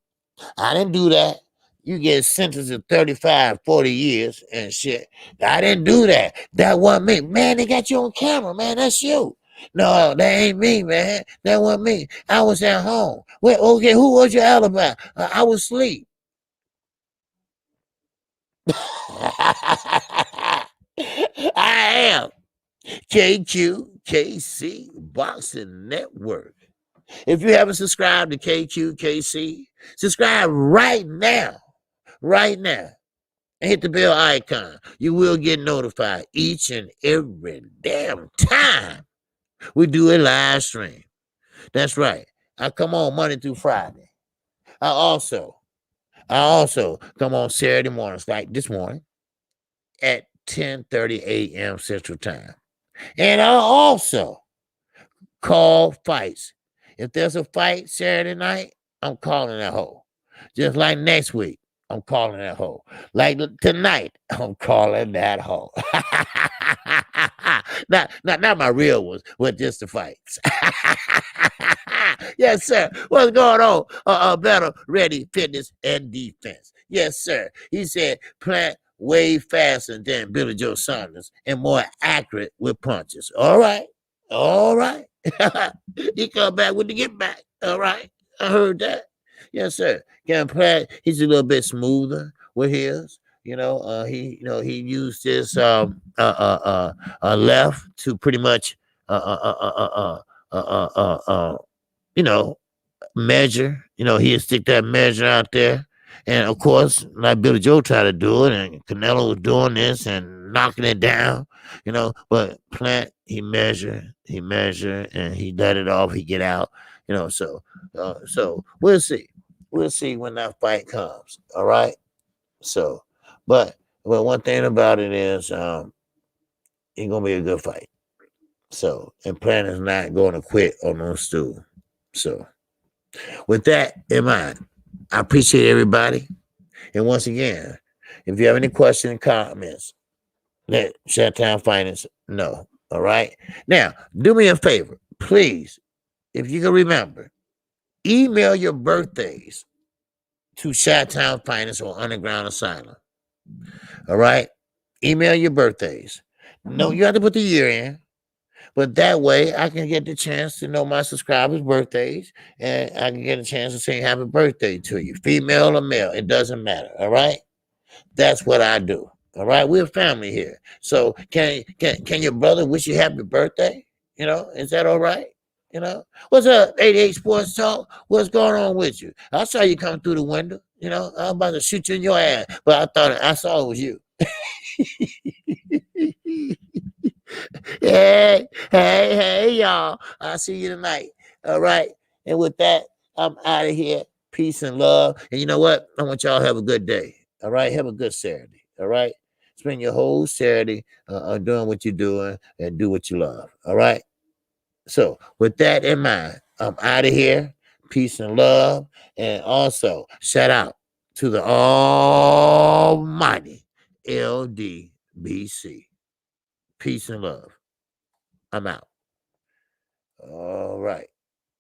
Speaker 1: I didn't do that. You get sentenced to 35, 40 years and shit. I didn't do that. That wasn't me. Man, they got you on camera, man. That's you. No, that ain't me, man. That wasn't me. I was at home. Wait, okay, who was your alibi? I was asleep. I am KQKC Boxing Network. If you haven't subscribed to KQKC, subscribe right now. Right now. And hit the bell icon. You will get notified each and every damn time we do a live stream. That's right. I come on Monday through Friday. I also come on Saturday mornings, like this morning, at 10:30 a.m. Central Time. And I also call fights. If there's a fight Saturday night, I'm calling that hoe. Just like next week, I'm calling that hoe. Like tonight, I'm calling that hoe. not my real ones, but just the fights. Yes, sir. What's going on? Better, ready, fitness, and defense. Yes, sir. He said Plant way faster than Billy Joe Saunders and more accurate with punches. All right. He come back with the get back. All right. I heard that. Yes, sir. Kevin Platt, he's a little bit smoother with his. He used his left to pretty much measure. He'd stick that measure out there. And of course, like Billy Joe tried to do it, and Canelo was doing this and knocking it down, but Plant, he measured, and he let it off, he get out, so we'll see. we'll see when that fight comes. All right. So, but one thing about it is, it's gonna be a good fight. So, and Plan is not going to quit on no stool. So, with that in mind, I appreciate everybody. And once again, if you have any questions, comments, let Shutdown Finance know. All right. Now, do me a favor, please. If you can remember, email your birthdays to Shutdown Finance or Underground Asylum. All right. Email your birthdays. No, you have to put the year in. But that way, I can get the chance to know my subscribers' birthdays, and I can get a chance to say happy birthday to you, female or male. It doesn't matter. All right, that's what I do. All right, we're family here. So can your brother wish you happy birthday? You know, is that all right? You know, what's up, 88 Sports Talk? What's going on with you? I saw you come through the window. You know, I was about to shoot you in your ass, but I saw it was you. Hey, y'all. I'll see you tonight. All right. And with that, I'm out of here. Peace and love. And you know what? I want y'all to have a good day. All right. Have a good Saturday. All right. Spend your whole Saturday doing what you're doing and do what you love. All right. So with that in mind, I'm out of here. Peace and love. And also, shout out to the almighty LDBC. Peace and love. I'm out. All right.